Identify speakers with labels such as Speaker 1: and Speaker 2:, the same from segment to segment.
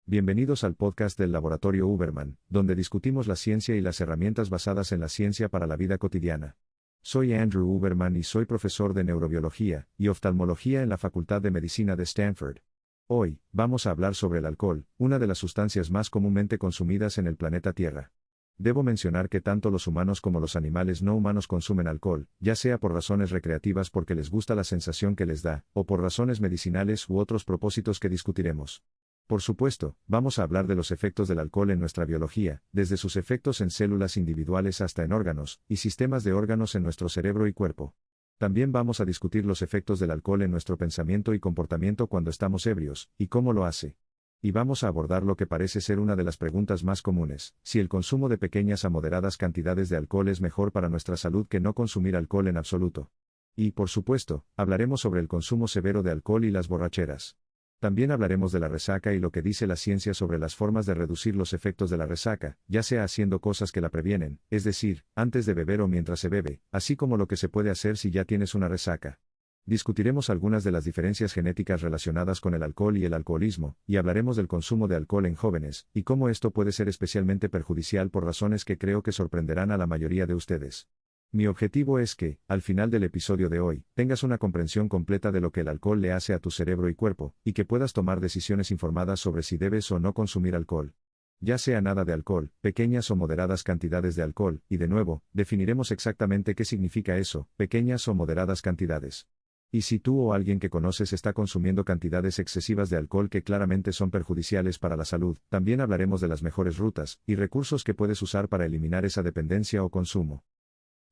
Speaker 1: Bienvenidos al podcast del Laboratorio Huberman, donde discutimos la ciencia y las herramientas basadas en la ciencia para la vida cotidiana. Soy Andrew Huberman y soy profesor de neurobiología y oftalmología en la Facultad de Medicina de Stanford. Hoy, vamos a hablar sobre el alcohol, una de las sustancias más comúnmente consumidas en el planeta Tierra. Debo mencionar que tanto los humanos como los animales no humanos consumen alcohol, ya sea por razones recreativas porque les gusta la sensación que les da, o por razones medicinales u otros propósitos que discutiremos. Por supuesto, vamos a hablar de los efectos del alcohol en nuestra biología, desde sus efectos en células individuales hasta en órganos y sistemas de órganos en nuestro cerebro y cuerpo. También vamos a discutir los efectos del alcohol en nuestro pensamiento y comportamiento cuando estamos ebrios, y cómo lo hace. Y vamos a abordar lo que parece ser una de las preguntas más comunes: si el consumo de pequeñas a moderadas cantidades de alcohol es mejor para nuestra salud que no consumir alcohol en absoluto. Y, por supuesto, hablaremos sobre el consumo severo de alcohol y las borracheras. También hablaremos de la resaca y lo que dice la ciencia sobre las formas de reducir los efectos de la resaca, ya sea haciendo cosas que la previenen, es decir, antes de beber o mientras se bebe, así como lo que se puede hacer si ya tienes una resaca. Discutiremos algunas de las diferencias genéticas relacionadas con el alcohol y el alcoholismo, y hablaremos del consumo de alcohol en jóvenes, y cómo esto puede ser especialmente perjudicial por razones que creo que sorprenderán a la mayoría de ustedes. Mi objetivo es que, al final del episodio de hoy, tengas una comprensión completa de lo que el alcohol le hace a tu cerebro y cuerpo, y que puedas tomar decisiones informadas sobre si debes o no consumir alcohol. Ya sea nada de alcohol, pequeñas o moderadas cantidades de alcohol, y de nuevo, definiremos exactamente qué significa eso, pequeñas o moderadas cantidades. Y si tú o alguien que conoces está consumiendo cantidades excesivas de alcohol que claramente son perjudiciales para la salud, también hablaremos de las mejores rutas y recursos que puedes usar para eliminar esa dependencia o consumo.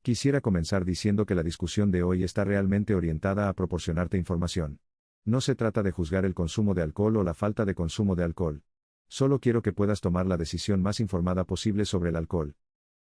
Speaker 1: Quisiera comenzar diciendo que la discusión de hoy está realmente orientada a proporcionarte información. No se trata de juzgar el consumo de alcohol o la falta de consumo de alcohol. Solo quiero que puedas tomar la decisión más informada posible sobre el alcohol.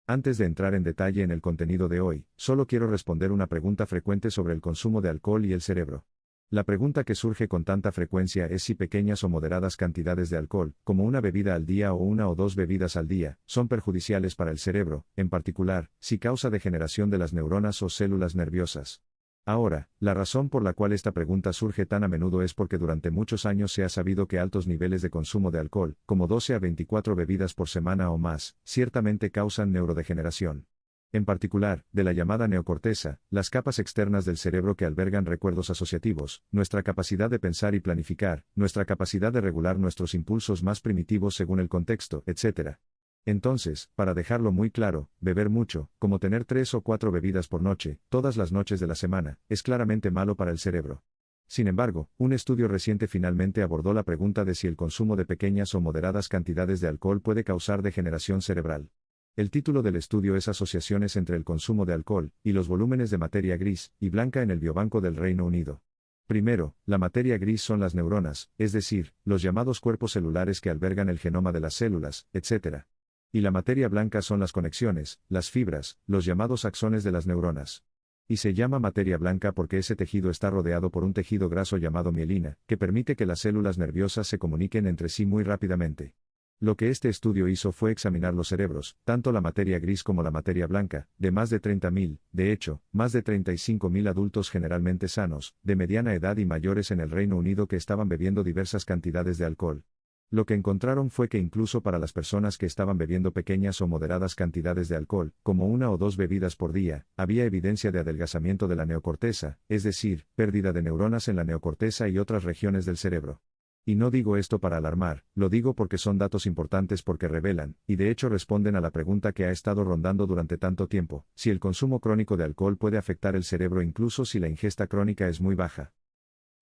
Speaker 1: Antes de entrar en detalle en el contenido de hoy, solo quiero responder una pregunta frecuente sobre el consumo de alcohol y el cerebro. La pregunta que surge con tanta frecuencia es si pequeñas o moderadas cantidades de alcohol, como una bebida al día o una o dos bebidas al día, son perjudiciales para el cerebro, en particular, si causa degeneración de las neuronas o células nerviosas. Ahora, la razón por la cual esta pregunta surge tan a menudo es porque durante muchos años se ha sabido que altos niveles de consumo de alcohol, como 12 a 24 bebidas por semana o más, ciertamente causan neurodegeneración. En particular, de la llamada neocorteza, las capas externas del cerebro que albergan recuerdos asociativos, nuestra capacidad de pensar y planificar, nuestra capacidad de regular nuestros impulsos más primitivos según el contexto, etc. Entonces, para dejarlo muy claro, beber mucho, como tener 3 o 4 bebidas por noche, todas las noches de la semana, es claramente malo para el cerebro. Sin embargo, un estudio reciente finalmente abordó la pregunta de si el consumo de pequeñas o moderadas cantidades de alcohol puede causar degeneración cerebral. El título del estudio es Asociaciones entre el consumo de alcohol y los volúmenes de materia gris y blanca en el Biobanco del Reino Unido. Primero, la materia gris son las neuronas, es decir, los llamados cuerpos celulares que albergan el genoma de las células, etc. Y la materia blanca son las conexiones, las fibras, los llamados axones de las neuronas. Y se llama materia blanca porque ese tejido está rodeado por un tejido graso llamado mielina, que permite que las células nerviosas se comuniquen entre sí muy rápidamente. Lo que este estudio hizo fue examinar los cerebros, tanto la materia gris como la materia blanca, de más de 30.000, de hecho, más de 35.000 adultos generalmente sanos, de mediana edad y mayores en el Reino Unido que estaban bebiendo diversas cantidades de alcohol. Lo que encontraron fue que incluso para las personas que estaban bebiendo pequeñas o moderadas cantidades de alcohol, como una o dos bebidas por día, había evidencia de adelgazamiento de la neocorteza, es decir, pérdida de neuronas en la neocorteza y otras regiones del cerebro. Y no digo esto para alarmar, lo digo porque son datos importantes porque revelan, y de hecho responden a la pregunta que ha estado rondando durante tanto tiempo, si el consumo crónico de alcohol puede afectar el cerebro incluso si la ingesta crónica es muy baja.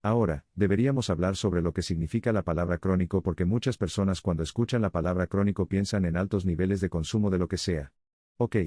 Speaker 1: Ahora, deberíamos hablar sobre lo que significa la palabra crónico porque muchas personas cuando escuchan la palabra crónico piensan en altos niveles de consumo de lo que sea. Ok.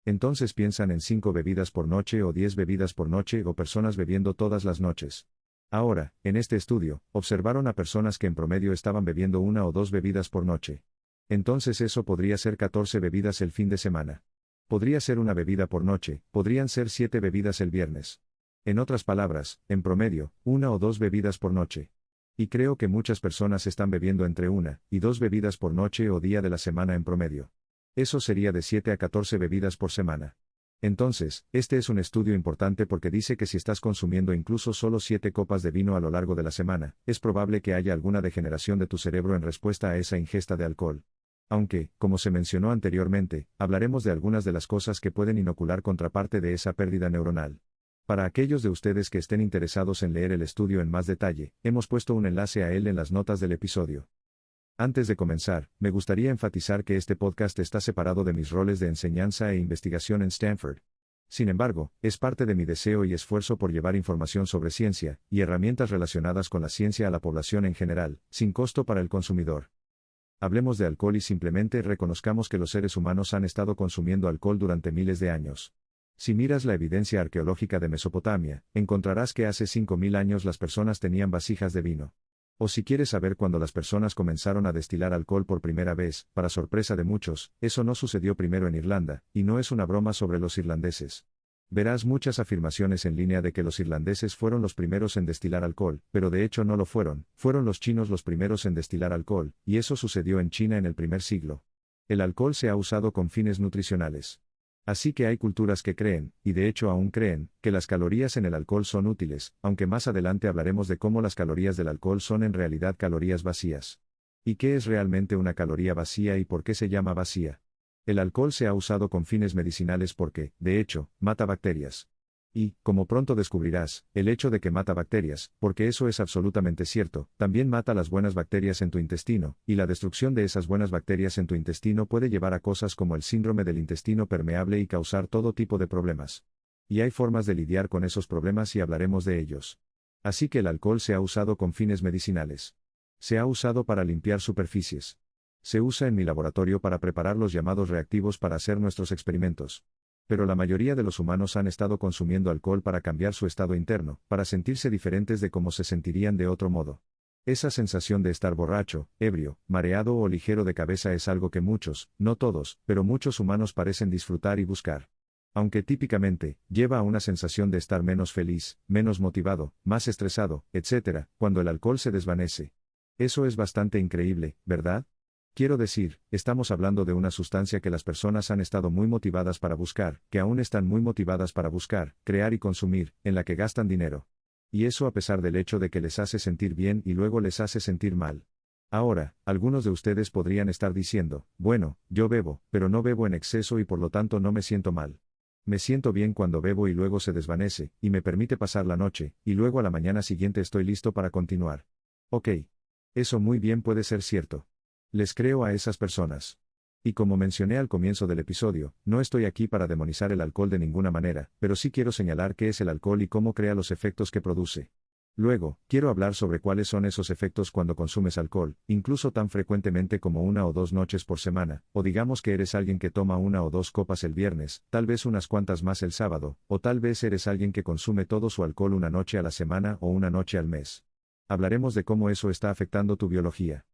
Speaker 1: Entonces piensan en 5 bebidas por noche o 10 bebidas por noche o personas bebiendo todas las noches. Ahora, en este estudio, observaron a personas que en promedio estaban bebiendo 1 o 2 bebidas por noche. Entonces eso podría ser 14 bebidas el fin de semana. Podría ser una bebida por noche, podrían ser 7 bebidas el viernes. En otras palabras, en promedio, 1 o 2 bebidas por noche. Y creo que muchas personas están bebiendo entre 1 y 2 bebidas por noche o día de la semana en promedio. Eso sería de 7 a 14 bebidas por semana. Entonces, este es un estudio importante porque dice que si estás consumiendo incluso solo 7 copas de vino a lo largo de la semana, es probable que haya alguna degeneración de tu cerebro en respuesta a esa ingesta de alcohol. Aunque, como se mencionó anteriormente, hablaremos de algunas de las cosas que pueden inocular contraparte de esa pérdida neuronal. Para aquellos de ustedes que estén interesados en leer el estudio en más detalle, hemos puesto un enlace a él en las notas del episodio. Antes de comenzar, me gustaría enfatizar que este podcast está separado de mis roles de enseñanza e investigación en Stanford. Sin embargo, es parte de mi deseo y esfuerzo por llevar información sobre ciencia y herramientas relacionadas con la ciencia a la población en general, sin costo para el consumidor. Hablemos de alcohol y simplemente reconozcamos que los seres humanos han estado consumiendo alcohol durante miles de años. Si miras la evidencia arqueológica de Mesopotamia, encontrarás que hace 5000 años las personas tenían vasijas de vino. O si quieres saber cuándo las personas comenzaron a destilar alcohol por primera vez, para sorpresa de muchos, eso no sucedió primero en Irlanda, y no es una broma sobre los irlandeses. Verás muchas afirmaciones en línea de que los irlandeses fueron los primeros en destilar alcohol, pero de hecho no lo fueron los chinos los primeros en destilar alcohol, y eso sucedió en China en el primer siglo. El alcohol se ha usado con fines nutricionales. Así que hay culturas que creen, y de hecho aún creen, que las calorías en el alcohol son útiles, aunque más adelante hablaremos de cómo las calorías del alcohol son en realidad calorías vacías. ¿Y qué es realmente una caloría vacía y por qué se llama vacía? El alcohol se ha usado con fines medicinales porque, de hecho, mata bacterias. Y, como pronto descubrirás, el hecho de que mata bacterias, porque eso es absolutamente cierto, también mata las buenas bacterias en tu intestino, y la destrucción de esas buenas bacterias en tu intestino puede llevar a cosas como el síndrome del intestino permeable y causar todo tipo de problemas. Y hay formas de lidiar con esos problemas y hablaremos de ellos. Así que el alcohol se ha usado con fines medicinales. Se ha usado para limpiar superficies. Se usa en mi laboratorio para preparar los llamados reactivos para hacer nuestros experimentos. Pero la mayoría de los humanos han estado consumiendo alcohol para cambiar su estado interno, para sentirse diferentes de cómo se sentirían de otro modo. Esa sensación de estar borracho, ebrio, mareado o ligero de cabeza es algo que muchos, no todos, pero muchos humanos parecen disfrutar y buscar. Aunque típicamente, lleva a una sensación de estar menos feliz, menos motivado, más estresado, etc., cuando el alcohol se desvanece. Eso es bastante increíble, ¿verdad? Quiero decir, estamos hablando de una sustancia que las personas han estado muy motivadas para buscar, que aún están muy motivadas para buscar, crear y consumir, en la que gastan dinero. Y eso a pesar del hecho de que les hace sentir bien y luego les hace sentir mal. Ahora, algunos de ustedes podrían estar diciendo, bueno, yo bebo, pero no bebo en exceso y por lo tanto no me siento mal. Me siento bien cuando bebo y luego se desvanece, y me permite pasar la noche, y luego a la mañana siguiente estoy listo para continuar. Ok. Eso muy bien puede ser cierto. Les creo a esas personas. Y como mencioné al comienzo del episodio, no estoy aquí para demonizar el alcohol de ninguna manera, pero sí quiero señalar qué es el alcohol y cómo crea los efectos que produce. Luego, quiero hablar sobre cuáles son esos efectos cuando consumes alcohol, incluso tan frecuentemente como 1 o 2 noches por semana, o digamos que eres alguien que toma 1 o 2 copas el viernes, tal vez unas cuantas más el sábado, o tal vez eres alguien que consume todo su alcohol 1 noche a la semana o 1 noche al mes. Hablaremos de cómo eso está afectando tu biología.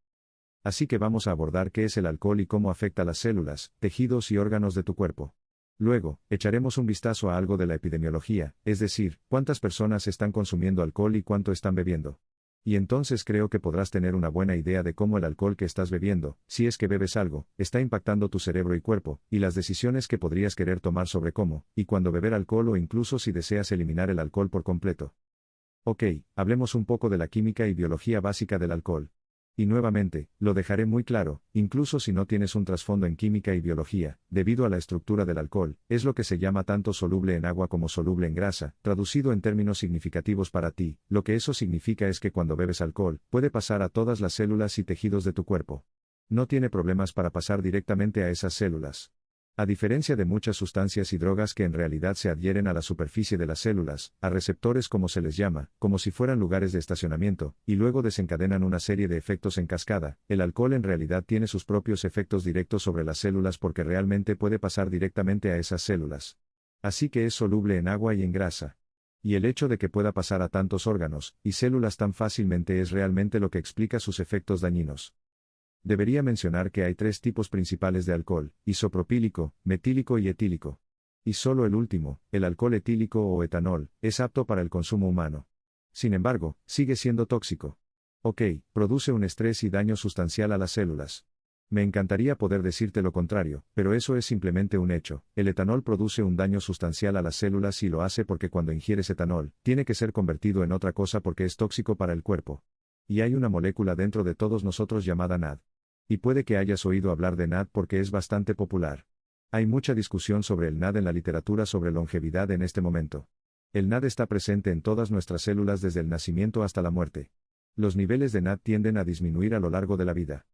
Speaker 1: Así que vamos a abordar qué es el alcohol y cómo afecta las células, tejidos y órganos de tu cuerpo. Luego, echaremos un vistazo a algo de la epidemiología, es decir, cuántas personas están consumiendo alcohol y cuánto están bebiendo. Y entonces creo que podrás tener una buena idea de cómo el alcohol que estás bebiendo, si es que bebes algo, está impactando tu cerebro y cuerpo, y las decisiones que podrías querer tomar sobre cómo, y cuándo beber alcohol o incluso si deseas eliminar el alcohol por completo. Ok, hablemos un poco de la química y biología básica del alcohol. Y nuevamente, lo dejaré muy claro, incluso si no tienes un trasfondo en química y biología, debido a la estructura del alcohol, es lo que se llama tanto soluble en agua como soluble en grasa, traducido en términos significativos para ti, lo que eso significa es que cuando bebes alcohol, puede pasar a todas las células y tejidos de tu cuerpo. No tiene problemas para pasar directamente a esas células. A diferencia de muchas sustancias y drogas que en realidad se adhieren a la superficie de las células, a receptores como se les llama, como si fueran lugares de estacionamiento, y luego desencadenan una serie de efectos en cascada, el alcohol en realidad tiene sus propios efectos directos sobre las células porque realmente puede pasar directamente a esas células. Así que es soluble en agua y en grasa. Y el hecho de que pueda pasar a tantos órganos y células tan fácilmente es realmente lo que explica sus efectos dañinos. Debería mencionar que hay 3 tipos principales de alcohol: isopropílico, metílico y etílico. Y solo el último, el alcohol etílico o etanol, es apto para el consumo humano. Sin embargo, sigue siendo tóxico. Ok, produce un estrés y daño sustancial a las células. Me encantaría poder decirte lo contrario, pero eso es simplemente un hecho. El etanol produce un daño sustancial a las células y lo hace porque cuando ingieres etanol, tiene que ser convertido en otra cosa porque es tóxico para el cuerpo. Y hay una molécula dentro de todos nosotros llamada NAD. Y puede que hayas oído hablar de NAD porque es bastante popular. Hay mucha discusión sobre el NAD en la literatura sobre longevidad en este momento. El NAD está presente en todas nuestras células desde el nacimiento hasta la muerte. Los niveles de NAD tienden a disminuir a lo largo de la vida.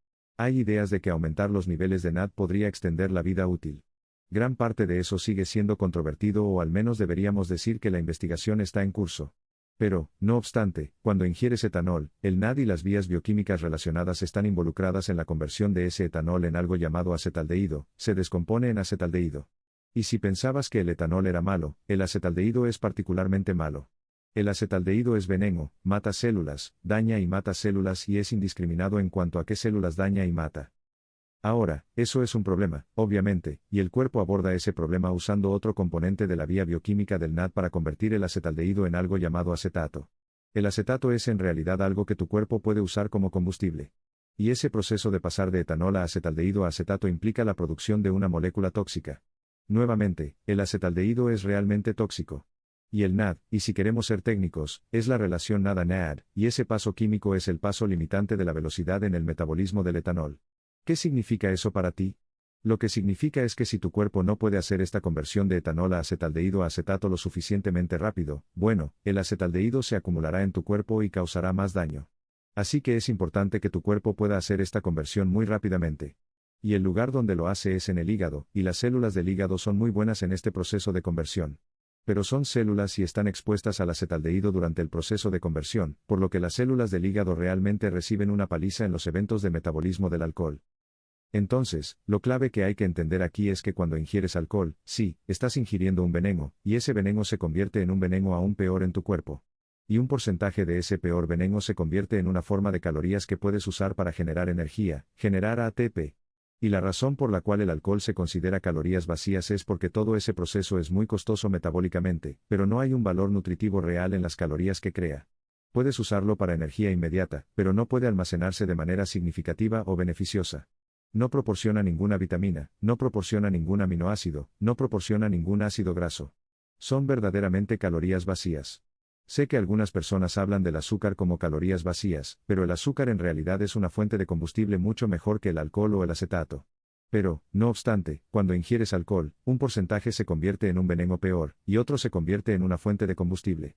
Speaker 1: Hay ideas de que aumentar los niveles de NAD podría extender la vida útil. Gran parte de eso sigue siendo controvertido o al menos deberíamos decir que la investigación está en curso. Pero, no obstante, cuando ingieres etanol, el NAD y las vías bioquímicas relacionadas están involucradas en la conversión de ese etanol en algo llamado acetaldehído, se descompone en acetaldehído. Y si pensabas que el etanol era malo, el acetaldehído es particularmente malo. El acetaldehído es veneno, mata células, daña y mata células y es indiscriminado en cuanto a qué células daña y mata. Ahora, eso es un problema, obviamente, y el cuerpo aborda ese problema usando otro componente de la vía bioquímica del NAD para convertir el acetaldehído en algo llamado acetato. El acetato es en realidad algo que tu cuerpo puede usar como combustible. Y ese proceso de pasar de etanol a acetaldehído a acetato implica la producción de una molécula tóxica. Nuevamente, el acetaldehído es realmente tóxico. Y el NAD, y si queremos ser técnicos, es la relación NAD-NAD, y ese paso químico es el paso limitante de la velocidad en el metabolismo del etanol. ¿Qué significa eso para ti? Lo que significa es que si tu cuerpo no puede hacer esta conversión de etanol a acetaldehído a acetato lo suficientemente rápido, bueno, el acetaldehído se acumulará en tu cuerpo y causará más daño. Así que es importante que tu cuerpo pueda hacer esta conversión muy rápidamente. Y el lugar donde lo hace es en el hígado, y las células del hígado son muy buenas en este proceso de conversión. Pero son células y están expuestas al acetaldehído durante el proceso de conversión, por lo que las células del hígado realmente reciben una paliza en los eventos de metabolismo del alcohol. Entonces, lo clave que hay que entender aquí es que cuando ingieres alcohol, sí, estás ingiriendo un veneno, y ese veneno se convierte en un veneno aún peor en tu cuerpo. Y un porcentaje de ese peor veneno se convierte en una forma de calorías que puedes usar para generar energía, generar ATP. Y la razón por la cual el alcohol se considera calorías vacías es porque todo ese proceso es muy costoso metabólicamente, pero no hay un valor nutritivo real en las calorías que crea. Puedes usarlo para energía inmediata, pero no puede almacenarse de manera significativa o beneficiosa. No proporciona ninguna vitamina, no proporciona ningún aminoácido, no proporciona ningún ácido graso. Son verdaderamente calorías vacías. Sé que algunas personas hablan del azúcar como calorías vacías, pero el azúcar en realidad es una fuente de combustible mucho mejor que el alcohol o el acetato. Pero, no obstante, cuando ingieres alcohol, un porcentaje se convierte en un veneno peor, y otro se convierte en una fuente de combustible.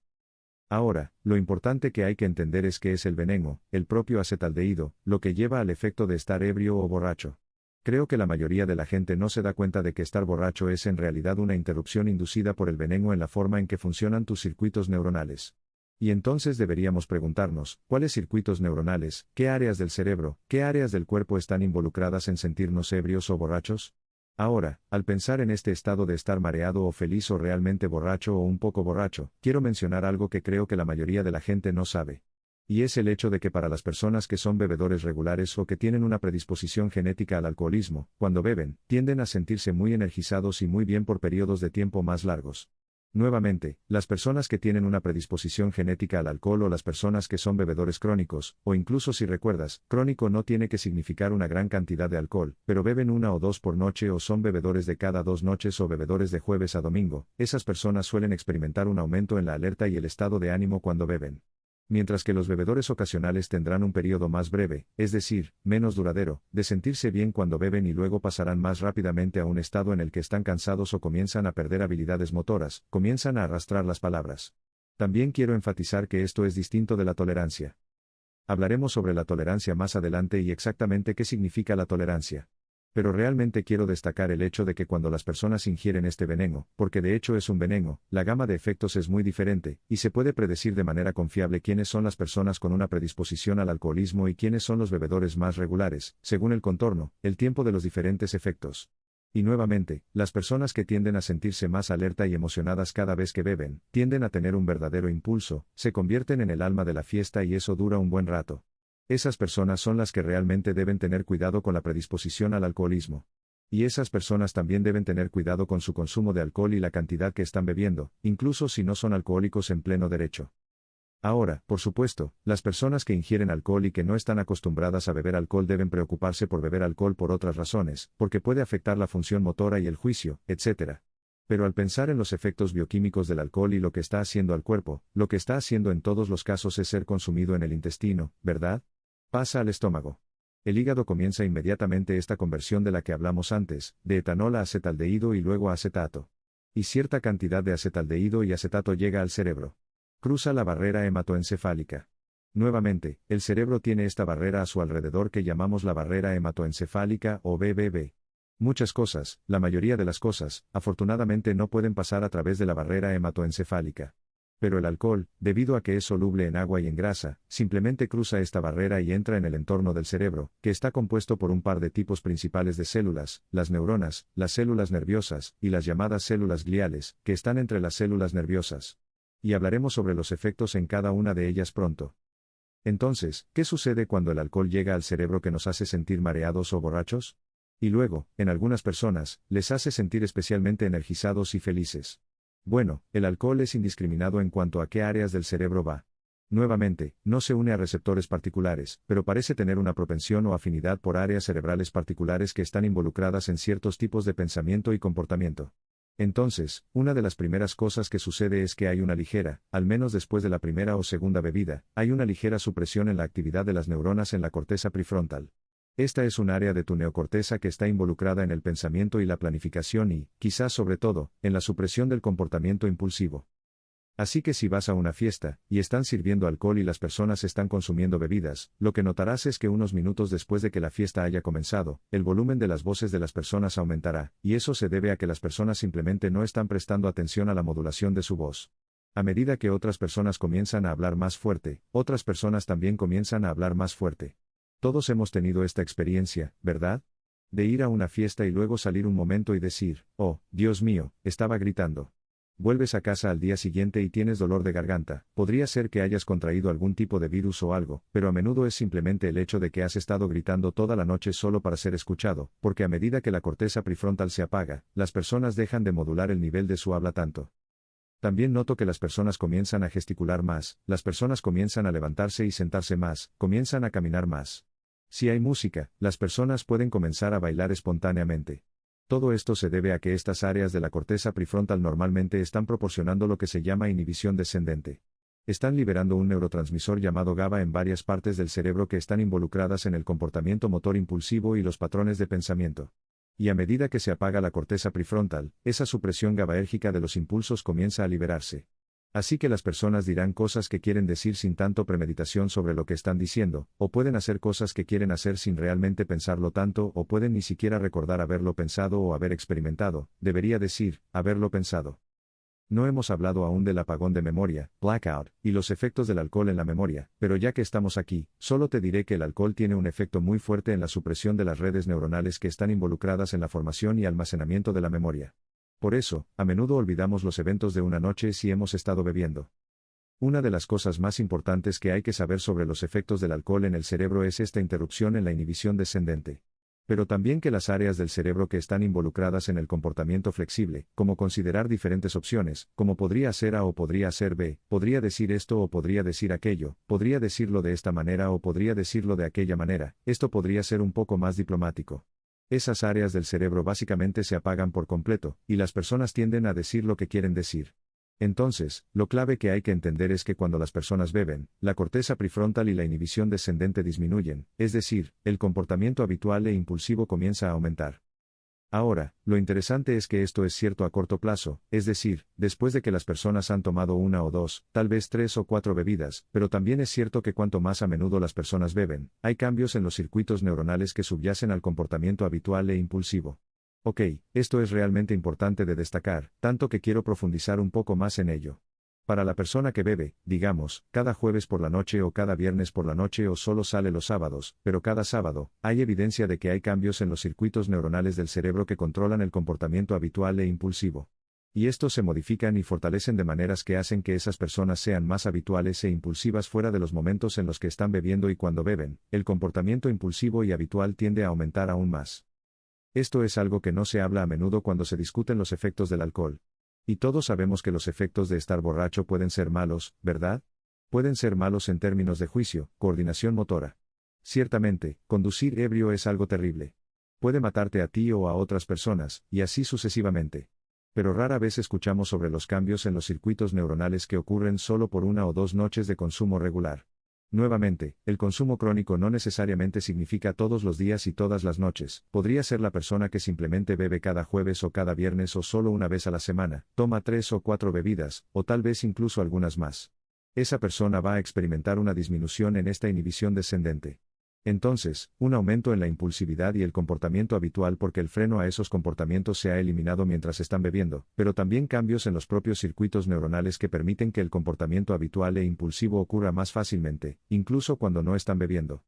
Speaker 1: Ahora, lo importante que hay que entender es que es el veneno, el propio acetaldehído, lo que lleva al efecto de estar ebrio o borracho. Creo que la mayoría de la gente no se da cuenta de que estar borracho es en realidad una interrupción inducida por el veneno en la forma en que funcionan tus circuitos neuronales. Y entonces deberíamos preguntarnos, ¿cuáles circuitos neuronales, qué áreas del cerebro, qué áreas del cuerpo están involucradas en sentirnos ebrios o borrachos? Ahora, al pensar en este estado de estar mareado o feliz o realmente borracho o un poco borracho, quiero mencionar algo que creo que la mayoría de la gente no sabe. Y es el hecho de que para las personas que son bebedores regulares o que tienen una predisposición genética al alcoholismo, cuando beben, tienden a sentirse muy energizados y muy bien por periodos de tiempo más largos. Nuevamente, las personas que tienen una predisposición genética al alcohol o las personas que son bebedores crónicos, o incluso si recuerdas, crónico no tiene que significar una gran cantidad de alcohol, pero beben una o dos por noche o son bebedores de cada 2 noches o bebedores de jueves a domingo, esas personas suelen experimentar un aumento en la alerta y el estado de ánimo cuando beben. Mientras que los bebedores ocasionales tendrán un periodo más breve, es decir, menos duradero, de sentirse bien cuando beben y luego pasarán más rápidamente a un estado en el que están cansados o comienzan a perder habilidades motoras, comienzan a arrastrar las palabras. También quiero enfatizar que esto es distinto de la tolerancia. Hablaremos sobre la tolerancia más adelante y exactamente qué significa la tolerancia. Pero realmente quiero destacar el hecho de que cuando las personas ingieren este veneno, porque de hecho es un veneno, la gama de efectos es muy diferente, y se puede predecir de manera confiable quiénes son las personas con una predisposición al alcoholismo y quiénes son los bebedores más regulares, según el contorno, el tiempo de los diferentes efectos. Y nuevamente, las personas que tienden a sentirse más alerta y emocionadas cada vez que beben, tienden a tener un verdadero impulso, se convierten en el alma de la fiesta y eso dura un buen rato. Esas personas son las que realmente deben tener cuidado con la predisposición al alcoholismo. Y esas personas también deben tener cuidado con su consumo de alcohol y la cantidad que están bebiendo, incluso si no son alcohólicos en pleno derecho. Ahora, por supuesto, las personas que ingieren alcohol y que no están acostumbradas a beber alcohol deben preocuparse por beber alcohol por otras razones, porque puede afectar la función motora y el juicio, etc. Pero al pensar en los efectos bioquímicos del alcohol y lo que está haciendo al cuerpo, lo que está haciendo en todos los casos es ser consumido en el intestino, ¿verdad? Pasa al estómago. El hígado comienza inmediatamente esta conversión de la que hablamos antes, de etanol a acetaldehído y luego a acetato. Y cierta cantidad de acetaldehído y acetato llega al cerebro. Cruza la barrera hematoencefálica. Nuevamente, el cerebro tiene esta barrera a su alrededor que llamamos la barrera hematoencefálica o BBB. Muchas cosas, la mayoría de las cosas, afortunadamente no pueden pasar a través de la barrera hematoencefálica. Pero el alcohol, debido a que es soluble en agua y en grasa, simplemente cruza esta barrera y entra en el entorno del cerebro, que está compuesto por un par de tipos principales de células, las neuronas, las células nerviosas, y las llamadas células gliales, que están entre las células nerviosas. Y hablaremos sobre los efectos en cada una de ellas pronto. Entonces, ¿qué sucede cuando el alcohol llega al cerebro que nos hace sentir mareados o borrachos? Y luego, en algunas personas, les hace sentir especialmente energizados y felices. Bueno, el alcohol es indiscriminado en cuanto a qué áreas del cerebro va. Nuevamente, no se une a receptores particulares, pero parece tener una propensión o afinidad por áreas cerebrales particulares que están involucradas en ciertos tipos de pensamiento y comportamiento. Entonces, una de las primeras cosas que sucede es que hay una ligera, al menos después de la primera o segunda bebida, hay una ligera supresión en la actividad de las neuronas en la corteza prefrontal. Esta es un área de tu neocorteza que está involucrada en el pensamiento y la planificación y, quizás sobre todo, en la supresión del comportamiento impulsivo. Así que si vas a una fiesta, y están sirviendo alcohol y las personas están consumiendo bebidas, lo que notarás es que unos minutos después de que la fiesta haya comenzado, el volumen de las voces de las personas aumentará, y eso se debe a que las personas simplemente no están prestando atención a la modulación de su voz. A medida que otras personas comienzan a hablar más fuerte, otras personas también comienzan a hablar más fuerte. Todos hemos tenido esta experiencia, ¿verdad? De ir a una fiesta y luego salir un momento y decir, oh, Dios mío, estaba gritando. Vuelves a casa al día siguiente y tienes dolor de garganta, podría ser que hayas contraído algún tipo de virus o algo, pero a menudo es simplemente el hecho de que has estado gritando toda la noche solo para ser escuchado, porque a medida que la corteza prefrontal se apaga, las personas dejan de modular el nivel de su habla tanto. También noto que las personas comienzan a gesticular más, las personas comienzan a levantarse y sentarse más, comienzan a caminar más. Si hay música, las personas pueden comenzar a bailar espontáneamente. Todo esto se debe a que estas áreas de la corteza prefrontal normalmente están proporcionando lo que se llama inhibición descendente. Están liberando un neurotransmisor llamado GABA en varias partes del cerebro que están involucradas en el comportamiento motor impulsivo y los patrones de pensamiento. Y a medida que se apaga la corteza prefrontal, esa supresión GABAérgica de los impulsos comienza a liberarse. Así que las personas dirán cosas que quieren decir sin tanto premeditación sobre lo que están diciendo, o pueden hacer cosas que quieren hacer sin realmente pensarlo tanto, o pueden ni siquiera recordar haberlo pensado o haber experimentado, debería decir, haberlo pensado. No hemos hablado aún del apagón de memoria, blackout, y los efectos del alcohol en la memoria, pero ya que estamos aquí, solo te diré que el alcohol tiene un efecto muy fuerte en la supresión de las redes neuronales que están involucradas en la formación y almacenamiento de la memoria. Por eso, a menudo olvidamos los eventos de una noche si hemos estado bebiendo. Una de las cosas más importantes que hay que saber sobre los efectos del alcohol en el cerebro es esta interrupción en la inhibición descendente. Pero también que las áreas del cerebro que están involucradas en el comportamiento flexible, como considerar diferentes opciones, como podría ser A o podría ser B, podría decir esto o podría decir aquello, podría decirlo de esta manera o podría decirlo de aquella manera, esto podría ser un poco más diplomático. Esas áreas del cerebro básicamente se apagan por completo, y las personas tienden a decir lo que quieren decir. Entonces, lo clave que hay que entender es que cuando las personas beben, la corteza prefrontal y la inhibición descendente disminuyen, es decir, el comportamiento habitual e impulsivo comienza a aumentar. Ahora, lo interesante es que esto es cierto a corto plazo, es decir, después de que las personas han tomado una o dos, tal vez 3 o 4 bebidas, pero también es cierto que cuanto más a menudo las personas beben, hay cambios en los circuitos neuronales que subyacen al comportamiento habitual e impulsivo. Ok, esto es realmente importante de destacar, tanto que quiero profundizar un poco más en ello. Para la persona que bebe, digamos, cada jueves por la noche o cada viernes por la noche o solo sale los sábados, pero cada sábado, hay evidencia de que hay cambios en los circuitos neuronales del cerebro que controlan el comportamiento habitual e impulsivo. Y estos se modifican y fortalecen de maneras que hacen que esas personas sean más habituales e impulsivas fuera de los momentos en los que están bebiendo y cuando beben, el comportamiento impulsivo y habitual tiende a aumentar aún más. Esto es algo que no se habla a menudo cuando se discuten los efectos del alcohol. Y todos sabemos que los efectos de estar borracho pueden ser malos, ¿verdad? Pueden ser malos en términos de juicio, coordinación motora. Ciertamente, conducir ebrio es algo terrible. Puede matarte a ti o a otras personas, y así sucesivamente. Pero rara vez escuchamos sobre los cambios en los circuitos neuronales que ocurren solo por 1 o 2 noches de consumo regular. Nuevamente, el consumo crónico no necesariamente significa todos los días y todas las noches. Podría ser la persona que simplemente bebe cada jueves o cada viernes o solo una vez a la semana, toma 3 o 4 bebidas, o tal vez incluso algunas más. Esa persona va a experimentar una disminución en esta inhibición descendente. Entonces, un aumento en la impulsividad y el comportamiento habitual porque el freno a esos comportamientos se ha eliminado mientras están bebiendo, pero también cambios en los propios circuitos neuronales que permiten que el comportamiento habitual e impulsivo ocurra más fácilmente, incluso cuando no están bebiendo.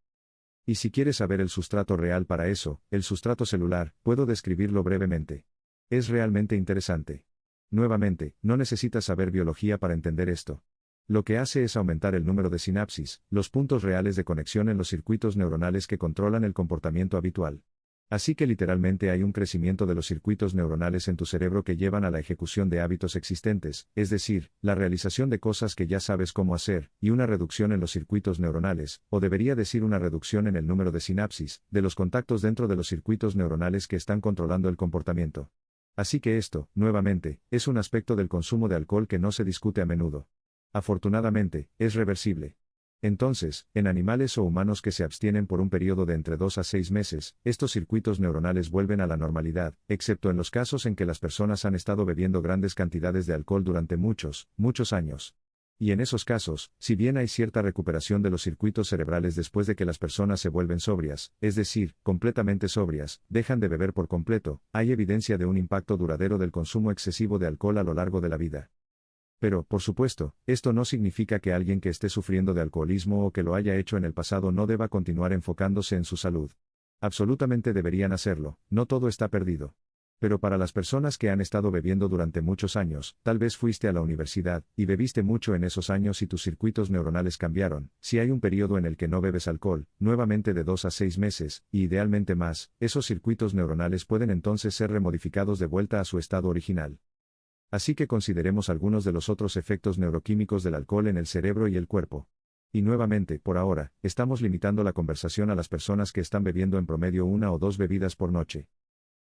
Speaker 1: Y si quieres saber el sustrato real para eso, el sustrato celular, puedo describirlo brevemente. Es realmente interesante. Nuevamente, no necesitas saber biología para entender esto. Lo que hace es aumentar el número de sinapsis, los puntos reales de conexión en los circuitos neuronales que controlan el comportamiento habitual. Así que literalmente hay un crecimiento de los circuitos neuronales en tu cerebro que llevan a la ejecución de hábitos existentes, es decir, la realización de cosas que ya sabes cómo hacer, y una reducción en los circuitos neuronales, o debería decir una reducción en el número de sinapsis, de los contactos dentro de los circuitos neuronales que están controlando el comportamiento. Así que esto, nuevamente, es un aspecto del consumo de alcohol que no se discute a menudo. Afortunadamente, es reversible. Entonces, en animales o humanos que se abstienen por un periodo de entre 2 a 6 meses, estos circuitos neuronales vuelven a la normalidad, excepto en los casos en que las personas han estado bebiendo grandes cantidades de alcohol durante muchos años. Y en esos casos, si bien hay cierta recuperación de los circuitos cerebrales después de que las personas se vuelven sobrias, es decir, completamente sobrias, dejan de beber por completo, hay evidencia de un impacto duradero del consumo excesivo de alcohol a lo largo de la vida. Pero, por supuesto, esto no significa que alguien que esté sufriendo de alcoholismo o que lo haya hecho en el pasado no deba continuar enfocándose en su salud. Absolutamente deberían hacerlo, no todo está perdido. Pero para las personas que han estado bebiendo durante muchos años, tal vez fuiste a la universidad, y bebiste mucho en esos años y tus circuitos neuronales cambiaron, si hay un periodo en el que no bebes alcohol, nuevamente de 2 a 6 meses, y idealmente más, esos circuitos neuronales pueden entonces ser remodificados de vuelta a su estado original. Así que consideremos algunos de los otros efectos neuroquímicos del alcohol en el cerebro y el cuerpo. Y nuevamente, por ahora, estamos limitando la conversación a las personas que están bebiendo en promedio 1 o 2 bebidas por noche.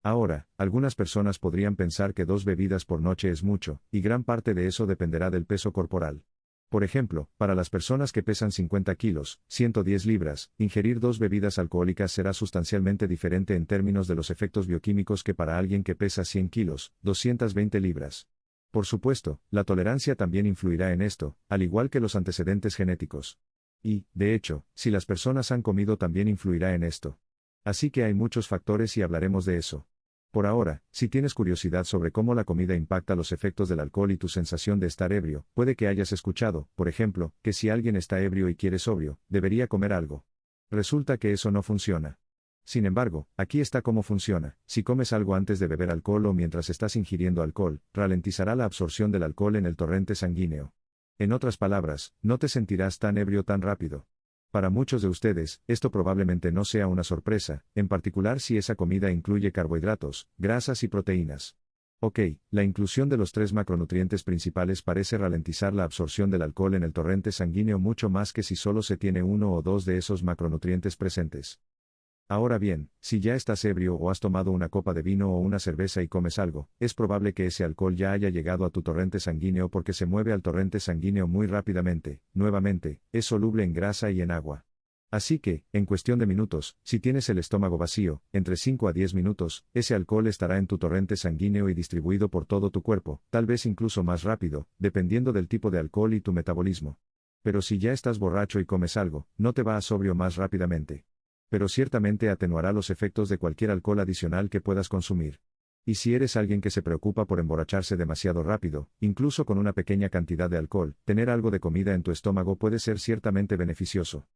Speaker 1: Ahora, algunas personas podrían pensar que 2 bebidas por noche es mucho, y gran parte de eso dependerá del peso corporal. Por ejemplo, para las personas que pesan 50 kilos, 110 libras, ingerir 2 bebidas alcohólicas será sustancialmente diferente en términos de los efectos bioquímicos que para alguien que pesa 100 kilos, 220 libras. Por supuesto, la tolerancia también influirá en esto, al igual que los antecedentes genéticos. Y, de hecho, si las personas han comido también influirá en esto. Así que hay muchos factores y hablaremos de eso. Por ahora, si tienes curiosidad sobre cómo la comida impacta los efectos del alcohol y tu sensación de estar ebrio, puede que hayas escuchado, por ejemplo, que si alguien está ebrio y quiere sobrio, debería comer algo. Resulta que eso no funciona. Sin embargo, aquí está cómo funciona. Si comes algo antes de beber alcohol o mientras estás ingiriendo alcohol, ralentizará la absorción del alcohol en el torrente sanguíneo. En otras palabras, no te sentirás tan ebrio tan rápido. Para muchos de ustedes, esto probablemente no sea una sorpresa, en particular si esa comida incluye carbohidratos, grasas y proteínas. Ok, la inclusión de los 3 macronutrientes principales parece ralentizar la absorción del alcohol en el torrente sanguíneo mucho más que si solo se tiene 1 o 2 de esos macronutrientes presentes. Ahora bien, si ya estás ebrio o has tomado una copa de vino o una cerveza y comes algo, es probable que ese alcohol ya haya llegado a tu torrente sanguíneo porque se mueve al torrente sanguíneo muy rápidamente, nuevamente, es soluble en grasa y en agua. Así que, en cuestión de minutos, si tienes el estómago vacío, entre 5 a 10 minutos, ese alcohol estará en tu torrente sanguíneo y distribuido por todo tu cuerpo, tal vez incluso más rápido, dependiendo del tipo de alcohol y tu metabolismo. Pero si ya estás borracho y comes algo, no te va a sobrio más rápidamente. Pero ciertamente atenuará los efectos de cualquier alcohol adicional que puedas consumir. Y si eres alguien que se preocupa por emborracharse demasiado rápido, incluso con una pequeña cantidad de alcohol, tener algo de comida en tu estómago puede ser ciertamente beneficioso.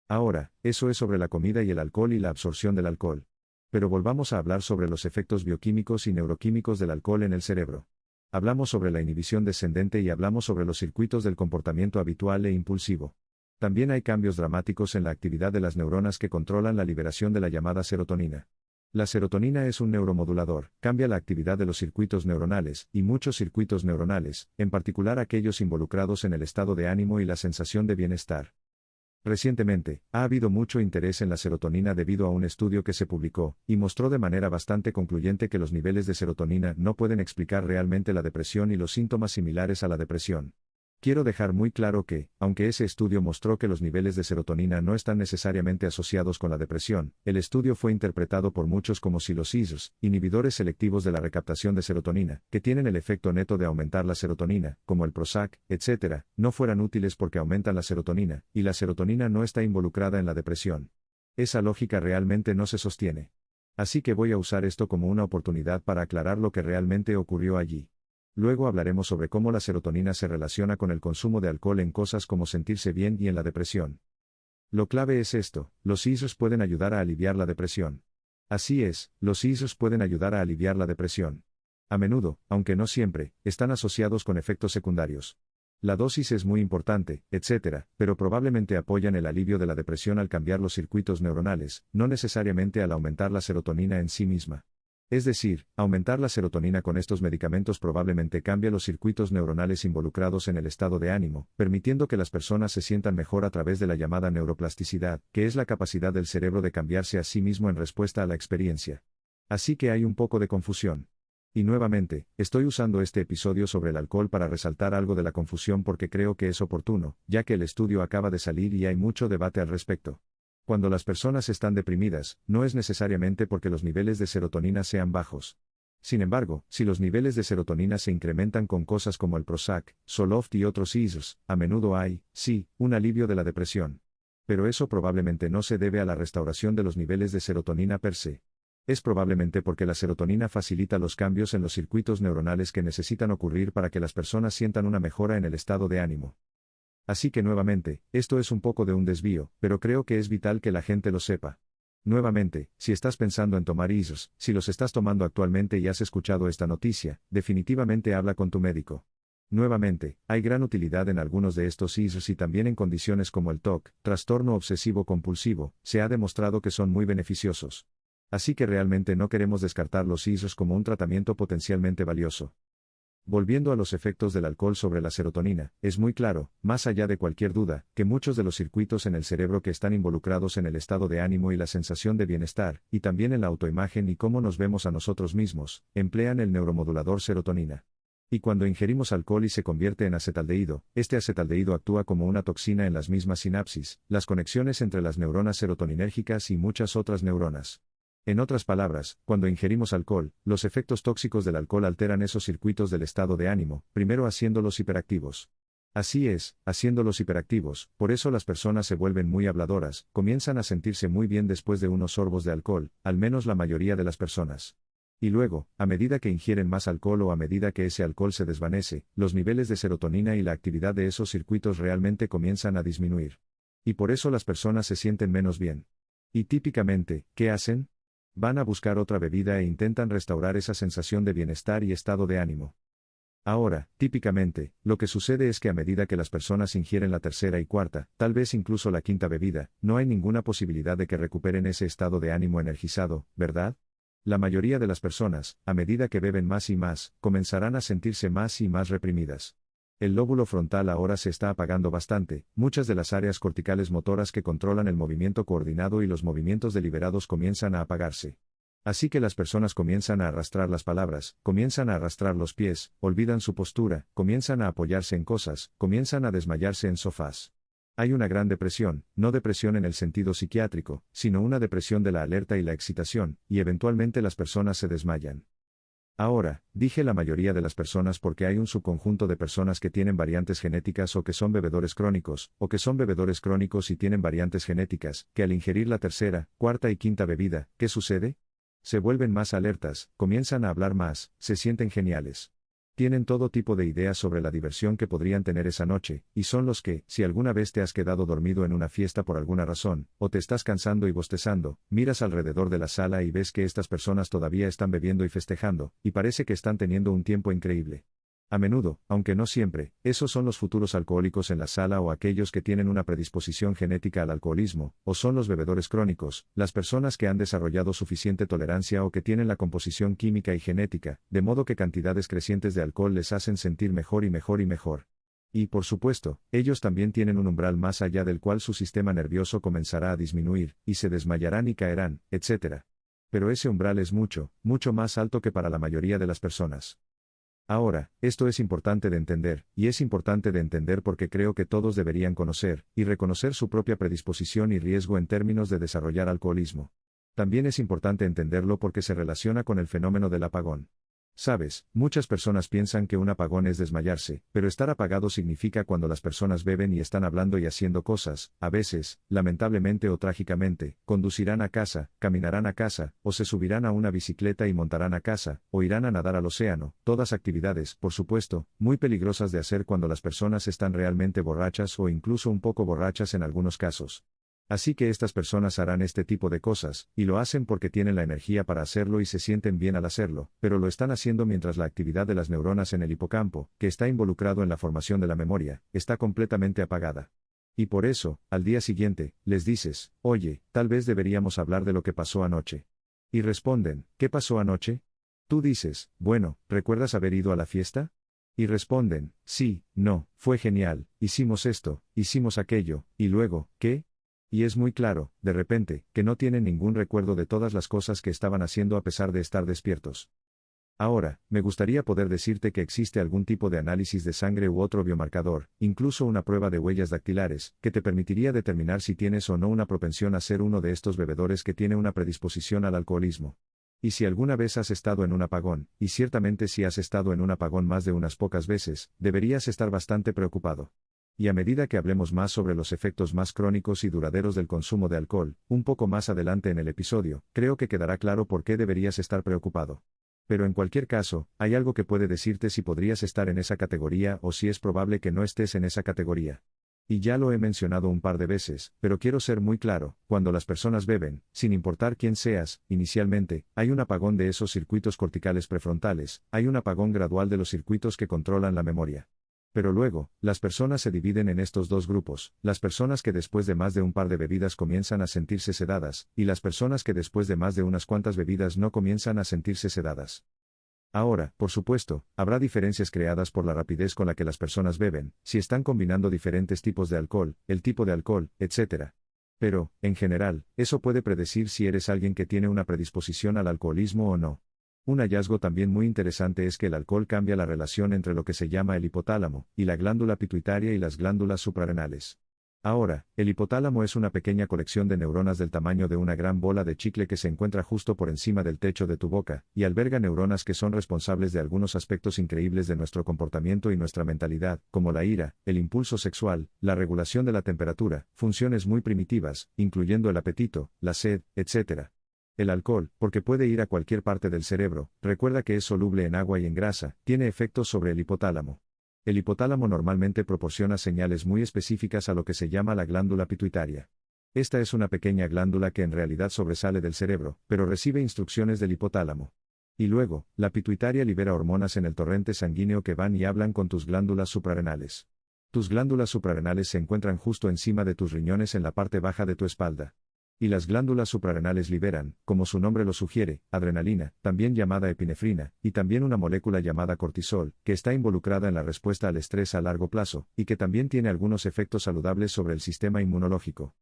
Speaker 1: Ahora, eso es sobre la comida y el alcohol y la absorción del alcohol. Pero volvamos a hablar sobre los efectos bioquímicos y neuroquímicos del alcohol en el cerebro. Hablamos sobre la inhibición descendente y hablamos sobre los circuitos del comportamiento habitual e impulsivo. También hay cambios dramáticos en la actividad de las neuronas que controlan la liberación de la llamada serotonina. La serotonina es un neuromodulador, cambia la actividad de los circuitos neuronales, y muchos circuitos neuronales, en particular aquellos involucrados en el estado de ánimo y la sensación de bienestar. Recientemente, ha habido mucho interés en la serotonina debido a un estudio que se publicó, y mostró de manera bastante concluyente que los niveles de serotonina no pueden explicar realmente la depresión y los síntomas similares a la depresión. Quiero dejar muy claro que, aunque ese estudio mostró que los niveles de serotonina no están necesariamente asociados con la depresión, el estudio fue interpretado por muchos como si los SISRs, inhibidores selectivos de la recaptación de serotonina, que tienen el efecto neto de aumentar la serotonina, como el Prozac, etc., no fueran útiles porque aumentan la serotonina, y la serotonina no está involucrada en la depresión. Esa lógica realmente no se sostiene. Así que voy a usar esto como una oportunidad para aclarar lo que realmente ocurrió allí. Luego hablaremos sobre cómo la serotonina se relaciona con el consumo de alcohol en cosas como sentirse bien y en la depresión. Lo clave es esto: los SISRs pueden ayudar a aliviar la depresión. Así es, los SISRs pueden ayudar a aliviar la depresión. A menudo, aunque no siempre, están asociados con efectos secundarios. La dosis es muy importante, etc., pero probablemente apoyan el alivio de la depresión al cambiar los circuitos neuronales, no necesariamente al aumentar la serotonina en sí misma. Es decir, aumentar la serotonina con estos medicamentos probablemente cambia los circuitos neuronales involucrados en el estado de ánimo, permitiendo que las personas se sientan mejor a través de la llamada neuroplasticidad, que es la capacidad del cerebro de cambiarse a sí mismo en respuesta a la experiencia. Así que hay un poco de confusión. Y nuevamente, estoy usando este episodio sobre el alcohol para resaltar algo de la confusión porque creo que es oportuno, ya que el estudio acaba de salir y hay mucho debate al respecto. Cuando las personas están deprimidas, no es necesariamente porque los niveles de serotonina sean bajos. Sin embargo, si los niveles de serotonina se incrementan con cosas como el Prozac, Zoloft y otros SISRs, a menudo hay, sí, un alivio de la depresión. Pero eso probablemente no se debe a la restauración de los niveles de serotonina per se. Es probablemente porque la serotonina facilita los cambios en los circuitos neuronales que necesitan ocurrir para que las personas sientan una mejora en el estado de ánimo. Así que nuevamente, esto es un poco de un desvío, pero creo que es vital que la gente lo sepa. Nuevamente, si estás pensando en tomar SISRs, si los estás tomando actualmente y has escuchado esta noticia, definitivamente habla con tu médico. Nuevamente, hay gran utilidad en algunos de estos SISRs y también en condiciones como el TOC, trastorno obsesivo compulsivo, se ha demostrado que son muy beneficiosos. Así que realmente no queremos descartar los SISRs como un tratamiento potencialmente valioso. Volviendo a los efectos del alcohol sobre la serotonina, es muy claro, más allá de cualquier duda, que muchos de los circuitos en el cerebro que están involucrados en el estado de ánimo y la sensación de bienestar, y también en la autoimagen y cómo nos vemos a nosotros mismos, emplean el neuromodulador serotonina. Y cuando ingerimos alcohol y se convierte en acetaldehído, este acetaldehído actúa como una toxina en las mismas sinapsis, las conexiones entre las neuronas serotoninérgicas y muchas otras neuronas. En otras palabras, cuando ingerimos alcohol, los efectos tóxicos del alcohol alteran esos circuitos del estado de ánimo, primero haciéndolos hiperactivos. Así es, haciéndolos hiperactivos, por eso las personas se vuelven muy habladoras, comienzan a sentirse muy bien después de unos sorbos de alcohol, al menos la mayoría de las personas. Y luego, a medida que ingieren más alcohol o a medida que ese alcohol se desvanece, los niveles de serotonina y la actividad de esos circuitos realmente comienzan a disminuir. Y por eso las personas se sienten menos bien. Y típicamente, ¿qué hacen? Van a buscar otra bebida e intentan restaurar esa sensación de bienestar y estado de ánimo. Ahora, típicamente, lo que sucede es que a medida que las personas ingieren la tercera y cuarta, tal vez incluso la quinta bebida, no hay ninguna posibilidad de que recuperen ese estado de ánimo energizado, ¿verdad? La mayoría de las personas, a medida que beben más y más, comenzarán a sentirse más y más reprimidas. El lóbulo frontal ahora se está apagando bastante, muchas de las áreas corticales motoras que controlan el movimiento coordinado y los movimientos deliberados comienzan a apagarse. Así que las personas comienzan a arrastrar las palabras, comienzan a arrastrar los pies, olvidan su postura, comienzan a apoyarse en cosas, comienzan a desmayarse en sofás. Hay una gran depresión, no depresión en el sentido psiquiátrico, sino una depresión de la alerta y la excitación, y eventualmente las personas se desmayan. Ahora, dije la mayoría de las personas porque hay un subconjunto de personas que tienen variantes genéticas o que son bebedores crónicos, o que son bebedores crónicos y tienen variantes genéticas, que al ingerir la tercera, cuarta y quinta bebida, ¿qué sucede? Se vuelven más alertas, comienzan a hablar más, se sienten geniales. Tienen todo tipo de ideas sobre la diversión que podrían tener esa noche, y son los que, si alguna vez te has quedado dormido en una fiesta por alguna razón, o te estás cansando y bostezando, miras alrededor de la sala y ves que estas personas todavía están bebiendo y festejando, y parece que están teniendo un tiempo increíble. A menudo, aunque no siempre, esos son los futuros alcohólicos en la sala o aquellos que tienen una predisposición genética al alcoholismo, o son los bebedores crónicos, las personas que han desarrollado suficiente tolerancia o que tienen la composición química y genética, de modo que cantidades crecientes de alcohol les hacen sentir mejor y mejor y mejor. Y, por supuesto, ellos también tienen un umbral más allá del cual su sistema nervioso comenzará a disminuir, y se desmayarán y caerán, etc. Pero ese umbral es mucho, mucho más alto que para la mayoría de las personas. Ahora, esto es importante de entender, y es importante de entender porque creo que todos deberían conocer, y reconocer su propia predisposición y riesgo en términos de desarrollar alcoholismo. También es importante entenderlo porque se relaciona con el fenómeno del apagón. Sabes, muchas personas piensan que un apagón es desmayarse, pero estar apagado significa cuando las personas beben y están hablando y haciendo cosas, a veces, lamentablemente o trágicamente, conducirán a casa, caminarán a casa, o se subirán a una bicicleta y montarán a casa, o irán a nadar al océano, todas actividades, por supuesto, muy peligrosas de hacer cuando las personas están realmente borrachas o incluso un poco borrachas en algunos casos. Así que estas personas harán este tipo de cosas, y lo hacen porque tienen la energía para hacerlo y se sienten bien al hacerlo, pero lo están haciendo mientras la actividad de las neuronas en el hipocampo, que está involucrado en la formación de la memoria, está completamente apagada. Y por eso, al día siguiente, les dices, oye, tal vez deberíamos hablar de lo que pasó anoche. Y responden, ¿qué pasó anoche? Tú dices, bueno, ¿recuerdas haber ido a la fiesta? Y responden, sí, no, fue genial, hicimos esto, hicimos aquello, y luego, ¿qué? Y es muy claro, de repente, que no tienen ningún recuerdo de todas las cosas que estaban haciendo a pesar de estar despiertos. Ahora, me gustaría poder decirte que existe algún tipo de análisis de sangre u otro biomarcador, incluso una prueba de huellas dactilares, que te permitiría determinar si tienes o no una propensión a ser uno de estos bebedores que tiene una predisposición al alcoholismo. Y si alguna vez has estado en un apagón, y ciertamente si has estado en un apagón más de unas pocas veces, deberías estar bastante preocupado. Y a medida que hablemos más sobre los efectos más crónicos y duraderos del consumo de alcohol, un poco más adelante en el episodio, creo que quedará claro por qué deberías estar preocupado. Pero en cualquier caso, hay algo que puede decirte si podrías estar en esa categoría o si es probable que no estés en esa categoría. Y ya lo he mencionado un par de veces, pero quiero ser muy claro, cuando las personas beben, sin importar quién seas, inicialmente, hay un apagón de esos circuitos corticales prefrontales, hay un apagón gradual de los circuitos que controlan la memoria. Pero luego, las personas se dividen en estos dos grupos, las personas que después de más de un par de bebidas comienzan a sentirse sedadas, y las personas que después de más de unas cuantas bebidas no comienzan a sentirse sedadas. Ahora, por supuesto, habrá diferencias creadas por la rapidez con la que las personas beben, si están combinando diferentes tipos de alcohol, el tipo de alcohol, etc. Pero, en general, eso puede predecir si eres alguien que tiene una predisposición al alcoholismo o no. Un hallazgo también muy interesante es que el alcohol cambia la relación entre lo que se llama el hipotálamo, y la glándula pituitaria y las glándulas suprarrenales. Ahora, el hipotálamo es una pequeña colección de neuronas del tamaño de una gran bola de chicle que se encuentra justo por encima del techo de tu boca, y alberga neuronas que son responsables de algunos aspectos increíbles de nuestro comportamiento y nuestra mentalidad, como la ira, el impulso sexual, la regulación de la temperatura, funciones muy primitivas, incluyendo el apetito, la sed, etc. El alcohol, porque puede ir a cualquier parte del cerebro, recuerda que es soluble en agua y en grasa, tiene efectos sobre el hipotálamo. El hipotálamo normalmente proporciona señales muy específicas a lo que se llama la glándula pituitaria. Esta es una pequeña glándula que en realidad sobresale del cerebro, pero recibe instrucciones del hipotálamo. Y luego, la pituitaria libera hormonas en el torrente sanguíneo que van y hablan con tus glándulas suprarrenales. Tus glándulas suprarrenales se encuentran justo encima de tus riñones en la parte baja de tu espalda. Y las glándulas suprarrenales liberan, como su nombre lo sugiere, adrenalina, también llamada epinefrina, y también una molécula llamada cortisol, que está involucrada en la respuesta al estrés a largo plazo, y que también tiene algunos efectos saludables sobre el sistema inmunológico.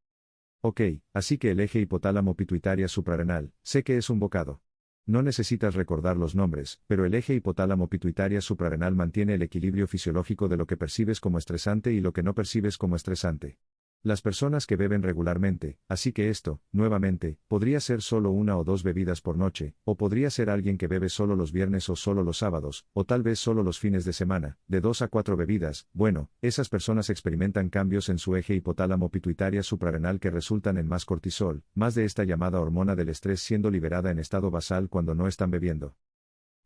Speaker 1: Ok, así que el eje hipotálamo-pituitaria suprarrenal, sé que es un bocado. No necesitas recordar los nombres, pero el eje hipotálamo-pituitaria suprarrenal mantiene el equilibrio fisiológico de lo que percibes como estresante y lo que no percibes como estresante. Las personas que beben regularmente, así que esto, nuevamente, podría ser solo una o dos bebidas por noche, o podría ser alguien que bebe solo los viernes o solo los sábados, o tal vez solo los fines de semana, de 2 a 4 bebidas, bueno, esas personas experimentan cambios en su eje hipotálamo-pituitaria suprarrenal que resultan en más cortisol, más de esta llamada hormona del estrés siendo liberada en estado basal cuando no están bebiendo.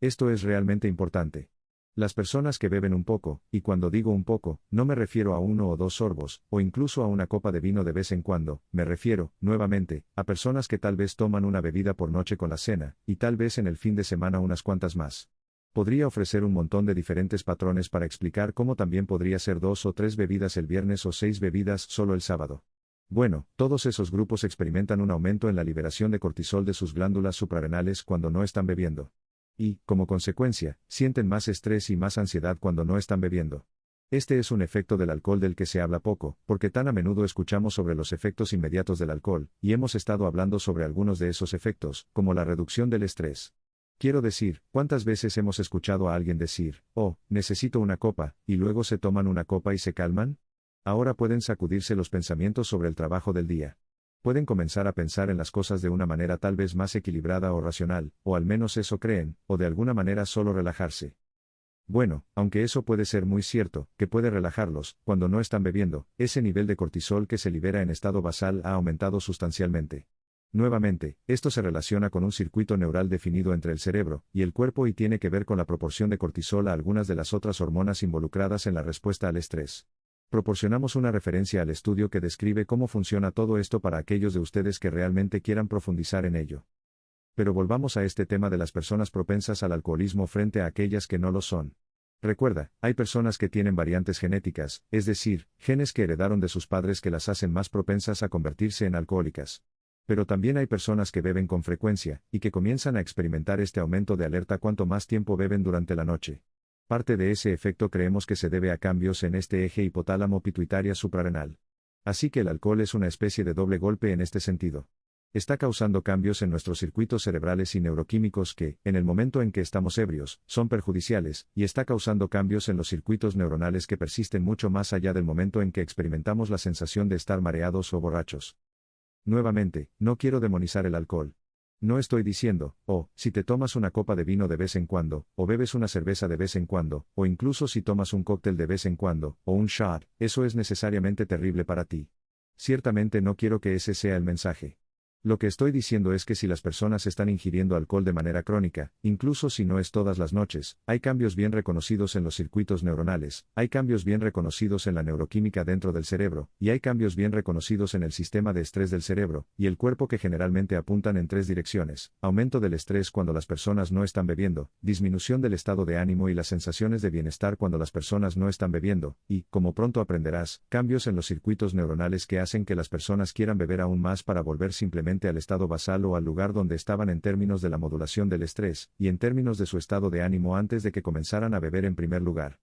Speaker 1: Esto es realmente importante. Las personas que beben un poco, y cuando digo un poco, no me refiero a 1 o 2 sorbos, o incluso a una copa de vino de vez en cuando, me refiero, nuevamente, a personas que tal vez toman una bebida por noche con la cena, y tal vez en el fin de semana unas cuantas más. Podría ofrecer un montón de diferentes patrones para explicar cómo también podría ser 2 o 3 bebidas el viernes o 6 bebidas solo el sábado. Bueno, todos esos grupos experimentan un aumento en la liberación de cortisol de sus glándulas suprarrenales cuando no están bebiendo. Y, como consecuencia, sienten más estrés y más ansiedad cuando no están bebiendo. Este es un efecto del alcohol del que se habla poco, porque tan a menudo escuchamos sobre los efectos inmediatos del alcohol, y hemos estado hablando sobre algunos de esos efectos, como la reducción del estrés. Quiero decir, ¿cuántas veces hemos escuchado a alguien decir, oh, necesito una copa, y luego se toman una copa y se calman? Ahora pueden sacudirse los pensamientos sobre el trabajo del día. Pueden comenzar a pensar en las cosas de una manera tal vez más equilibrada o racional, o al menos eso creen, o de alguna manera solo relajarse. Bueno, aunque eso puede ser muy cierto, que puede relajarlos, cuando no están bebiendo, ese nivel de cortisol que se libera en estado basal ha aumentado sustancialmente. Nuevamente, esto se relaciona con un circuito neural definido entre el cerebro y el cuerpo y tiene que ver con la proporción de cortisol a algunas de las otras hormonas involucradas en la respuesta al estrés. Proporcionamos una referencia al estudio que describe cómo funciona todo esto para aquellos de ustedes que realmente quieran profundizar en ello. Pero volvamos a este tema de las personas propensas al alcoholismo frente a aquellas que no lo son. Recuerda, hay personas que tienen variantes genéticas, es decir, genes que heredaron de sus padres que las hacen más propensas a convertirse en alcohólicas. Pero también hay personas que beben con frecuencia, y que comienzan a experimentar este aumento de alerta cuanto más tiempo beben durante la noche. Parte de ese efecto creemos que se debe a cambios en este eje hipotálamo-pituitaria suprarrenal. Así que el alcohol es una especie de doble golpe en este sentido. Está causando cambios en nuestros circuitos cerebrales y neuroquímicos que, en el momento en que estamos ebrios, son perjudiciales, y está causando cambios en los circuitos neuronales que persisten mucho más allá del momento en que experimentamos la sensación de estar mareados o borrachos. Nuevamente, no quiero demonizar el alcohol. No estoy diciendo, oh, si te tomas una copa de vino de vez en cuando, o bebes una cerveza de vez en cuando, o incluso si tomas un cóctel de vez en cuando, o un shot, eso es necesariamente terrible para ti. Ciertamente no quiero que ese sea el mensaje. Lo que estoy diciendo es que si las personas están ingiriendo alcohol de manera crónica, incluso si no es todas las noches, hay cambios bien reconocidos en los circuitos neuronales, hay cambios bien reconocidos en la neuroquímica dentro del cerebro, y hay cambios bien reconocidos en el sistema de estrés del cerebro, y el cuerpo que generalmente apuntan en 3 direcciones: aumento del estrés cuando las personas no están bebiendo, disminución del estado de ánimo y las sensaciones de bienestar cuando las personas no están bebiendo, y, como pronto aprenderás, cambios en los circuitos neuronales que hacen que las personas quieran beber aún más para volver simplemente al estado basal o al lugar donde estaban en términos de la modulación del estrés, y en términos de su estado de ánimo antes de que comenzaran a beber en primer lugar.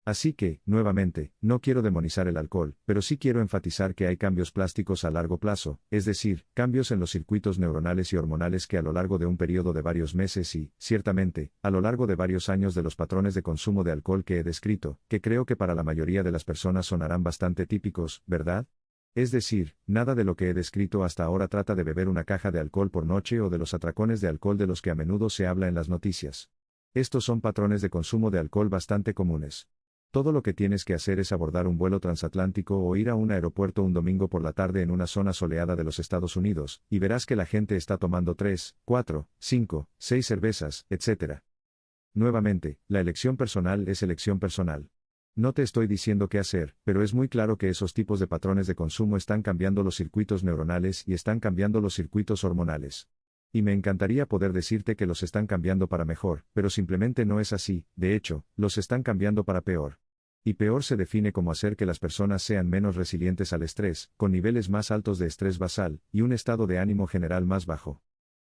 Speaker 1: Así que, nuevamente, no quiero demonizar el alcohol, pero sí quiero enfatizar que hay cambios plásticos a largo plazo, es decir, cambios en los circuitos neuronales y hormonales que a lo largo de un periodo de varios meses y, ciertamente, a lo largo de varios años de los patrones de consumo de alcohol que he descrito, que creo que para la mayoría de las personas sonarán bastante típicos, ¿verdad? Es decir, nada de lo que he descrito hasta ahora trata de beber una caja de alcohol por noche o de los atracones de alcohol de los que a menudo se habla en las noticias. Estos son patrones de consumo de alcohol bastante comunes. Todo lo que tienes que hacer es abordar un vuelo transatlántico o ir a un aeropuerto un domingo por la tarde en una zona soleada de los Estados Unidos, y verás que la gente está tomando 3, 4, 5, 6 cervezas, etc. Nuevamente, la elección personal es elección personal. No te estoy diciendo qué hacer, pero es muy claro que esos tipos de patrones de consumo están cambiando los circuitos neuronales y están cambiando los circuitos hormonales. Y me encantaría poder decirte que los están cambiando para mejor, pero simplemente no es así, de hecho, los están cambiando para peor. Y peor se define como hacer que las personas sean menos resilientes al estrés, con niveles más altos de estrés basal, y un estado de ánimo general más bajo.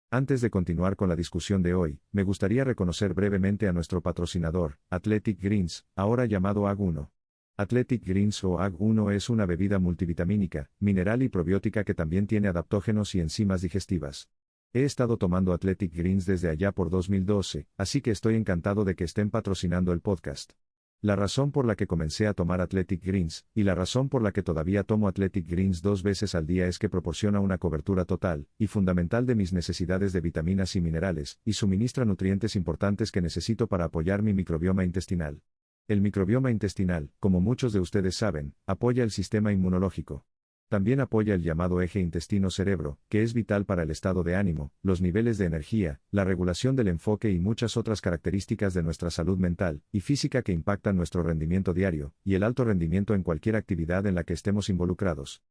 Speaker 1: Antes de continuar con la discusión de hoy, me gustaría reconocer brevemente a nuestro patrocinador, Athletic Greens, ahora llamado AG1. Athletic Greens o AG1 es una bebida multivitamínica, mineral y probiótica que también tiene adaptógenos y enzimas digestivas. He estado tomando Athletic Greens desde allá por 2012, así que estoy encantado de que estén patrocinando el podcast. La razón por la que comencé a tomar Athletic Greens, y la razón por la que todavía tomo Athletic Greens 2 veces al día es que proporciona una cobertura total, y fundamental de mis necesidades de vitaminas y minerales, y suministra nutrientes importantes que necesito para apoyar mi microbioma intestinal. El microbioma intestinal, como muchos de ustedes saben, apoya el sistema inmunológico. También apoya el llamado eje intestino-cerebro, que es vital para el estado de ánimo, los niveles de energía, la regulación del enfoque y muchas otras características de nuestra salud mental y física que impactan nuestro rendimiento diario, y el alto rendimiento en cualquier actividad en la que estemos involucrados.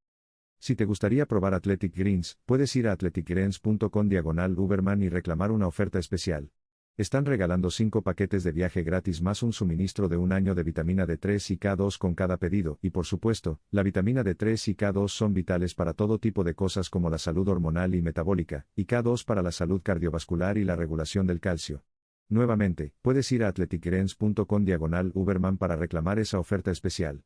Speaker 1: Si te gustaría probar Athletic Greens, puedes ir a athleticgreens.com/Uberman y reclamar una oferta especial. Están regalando 5 paquetes de viaje gratis más un suministro de un año de vitamina D3 y K2 con cada pedido, y por supuesto, la vitamina D3 y K2 son vitales para todo tipo de cosas como la salud hormonal y metabólica, y K2 para la salud cardiovascular y la regulación del calcio. Nuevamente, puedes ir a athleticgreens.com/Uberman para reclamar esa oferta especial.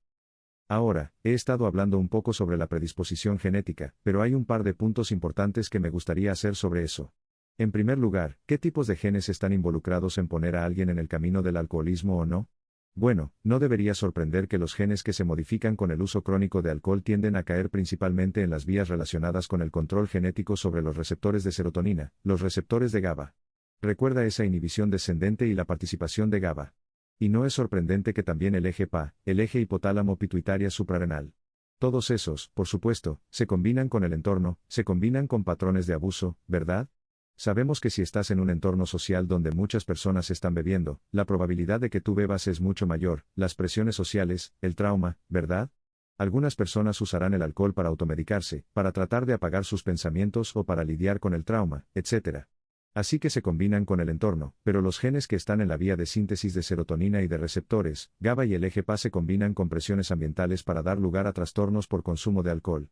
Speaker 1: Ahora, he estado hablando un poco sobre la predisposición genética, pero hay un par de puntos importantes que me gustaría hacer sobre eso. En primer lugar, ¿qué tipos de genes están involucrados en poner a alguien en el camino del alcoholismo o no? Bueno, no debería sorprender que los genes que se modifican con el uso crónico de alcohol tienden a caer principalmente en las vías relacionadas con el control genético sobre los receptores de serotonina, los receptores de GABA. Recuerda esa inhibición descendente y la participación de GABA. Y no es sorprendente que también el eje PA, el eje hipotálamo pituitaria suprarrenal. Todos esos, por supuesto, se combinan con el entorno, se combinan con patrones de abuso, ¿verdad? Sabemos que si estás en un entorno social donde muchas personas están bebiendo, la probabilidad de que tú bebas es mucho mayor, las presiones sociales, el trauma, ¿verdad? Algunas personas usarán el alcohol para automedicarse, para tratar de apagar sus pensamientos o para lidiar con el trauma, etc. Así que se combinan con el entorno, pero los genes que están en la vía de síntesis de serotonina y de receptores, GABA y el eje PA se combinan con presiones ambientales para dar lugar a trastornos por consumo de alcohol.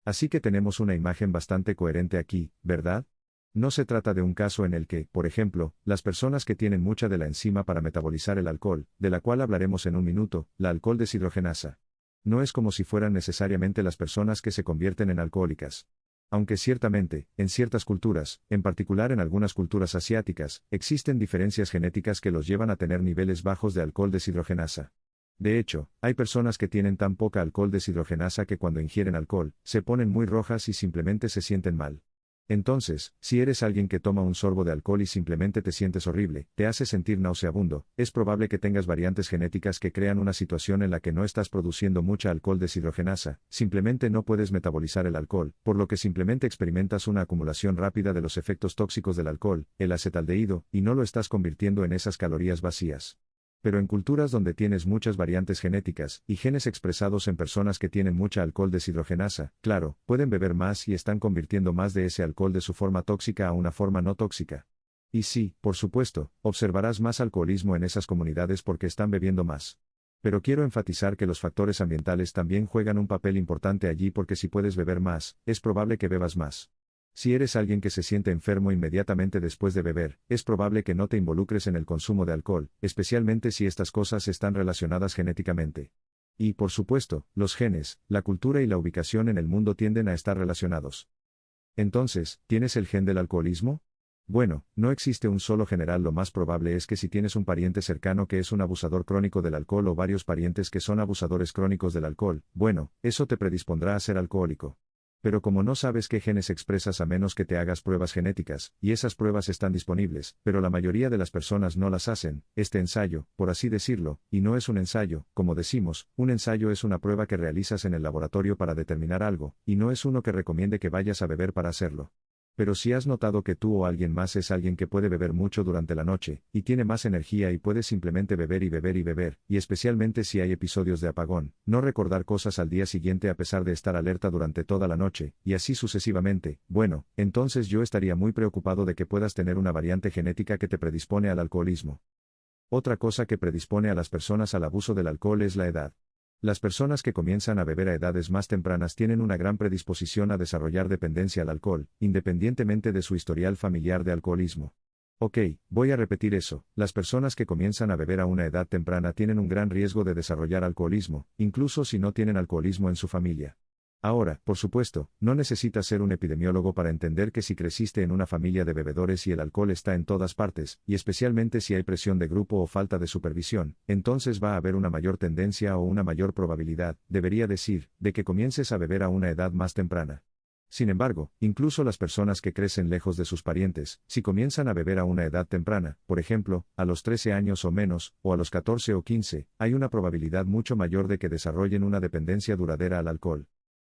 Speaker 1: Así que tenemos una imagen bastante coherente aquí, ¿verdad? No se trata de un caso en el que, por ejemplo, las personas que tienen mucha de la enzima para metabolizar el alcohol, de la cual hablaremos en un minuto, la alcohol deshidrogenasa. No es como si fueran necesariamente las personas que se convierten en alcohólicas. Aunque ciertamente, en ciertas culturas, en particular en algunas culturas asiáticas, existen diferencias genéticas que los llevan a tener niveles bajos de alcohol deshidrogenasa. De hecho, hay personas que tienen tan poca alcohol deshidrogenasa que cuando ingieren alcohol, se ponen muy rojas y simplemente se sienten mal. Entonces, si eres alguien que toma un sorbo de alcohol y simplemente te sientes horrible, te hace sentir nauseabundo, es probable que tengas variantes genéticas que crean una situación en la que no estás produciendo mucha alcohol deshidrogenasa, simplemente no puedes metabolizar el alcohol, por lo que simplemente experimentas una acumulación rápida de los efectos tóxicos del alcohol, el acetaldehído, y no lo estás convirtiendo en esas calorías vacías. Pero en culturas donde tienes muchas variantes genéticas, y genes expresados en personas que tienen mucha alcohol deshidrogenasa, claro, pueden beber más y están convirtiendo más de ese alcohol de su forma tóxica a una forma no tóxica. Y sí, por supuesto, observarás más alcoholismo en esas comunidades porque están bebiendo más. Pero quiero enfatizar que los factores ambientales también juegan un papel importante allí porque si puedes beber más, es probable que bebas más. Si eres alguien que se siente enfermo inmediatamente después de beber, es probable que no te involucres en el consumo de alcohol, especialmente si estas cosas están relacionadas genéticamente. Y, por supuesto, los genes, la cultura y la ubicación en el mundo tienden a estar relacionados. Entonces, ¿tienes el gen del alcoholismo? Bueno, no existe un solo general. Lo más probable es que si tienes un pariente cercano que es un abusador crónico del alcohol o varios parientes que son abusadores crónicos del alcohol, bueno, eso te predispondrá a ser alcohólico. Pero como no sabes qué genes expresas a menos que te hagas pruebas genéticas, y esas pruebas están disponibles, pero la mayoría de las personas no las hacen, este ensayo, por así decirlo, y no es un ensayo, como decimos, un ensayo es una prueba que realizas en el laboratorio para determinar algo, y no es uno que recomiende que vayas a beber para hacerlo. Pero si has notado que tú o alguien más es alguien que puede beber mucho durante la noche, y tiene más energía y puede simplemente beber y beber y beber, y especialmente si hay episodios de apagón, no recordar cosas al día siguiente a pesar de estar alerta durante toda la noche, y así sucesivamente, bueno, entonces yo estaría muy preocupado de que puedas tener una variante genética que te predispone al alcoholismo. Otra cosa que predispone a las personas al abuso del alcohol es la edad. Las personas que comienzan a beber a edades más tempranas tienen una gran predisposición a desarrollar dependencia al alcohol, independientemente de su historial familiar de alcoholismo. Ok, voy a repetir eso, las personas que comienzan a beber a una edad temprana tienen un gran riesgo de desarrollar alcoholismo, incluso si no tienen alcoholismo en su familia. Ahora, por supuesto, no necesitas ser un epidemiólogo para entender que si creciste en una familia de bebedores y el alcohol está en todas partes, y especialmente si hay presión de grupo o falta de supervisión, entonces va a haber una mayor tendencia o una mayor probabilidad, debería decir, de que comiences a beber a una edad más temprana. Sin embargo, incluso las personas que crecen lejos de sus parientes, si comienzan a beber a una edad temprana, por ejemplo, a los 13 años o menos, o a los 14 o 15, hay una probabilidad mucho mayor de que desarrollen una dependencia duradera al alcohol.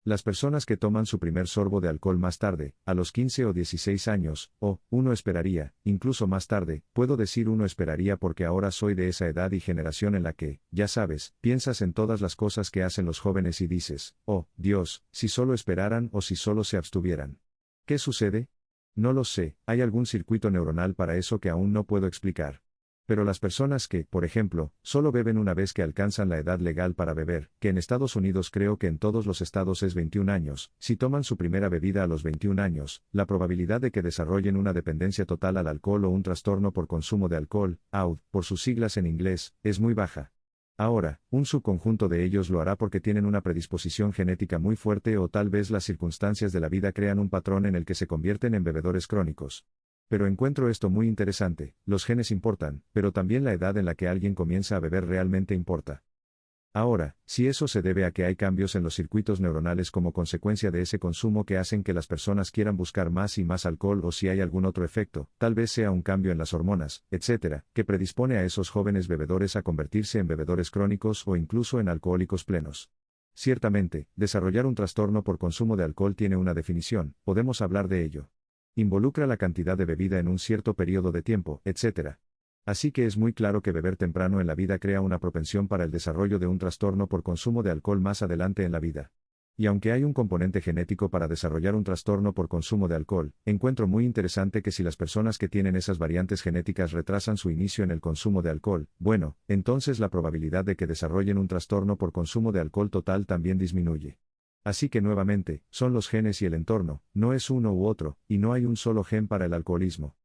Speaker 1: Las personas que toman su primer sorbo de alcohol más tarde, a los 15 o 16 años, o, uno esperaría, incluso más tarde, puedo decir uno esperaría porque ahora soy de esa edad y generación en la que, ya sabes, piensas en todas las cosas que hacen los jóvenes y dices, oh, Dios, si solo esperaran o si solo se abstuvieran. ¿Qué sucede? No lo sé, hay algún circuito neuronal para eso que aún no puedo explicar. Pero las personas que, por ejemplo, solo beben una vez que alcanzan la edad legal para beber, que en Estados Unidos creo que en todos los estados es 21 años, si toman su primera bebida a los 21 años, la probabilidad de que desarrollen una dependencia total al alcohol o un trastorno por consumo de alcohol, AUD, por sus siglas en inglés, es muy baja. Ahora, un subconjunto de ellos lo hará porque tienen una predisposición genética muy fuerte o tal vez las circunstancias de la vida crean un patrón en el que se convierten en bebedores crónicos. Pero encuentro esto muy interesante, los genes importan, pero también la edad en la que alguien comienza a beber realmente importa. Ahora, si eso se debe a que hay cambios en los circuitos neuronales como consecuencia de ese consumo que hacen que las personas quieran buscar más y más alcohol o si hay algún otro efecto, tal vez sea un cambio en las hormonas, etc., que predispone a esos jóvenes bebedores a convertirse en bebedores crónicos o incluso en alcohólicos plenos. Ciertamente, desarrollar un trastorno por consumo de alcohol tiene una definición, podemos hablar de ello. Involucra la cantidad de bebida en un cierto periodo de tiempo, etc. Así que es muy claro que beber temprano en la vida crea una propensión para el desarrollo de un trastorno por consumo de alcohol más adelante en la vida. Y aunque hay un componente genético para desarrollar un trastorno por consumo de alcohol, encuentro muy interesante que si las personas que tienen esas variantes genéticas retrasan su inicio en el consumo de alcohol, bueno, entonces la probabilidad de que desarrollen un trastorno por consumo de alcohol total también disminuye. Así que nuevamente, son los genes y el entorno, no es uno u otro, y no hay un solo gen para el alcoholismo.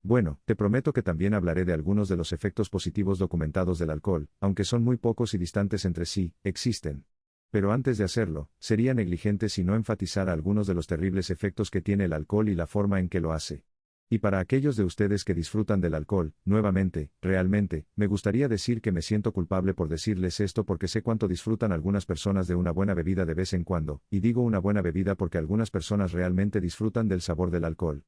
Speaker 1: Bueno, te prometo que también hablaré de algunos de los efectos positivos documentados del alcohol, aunque son muy pocos y distantes entre sí, existen. Pero antes de hacerlo, sería negligente si no enfatizara algunos de los terribles efectos que tiene el alcohol y la forma en que lo hace. Y para aquellos de ustedes que disfrutan del alcohol, nuevamente, realmente, me gustaría decir que me siento culpable por decirles esto porque sé cuánto disfrutan algunas personas de una buena bebida de vez en cuando, y digo una buena bebida porque algunas personas realmente disfrutan del sabor del alcohol.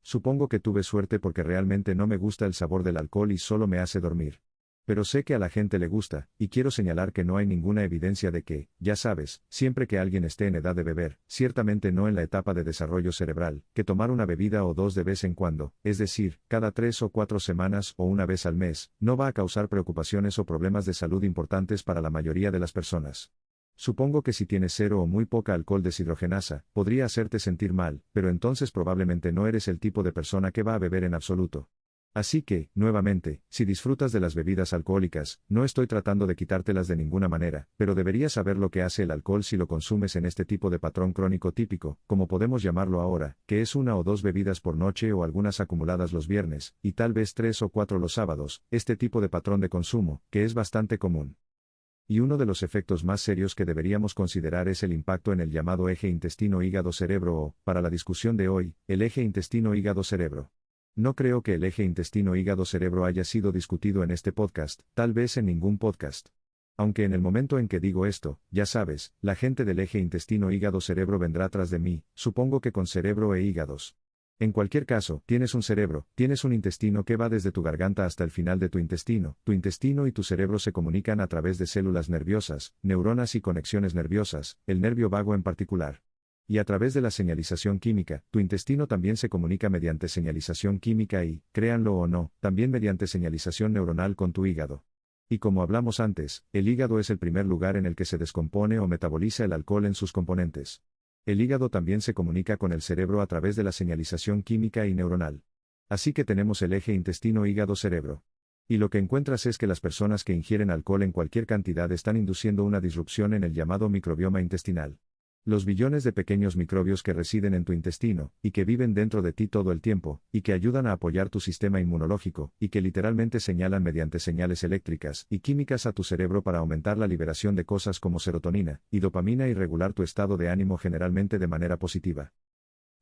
Speaker 1: Supongo que tuve suerte porque realmente no me gusta el sabor del alcohol y solo me hace dormir. Pero sé que a la gente le gusta, y quiero señalar que no hay ninguna evidencia de que, ya sabes, siempre que alguien esté en edad de beber, ciertamente no en la etapa de desarrollo cerebral, que tomar una bebida o dos de vez en cuando, es decir, cada 3 o 4 semanas o una vez al mes, no va a causar preocupaciones o problemas de salud importantes para la mayoría de las personas. Supongo que si tienes cero o muy poca alcohol deshidrogenasa, podría hacerte sentir mal, pero entonces probablemente no eres el tipo de persona que va a beber en absoluto. Así que, nuevamente, si disfrutas de las bebidas alcohólicas, no estoy tratando de quitártelas de ninguna manera, pero deberías saber lo que hace el alcohol si lo consumes en este tipo de patrón crónico típico, como podemos llamarlo ahora, que es una o dos bebidas por noche o algunas acumuladas los viernes, y tal vez 3 o 4 los sábados, este tipo de patrón de consumo, que es bastante común. Y uno de los efectos más serios que deberíamos considerar es el impacto en el llamado eje intestino-hígado-cerebro o, para la discusión de hoy, el eje intestino-hígado-cerebro. No creo que el eje intestino-hígado-cerebro haya sido discutido en este podcast, tal vez en ningún podcast. Aunque en el momento en que digo esto, ya sabes, la gente del eje intestino-hígado-cerebro vendrá tras de mí, supongo que con cerebro e hígados. En cualquier caso, tienes un cerebro, tienes un intestino que va desde tu garganta hasta el final de tu intestino y tu cerebro se comunican a través de células nerviosas, neuronas y conexiones nerviosas, el nervio vago en particular. Y a través de la señalización química, tu intestino también se comunica mediante señalización química y, créanlo o no, también mediante señalización neuronal con tu hígado. Y como hablamos antes, el hígado es el primer lugar en el que se descompone o metaboliza el alcohol en sus componentes. El hígado también se comunica con el cerebro a través de la señalización química y neuronal. Así que tenemos el eje intestino-hígado-cerebro. Y lo que encuentras es que las personas que ingieren alcohol en cualquier cantidad están induciendo una disrupción en el llamado microbioma intestinal. Los billones de pequeños microbios que residen en tu intestino, y que viven dentro de ti todo el tiempo, y que ayudan a apoyar tu sistema inmunológico, y que literalmente señalan mediante señales eléctricas y químicas a tu cerebro para aumentar la liberación de cosas como serotonina y dopamina y regular tu estado de ánimo generalmente de manera positiva.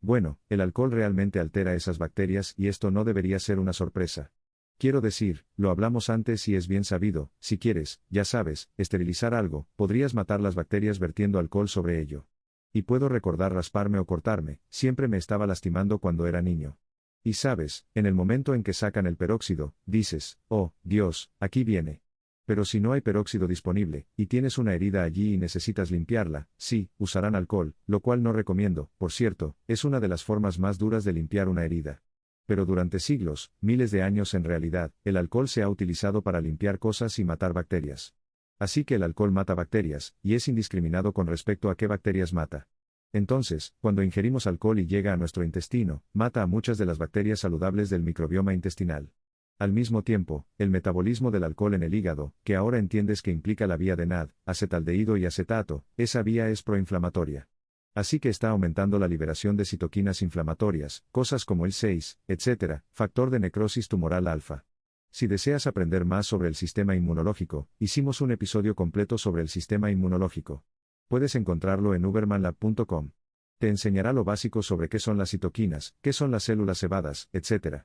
Speaker 1: Bueno, el alcohol realmente altera esas bacterias y esto no debería ser una sorpresa. Quiero decir, lo hablamos antes y es bien sabido, si quieres, ya sabes, esterilizar algo, podrías matar las bacterias vertiendo alcohol sobre ello. Y puedo recordar rasparme o cortarme, siempre me estaba lastimando cuando era niño. Y sabes, en el momento en que sacan el peróxido, dices, oh, Dios, aquí viene. Pero si no hay peróxido disponible, y tienes una herida allí y necesitas limpiarla, sí, usarán alcohol, lo cual no recomiendo, por cierto, es una de las formas más duras de limpiar una herida. Pero durante siglos, miles de años en realidad, el alcohol se ha utilizado para limpiar cosas y matar bacterias. Así que el alcohol mata bacterias, y es indiscriminado con respecto a qué bacterias mata. Entonces, cuando ingerimos alcohol y llega a nuestro intestino, mata a muchas de las bacterias saludables del microbioma intestinal. Al mismo tiempo, el metabolismo del alcohol en el hígado, que ahora entiendes que implica la vía de NAD, acetaldehído y acetato, esa vía es proinflamatoria. Así que está aumentando la liberación de citoquinas inflamatorias, cosas como el 6, etc., factor de necrosis tumoral alfa. Si deseas aprender más sobre el sistema inmunológico, hicimos un episodio completo sobre el sistema inmunológico. Puedes encontrarlo en ubermanlab.com. Te enseñará lo básico sobre qué son las citoquinas, qué son las células cebadas, etc.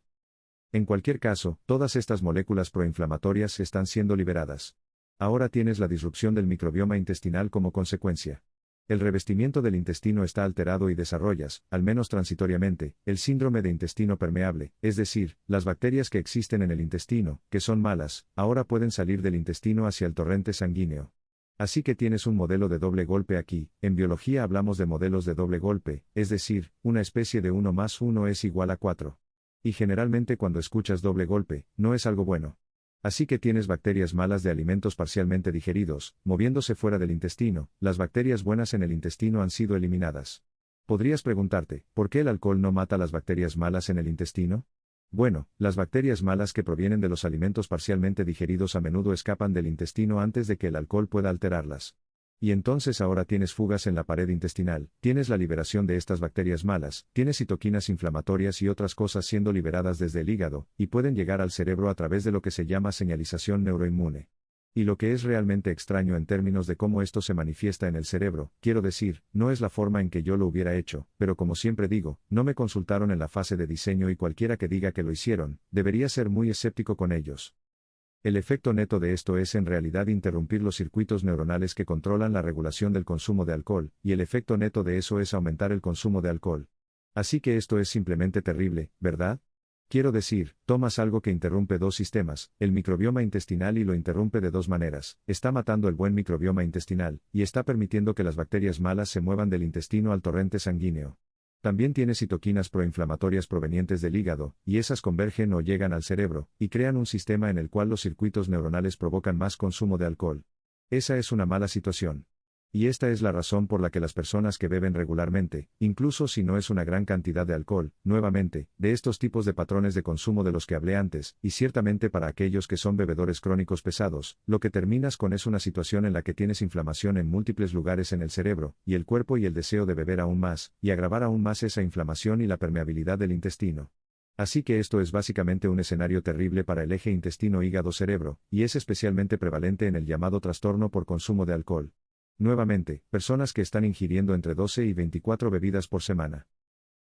Speaker 1: En cualquier caso, todas estas moléculas proinflamatorias están siendo liberadas. Ahora tienes la disrupción del microbioma intestinal como consecuencia. El revestimiento del intestino está alterado y desarrollas, al menos transitoriamente, el síndrome de intestino permeable, es decir, las bacterias que existen en el intestino, que son malas, ahora pueden salir del intestino hacia el torrente sanguíneo. Así que tienes un modelo de doble golpe aquí. En biología hablamos de modelos de doble golpe, es decir, una especie de 1 más 1 es igual a 4. Y generalmente cuando escuchas doble golpe, no es algo bueno. Así que tienes bacterias malas de alimentos parcialmente digeridos, moviéndose fuera del intestino, las bacterias buenas en el intestino han sido eliminadas. Podrías preguntarte, ¿por qué el alcohol no mata las bacterias malas en el intestino? Bueno, las bacterias malas que provienen de los alimentos parcialmente digeridos a menudo escapan del intestino antes de que el alcohol pueda alterarlas. Y entonces ahora tienes fugas en la pared intestinal, tienes la liberación de estas bacterias malas, tienes citoquinas inflamatorias y otras cosas siendo liberadas desde el hígado, y pueden llegar al cerebro a través de lo que se llama señalización neuroinmune. Y lo que es realmente extraño en términos de cómo esto se manifiesta en el cerebro, quiero decir, no es la forma en que yo lo hubiera hecho, pero como siempre digo, no me consultaron en la fase de diseño y cualquiera que diga que lo hicieron, debería ser muy escéptico con ellos. El efecto neto de esto es en realidad interrumpir los circuitos neuronales que controlan la regulación del consumo de alcohol, y el efecto neto de eso es aumentar el consumo de alcohol. Así que esto es simplemente terrible, ¿verdad? Quiero decir, tomas algo que interrumpe dos sistemas, el microbioma intestinal y lo interrumpe de dos maneras, está matando el buen microbioma intestinal, y está permitiendo que las bacterias malas se muevan del intestino al torrente sanguíneo. También tiene citoquinas proinflamatorias provenientes del hígado, y esas convergen o llegan al cerebro, y crean un sistema en el cual los circuitos neuronales provocan más consumo de alcohol. Esa es una mala situación. Y esta es la razón por la que las personas que beben regularmente, incluso si no es una gran cantidad de alcohol, nuevamente, de estos tipos de patrones de consumo de los que hablé antes, y ciertamente para aquellos que son bebedores crónicos pesados, lo que terminas con es una situación en la que tienes inflamación en múltiples lugares en el cerebro, y el cuerpo y el deseo de beber aún más, y agravar aún más esa inflamación y la permeabilidad del intestino. Así que esto es básicamente un escenario terrible para el eje intestino-hígado-cerebro, y es especialmente prevalente en el llamado trastorno por consumo de alcohol. Nuevamente, personas que están ingiriendo entre 12 y 24 bebidas por semana.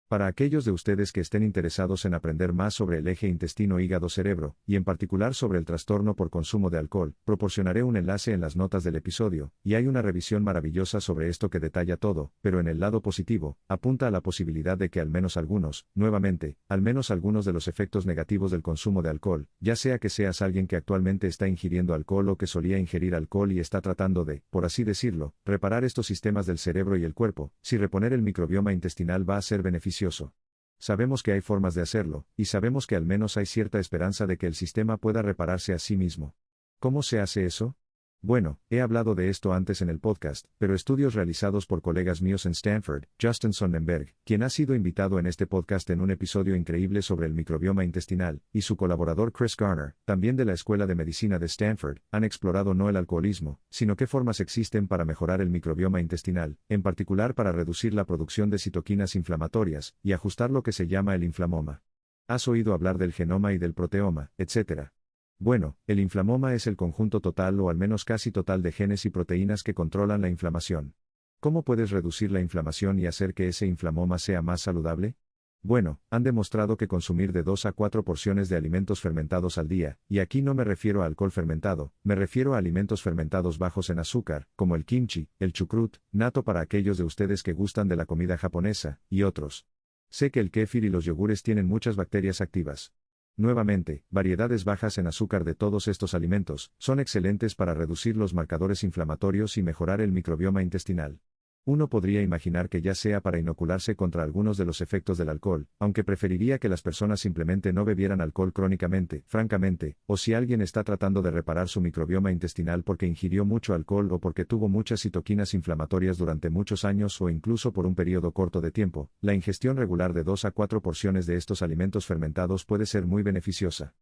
Speaker 1: Para aquellos de ustedes que estén interesados en aprender más sobre el eje intestino-hígado-cerebro, y en particular sobre el trastorno por consumo de alcohol, proporcionaré un enlace en las notas del episodio, y hay una revisión maravillosa sobre esto que detalla todo, pero en el lado positivo, apunta a la posibilidad de que al menos algunos, nuevamente, al menos algunos de los efectos negativos del consumo de alcohol, ya sea que seas alguien que actualmente está ingiriendo alcohol o que solía ingerir alcohol y está tratando de, por así decirlo, reparar estos sistemas del cerebro y el cuerpo, si reponer el microbioma intestinal va a ser beneficioso. Sabemos que hay formas de hacerlo, y sabemos que al menos hay cierta esperanza de que el sistema pueda repararse a sí mismo. ¿Cómo se hace eso? Bueno, he hablado de esto antes en el podcast, pero estudios realizados por colegas míos en Stanford, Justin Sonnenberg, quien ha sido invitado en este podcast en un episodio increíble sobre el microbioma intestinal, y su colaborador Chris Garner, también de la Escuela de Medicina de Stanford, han explorado no el alcoholismo, sino qué formas existen para mejorar el microbioma intestinal, en particular para reducir la producción de citoquinas inflamatorias, y ajustar lo que se llama el inflamoma. Has oído hablar del genoma y del proteoma, etc. Bueno, el inflamoma es el conjunto total o al menos casi total de genes y proteínas que controlan la inflamación. ¿Cómo puedes reducir la inflamación y hacer que ese inflamoma sea más saludable? Bueno, han demostrado que consumir de 2 a 4 porciones de alimentos fermentados al día, y aquí no me refiero a alcohol fermentado, me refiero a alimentos fermentados bajos en azúcar, como el kimchi, el chucrut, natto para aquellos de ustedes que gustan de la comida japonesa, y otros. Sé que el kéfir y los yogures tienen muchas bacterias activas. Nuevamente, variedades bajas en azúcar de todos estos alimentos son excelentes para reducir los marcadores inflamatorios y mejorar el microbioma intestinal. Uno podría imaginar que ya sea para inocularse contra algunos de los efectos del alcohol, aunque preferiría que las personas simplemente no bebieran alcohol crónicamente, francamente, o si alguien está tratando de reparar su microbioma intestinal porque ingirió mucho alcohol o porque tuvo muchas citoquinas inflamatorias durante muchos años o incluso por un periodo corto de tiempo, la ingestión regular de 2 a 4 porciones de estos alimentos fermentados puede ser muy beneficiosa.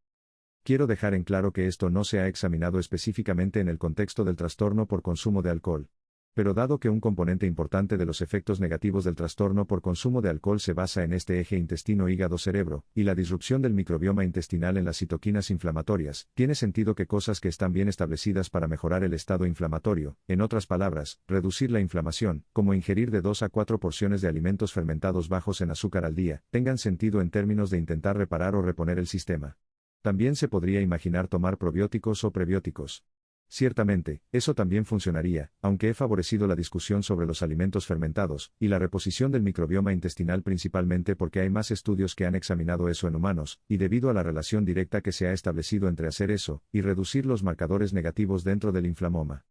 Speaker 1: Quiero dejar en claro que esto no se ha examinado específicamente en el contexto del trastorno por consumo de alcohol. Pero dado que un componente importante de los efectos negativos del trastorno por consumo de alcohol se basa en este eje intestino-hígado-cerebro, y la disrupción del microbioma intestinal en las citoquinas inflamatorias, tiene sentido que cosas que están bien establecidas para mejorar el estado inflamatorio, en otras palabras, reducir la inflamación, como ingerir de 2 a 4 porciones de alimentos fermentados bajos en azúcar al día, tengan sentido en términos de intentar reparar o reponer el sistema. También se podría imaginar tomar probióticos o prebióticos. Ciertamente, eso también funcionaría, aunque he favorecido la discusión sobre los alimentos fermentados, y la reposición del microbioma intestinal principalmente porque hay más estudios que han examinado eso en humanos, y debido a la relación directa que se ha establecido entre hacer eso, y reducir los marcadores negativos dentro del inflamoma.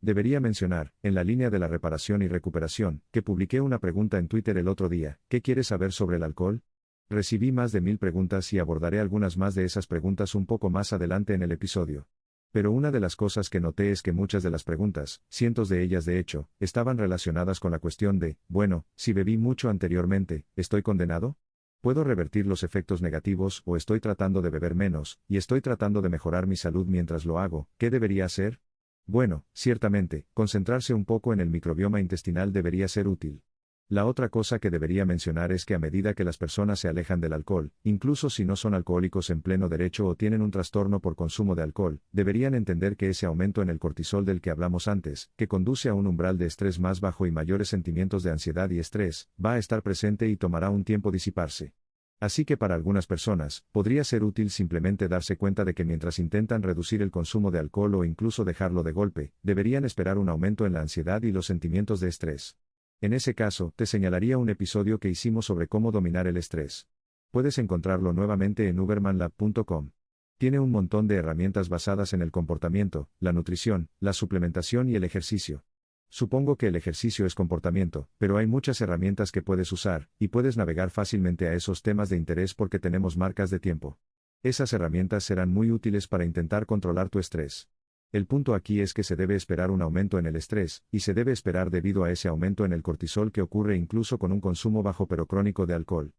Speaker 1: Debería mencionar, en la línea de la reparación y recuperación, que publiqué una pregunta en Twitter el otro día: ¿qué quieres saber sobre el alcohol? Recibí más de 1000 preguntas y abordaré algunas más de esas preguntas un poco más adelante en el episodio. Pero una de las cosas que noté es que muchas de las preguntas, cientos de ellas de hecho, estaban relacionadas con la cuestión de, bueno, si bebí mucho anteriormente, ¿estoy condenado? ¿Puedo revertir los efectos negativos o estoy tratando de beber menos, y estoy tratando de mejorar mi salud mientras lo hago? ¿Qué debería hacer? Bueno, ciertamente, concentrarse un poco en el microbioma intestinal debería ser útil. La otra cosa que debería mencionar es que a medida que las personas se alejan del alcohol, incluso si no son alcohólicos en pleno derecho o tienen un trastorno por consumo de alcohol, deberían entender que ese aumento en el cortisol del que hablamos antes, que conduce a un umbral de estrés más bajo y mayores sentimientos de ansiedad y estrés, va a estar presente y tomará un tiempo disiparse. Así que para algunas personas, podría ser útil simplemente darse cuenta de que mientras intentan reducir el consumo de alcohol o incluso dejarlo de golpe, deberían esperar un aumento en la ansiedad y los sentimientos de estrés. En ese caso, te señalaría un episodio que hicimos sobre cómo dominar el estrés. Puedes encontrarlo nuevamente en ubermanlab.com. Tiene un montón de herramientas basadas en el comportamiento, la nutrición, la suplementación y el ejercicio. Supongo que el ejercicio es comportamiento, pero hay muchas herramientas que puedes usar, y puedes navegar fácilmente a esos temas de interés porque tenemos marcas de tiempo. Esas herramientas serán muy útiles para intentar controlar tu estrés. El punto aquí es que se debe esperar un aumento en el estrés, y se debe esperar debido a ese aumento en el cortisol que ocurre incluso con un consumo bajo pero crónico de alcohol.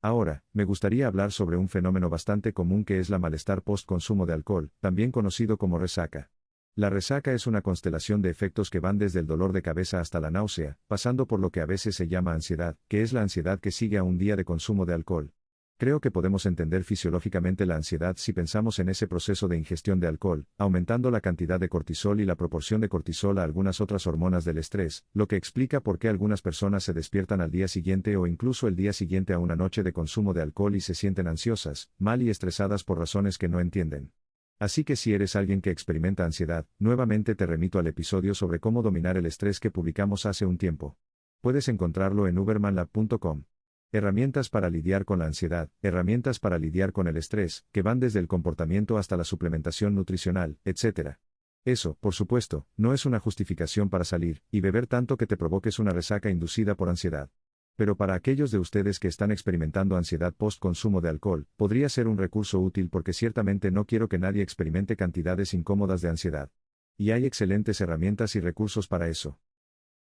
Speaker 1: Ahora, me gustaría hablar sobre un fenómeno bastante común que es la malestar post-consumo de alcohol, también conocido como resaca. La resaca es una constelación de efectos que van desde el dolor de cabeza hasta la náusea, pasando por lo que a veces se llama ansiedad, que es la ansiedad que sigue a un día de consumo de alcohol. Creo que podemos entender fisiológicamente la ansiedad si pensamos en ese proceso de ingestión de alcohol, aumentando la cantidad de cortisol y la proporción de cortisol a algunas otras hormonas del estrés, lo que explica por qué algunas personas se despiertan al día siguiente o incluso el día siguiente a una noche de consumo de alcohol y se sienten ansiosas, mal y estresadas por razones que no entienden. Así que si eres alguien que experimenta ansiedad, nuevamente te remito al episodio sobre cómo dominar el estrés que publicamos hace un tiempo. Puedes encontrarlo en ubermanlab.com. Herramientas para lidiar con la ansiedad, herramientas para lidiar con el estrés, que van desde el comportamiento hasta la suplementación nutricional, etc. Eso, por supuesto, no es una justificación para salir y beber tanto que te provoques una resaca inducida por ansiedad. Pero para aquellos de ustedes que están experimentando ansiedad post-consumo de alcohol, podría ser un recurso útil porque ciertamente no quiero que nadie experimente cantidades incómodas de ansiedad. Y hay excelentes herramientas y recursos para eso.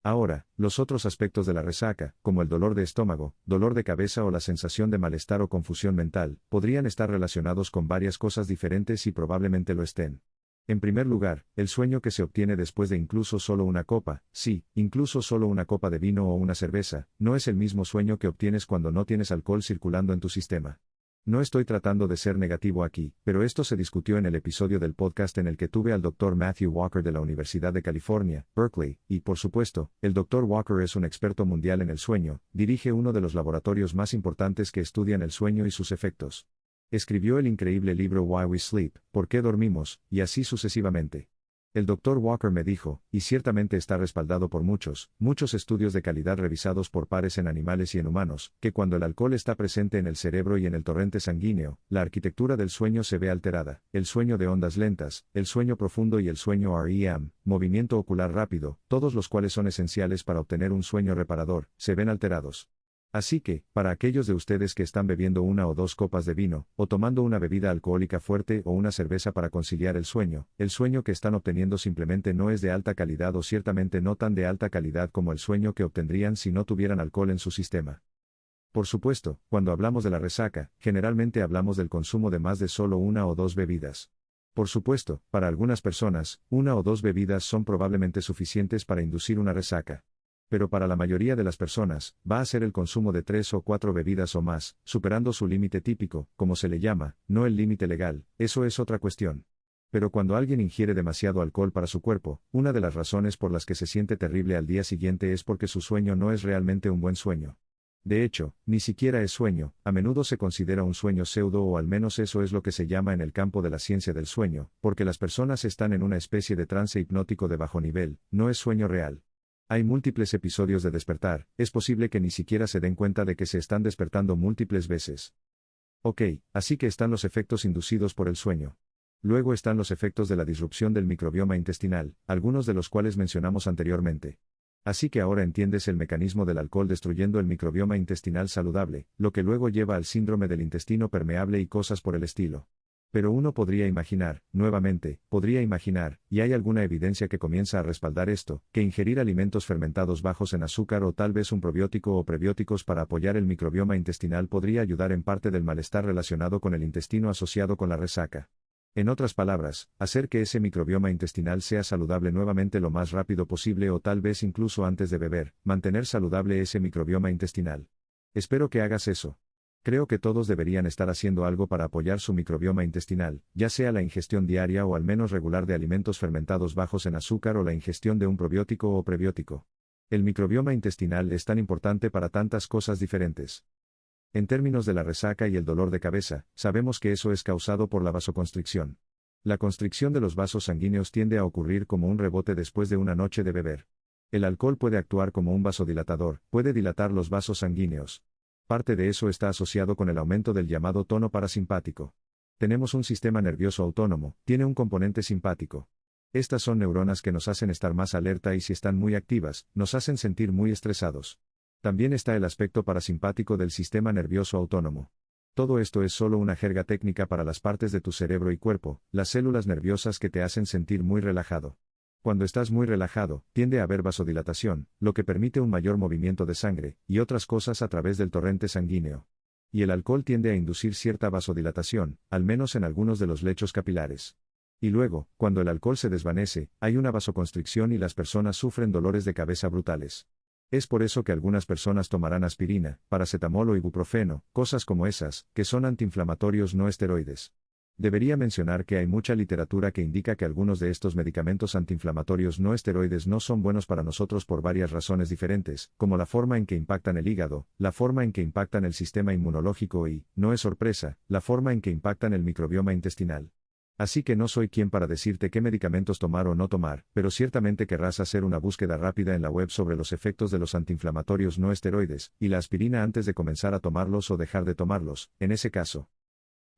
Speaker 1: Ahora, los otros aspectos de la resaca, como el dolor de estómago, dolor de cabeza o la sensación de malestar o confusión mental, podrían estar relacionados con varias cosas diferentes y probablemente lo estén. En primer lugar, el sueño que se obtiene después de incluso solo una copa, sí, incluso solo una copa de vino o una cerveza, no es el mismo sueño que obtienes cuando no tienes alcohol circulando en tu sistema. No estoy tratando de ser negativo aquí, pero esto se discutió en el episodio del podcast en el que tuve al Dr. Matthew Walker de la Universidad de California, Berkeley, y por supuesto, el Dr. Walker es un experto mundial en el sueño, dirige uno de los laboratorios más importantes que estudian el sueño y sus efectos. Escribió el increíble libro Why We Sleep, ¿Por qué dormimos?, y así sucesivamente. El Dr. Walker me dijo, y ciertamente está respaldado por muchos estudios de calidad revisados por pares en animales y en humanos, que cuando el alcohol está presente en el cerebro y en el torrente sanguíneo, la arquitectura del sueño se ve alterada, el sueño de ondas lentas, el sueño profundo y el sueño REM, movimiento ocular rápido, todos los cuales son esenciales para obtener un sueño reparador, se ven alterados. Así que, para aquellos de ustedes que están bebiendo una o dos copas de vino, o tomando una bebida alcohólica fuerte o una cerveza para conciliar el sueño que están obteniendo simplemente no es de alta calidad o ciertamente no tan de alta calidad como el sueño que obtendrían si no tuvieran alcohol en su sistema. Por supuesto, cuando hablamos de la resaca, generalmente hablamos del consumo de más de solo una o dos bebidas. Por supuesto, para algunas personas, una o dos bebidas son probablemente suficientes para inducir una resaca. Pero para la mayoría de las personas, va a ser el consumo de 3 o 4 bebidas o más, superando su límite típico, como se le llama, no el límite legal, eso es otra cuestión. Pero cuando alguien ingiere demasiado alcohol para su cuerpo, una de las razones por las que se siente terrible al día siguiente es porque su sueño no es realmente un buen sueño. De hecho, ni siquiera es sueño, a menudo se considera un sueño pseudo o al menos eso es lo que se llama en el campo de la ciencia del sueño, porque las personas están en una especie de trance hipnótico de bajo nivel, no es sueño real. Hay múltiples episodios de despertar, es posible que ni siquiera se den cuenta de que se están despertando múltiples veces. Ok, así que están los efectos inducidos por el sueño. Luego están los efectos de la disrupción del microbioma intestinal, algunos de los cuales mencionamos anteriormente. Así que ahora entiendes el mecanismo del alcohol destruyendo el microbioma intestinal saludable, lo que luego lleva al síndrome del intestino permeable y cosas por el estilo. Pero uno podría imaginar, nuevamente, y hay alguna evidencia que comienza a respaldar esto, que ingerir alimentos fermentados bajos en azúcar o tal vez un probiótico o prebióticos para apoyar el microbioma intestinal podría ayudar en parte del malestar relacionado con el intestino asociado con la resaca. En otras palabras, hacer que ese microbioma intestinal sea saludable nuevamente lo más rápido posible o tal vez incluso antes de beber, mantener saludable ese microbioma intestinal. Espero que hagas eso. Creo que todos deberían estar haciendo algo para apoyar su microbioma intestinal, ya sea la ingestión diaria o al menos regular de alimentos fermentados bajos en azúcar o la ingestión de un probiótico o prebiótico. El microbioma intestinal es tan importante para tantas cosas diferentes. En términos de la resaca y el dolor de cabeza, sabemos que eso es causado por la vasoconstricción. La constricción de los vasos sanguíneos tiende a ocurrir como un rebote después de una noche de beber. El alcohol puede actuar como un vasodilatador, puede dilatar los vasos sanguíneos. Parte de eso está asociado con el aumento del llamado tono parasimpático. Tenemos un sistema nervioso autónomo, tiene un componente simpático. Estas son neuronas que nos hacen estar más alerta y si están muy activas, nos hacen sentir muy estresados. También está el aspecto parasimpático del sistema nervioso autónomo. Todo esto es solo una jerga técnica para las partes de tu cerebro y cuerpo, las células nerviosas que te hacen sentir muy relajado. Cuando estás muy relajado, tiende a haber vasodilatación, lo que permite un mayor movimiento de sangre, y otras cosas a través del torrente sanguíneo. Y el alcohol tiende a inducir cierta vasodilatación, al menos en algunos de los lechos capilares. Y luego, cuando el alcohol se desvanece, hay una vasoconstricción y las personas sufren dolores de cabeza brutales. Es por eso que algunas personas tomarán aspirina, paracetamol o ibuprofeno, cosas como esas, que son antiinflamatorios no esteroides. Debería mencionar que hay mucha literatura que indica que algunos de estos medicamentos antiinflamatorios no esteroides no son buenos para nosotros por varias razones diferentes, como la forma en que impactan el hígado, la forma en que impactan el sistema inmunológico y, no es sorpresa, la forma en que impactan el microbioma intestinal. Así que no soy quien para decirte qué medicamentos tomar o no tomar, pero ciertamente querrás hacer una búsqueda rápida en la web sobre los efectos de los antiinflamatorios no esteroides, y la aspirina antes de comenzar a tomarlos o dejar de tomarlos, en ese caso.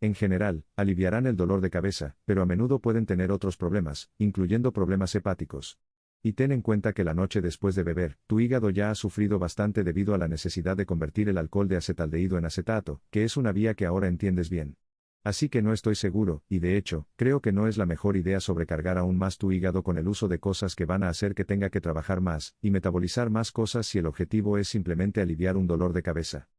Speaker 1: En general, aliviarán el dolor de cabeza, pero a menudo pueden tener otros problemas, incluyendo problemas hepáticos. Y ten en cuenta que la noche después de beber, tu hígado ya ha sufrido bastante debido a la necesidad de convertir el alcohol de acetaldehído en acetato, que es una vía que ahora entiendes bien. Así que no estoy seguro, y de hecho, creo que no es la mejor idea sobrecargar aún más tu hígado con el uso de cosas que van a hacer que tenga que trabajar más, y metabolizar más cosas si el objetivo es simplemente aliviar un dolor de cabeza.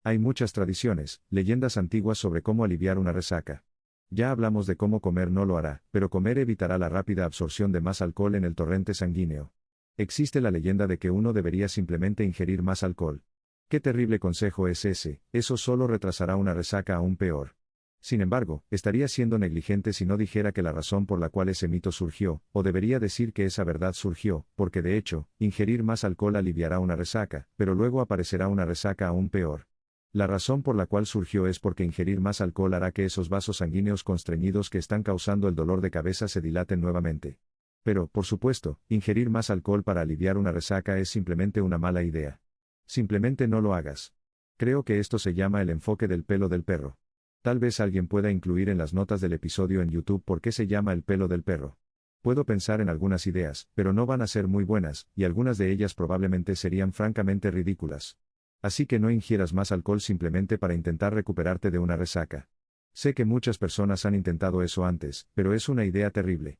Speaker 1: Hay muchas tradiciones, leyendas antiguas sobre cómo aliviar una resaca. Ya hablamos de cómo comer no lo hará, pero comer evitará la rápida absorción de más alcohol en el torrente sanguíneo. Existe la leyenda de que uno debería simplemente ingerir más alcohol. Qué terrible consejo es ese, eso solo retrasará una resaca aún peor. Sin embargo, estaría siendo negligente si no dijera que la razón por la cual ese mito surgió, o debería decir que esa verdad surgió, porque de hecho, ingerir más alcohol aliviará una resaca, pero luego aparecerá una resaca aún peor. La razón por la cual surgió es porque ingerir más alcohol hará que esos vasos sanguíneos constreñidos que están causando el dolor de cabeza se dilaten nuevamente. Pero, por supuesto, ingerir más alcohol para aliviar una resaca es simplemente una mala idea. Simplemente no lo hagas. Creo que esto se llama el enfoque del pelo del perro. Tal vez alguien pueda incluir en las notas del episodio en YouTube por qué se llama el pelo del perro. Puedo pensar en algunas ideas, pero no van a ser muy buenas, y algunas de ellas probablemente serían francamente ridículas. Así que no ingieras más alcohol simplemente para intentar recuperarte de una resaca. Sé que muchas personas han intentado eso antes, pero es una idea terrible.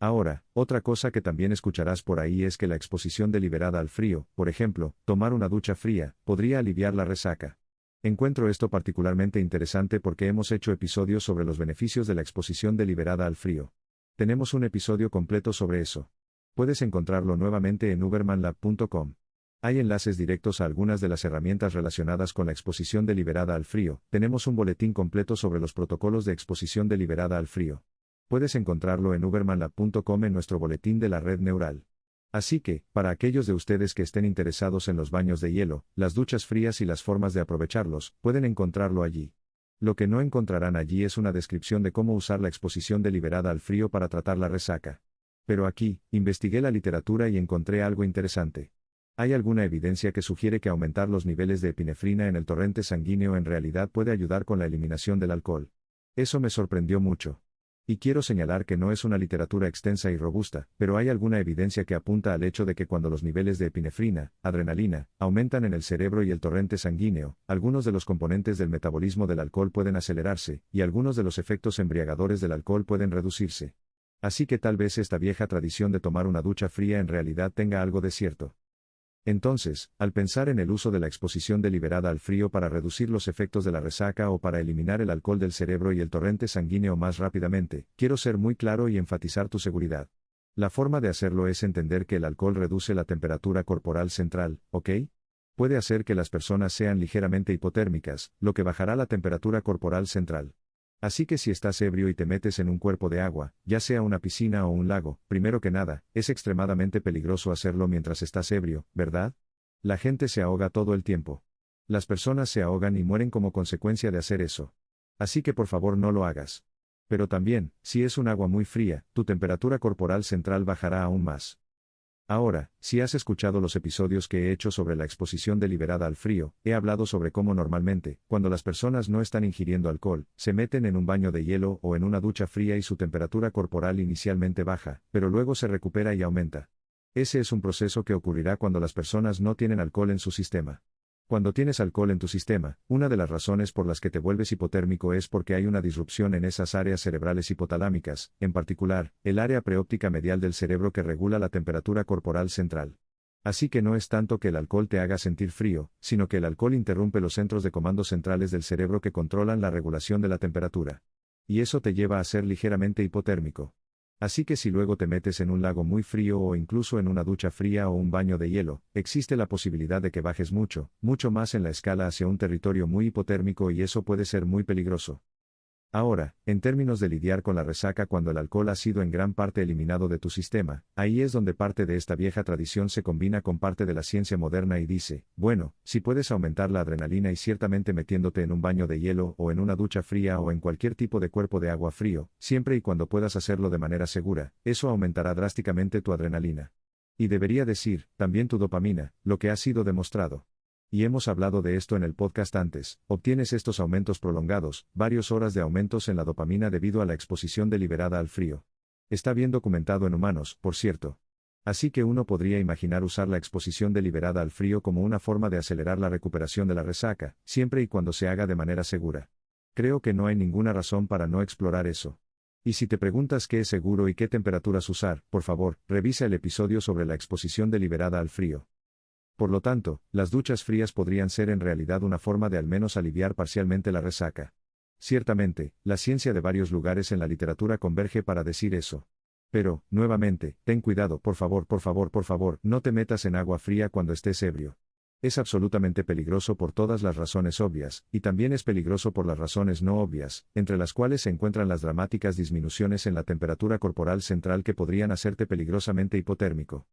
Speaker 1: Ahora, otra cosa que también escucharás por ahí es que la exposición deliberada al frío, por ejemplo, tomar una ducha fría, podría aliviar la resaca. Encuentro esto particularmente interesante porque hemos hecho episodios sobre los beneficios de la exposición deliberada al frío. Tenemos un episodio completo sobre eso. Puedes encontrarlo nuevamente en ubermanlab.com. Hay enlaces directos a algunas de las herramientas relacionadas con la exposición deliberada al frío. Tenemos un boletín completo sobre los protocolos de exposición deliberada al frío. Puedes encontrarlo en ubermanlab.com en nuestro boletín de la red neural. Así que, para aquellos de ustedes que estén interesados en los baños de hielo, las duchas frías y las formas de aprovecharlos, pueden encontrarlo allí. Lo que no encontrarán allí es una descripción de cómo usar la exposición deliberada al frío para tratar la resaca. Pero aquí, investigué la literatura y encontré algo interesante. Hay alguna evidencia que sugiere que aumentar los niveles de epinefrina en el torrente sanguíneo en realidad puede ayudar con la eliminación del alcohol. Eso me sorprendió mucho. Y quiero señalar que no es una literatura extensa y robusta, pero hay alguna evidencia que apunta al hecho de que cuando los niveles de epinefrina, adrenalina, aumentan en el cerebro y el torrente sanguíneo, algunos de los componentes del metabolismo del alcohol pueden acelerarse, y algunos de los efectos embriagadores del alcohol pueden reducirse. Así que tal vez esta vieja tradición de tomar una ducha fría en realidad tenga algo de cierto. Entonces, al pensar en el uso de la exposición deliberada al frío para reducir los efectos de la resaca o para eliminar el alcohol del cerebro y el torrente sanguíneo más rápidamente, quiero ser muy claro y enfatizar tu seguridad. La forma de hacerlo es entender que el alcohol reduce la temperatura corporal central, ¿ok? Puede hacer que las personas sean ligeramente hipotérmicas, lo que bajará la temperatura corporal central. Así que si estás ebrio y te metes en un cuerpo de agua, ya sea una piscina o un lago, primero que nada, es extremadamente peligroso hacerlo mientras estás ebrio, ¿verdad? La gente se ahoga todo el tiempo. Las personas se ahogan y mueren como consecuencia de hacer eso. Así que por favor no lo hagas. Pero también, si es un agua muy fría, tu temperatura corporal central bajará aún más. Ahora, si has escuchado los episodios que he hecho sobre la exposición deliberada al frío, he hablado sobre cómo normalmente, cuando las personas no están ingiriendo alcohol, se meten en un baño de hielo o en una ducha fría y su temperatura corporal inicialmente baja, pero luego se recupera y aumenta. Ese es un proceso que ocurrirá cuando las personas no tienen alcohol en su sistema. Cuando tienes alcohol en tu sistema, una de las razones por las que te vuelves hipotérmico es porque hay una disrupción en esas áreas cerebrales hipotalámicas, en particular, el área preóptica medial del cerebro que regula la temperatura corporal central. Así que no es tanto que el alcohol te haga sentir frío, sino que el alcohol interrumpe los centros de comando centrales del cerebro que controlan la regulación de la temperatura. Y eso te lleva a ser ligeramente hipotérmico. Así que si luego te metes en un lago muy frío o incluso en una ducha fría o un baño de hielo, existe la posibilidad de que bajes mucho, mucho más en la escala hacia un territorio muy hipotérmico y eso puede ser muy peligroso. Ahora, en términos de lidiar con la resaca cuando el alcohol ha sido en gran parte eliminado de tu sistema, ahí es donde parte de esta vieja tradición se combina con parte de la ciencia moderna y dice, bueno, si puedes aumentar la adrenalina y ciertamente metiéndote en un baño de hielo o en una ducha fría o en cualquier tipo de cuerpo de agua frío, siempre y cuando puedas hacerlo de manera segura, eso aumentará drásticamente tu adrenalina. Y debería decir, también tu dopamina, lo que ha sido demostrado. Y hemos hablado de esto en el podcast antes, obtienes estos aumentos prolongados, varias horas de aumentos en la dopamina debido a la exposición deliberada al frío. Está bien documentado en humanos, por cierto. Así que uno podría imaginar usar la exposición deliberada al frío como una forma de acelerar la recuperación de la resaca, siempre y cuando se haga de manera segura. Creo que no hay ninguna razón para no explorar eso. Y si te preguntas qué es seguro y qué temperaturas usar, por favor, revisa el episodio sobre la exposición deliberada al frío. Por lo tanto, las duchas frías podrían ser en realidad una forma de al menos aliviar parcialmente la resaca. Ciertamente, la ciencia de varios lugares en la literatura converge para decir eso. Pero, nuevamente, ten cuidado, por favor, no te metas en agua fría cuando estés ebrio. Es absolutamente peligroso por todas las razones obvias, y también es peligroso por las razones no obvias, entre las cuales se encuentran las dramáticas disminuciones en la temperatura corporal central que podrían hacerte peligrosamente hipotérmico.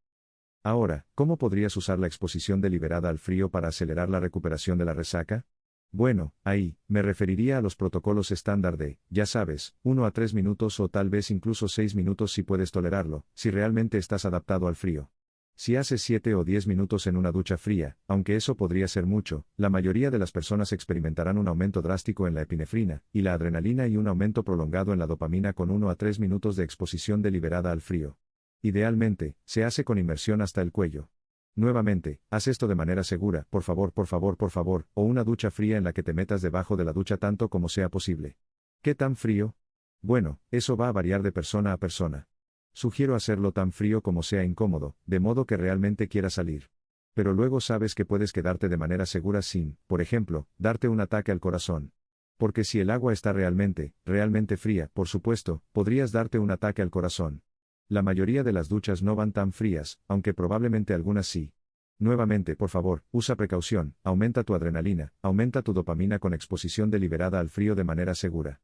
Speaker 1: Ahora, ¿cómo podrías usar la exposición deliberada al frío para acelerar la recuperación de la resaca? Bueno, ahí, me referiría a los protocolos estándar de, ya sabes, 1 a 3 minutos o tal vez incluso 6 minutos si puedes tolerarlo, si realmente estás adaptado al frío. Si haces 7 o 10 minutos en una ducha fría, aunque eso podría ser mucho, la mayoría de las personas experimentarán un aumento drástico en la epinefrina y la adrenalina y un aumento prolongado en la dopamina con 1 a 3 minutos de exposición deliberada al frío. Idealmente, se hace con inmersión hasta el cuello. Nuevamente, haz esto de manera segura, por favor, por favor, por favor, o una ducha fría en la que te metas debajo de la ducha tanto como sea posible. ¿Qué tan frío? Bueno, eso va a variar de persona a persona. Sugiero hacerlo tan frío como sea incómodo, de modo que realmente quieras salir. Pero luego sabes que puedes quedarte de manera segura sin, por ejemplo, darte un ataque al corazón. Porque si el agua está realmente fría, por supuesto, podrías darte un ataque al corazón. La mayoría de las duchas no van tan frías, aunque probablemente algunas sí. Nuevamente, por favor, usa precaución, aumenta tu adrenalina, aumenta tu dopamina con exposición deliberada al frío de manera segura.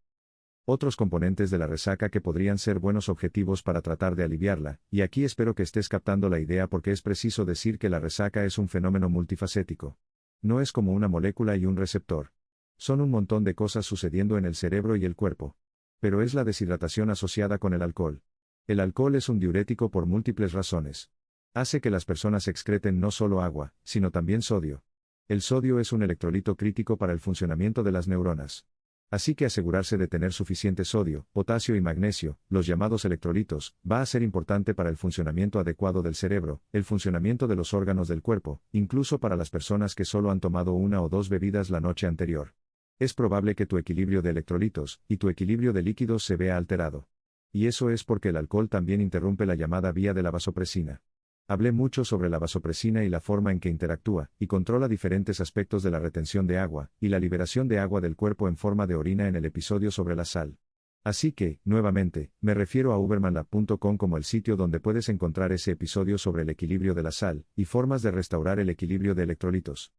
Speaker 1: Otros componentes de la resaca que podrían ser buenos objetivos para tratar de aliviarla, y aquí espero que estés captando la idea porque es preciso decir que la resaca es un fenómeno multifacético. No es como una molécula y un receptor. Son un montón de cosas sucediendo en el cerebro y el cuerpo. Pero es la deshidratación asociada con el alcohol. El alcohol es un diurético por múltiples razones. Hace que las personas excreten no solo agua, sino también sodio. El sodio es un electrolito crítico para el funcionamiento de las neuronas. Así que asegurarse de tener suficiente sodio, potasio y magnesio, los llamados electrolitos, va a ser importante para el funcionamiento adecuado del cerebro, el funcionamiento de los órganos del cuerpo, incluso para las personas que solo han tomado 1 o 2 bebidas la noche anterior. Es probable que tu equilibrio de electrolitos y tu equilibrio de líquidos se vea alterado. Y eso es porque el alcohol también interrumpe la llamada vía de la vasopresina. Hablé mucho sobre la vasopresina y la forma en que interactúa y controla diferentes aspectos de la retención de agua y la liberación de agua del cuerpo en forma de orina en el episodio sobre la sal. Así que, nuevamente, me refiero a ubermanlab.com como el sitio donde puedes encontrar ese episodio sobre el equilibrio de la sal y formas de restaurar el equilibrio de electrolitos.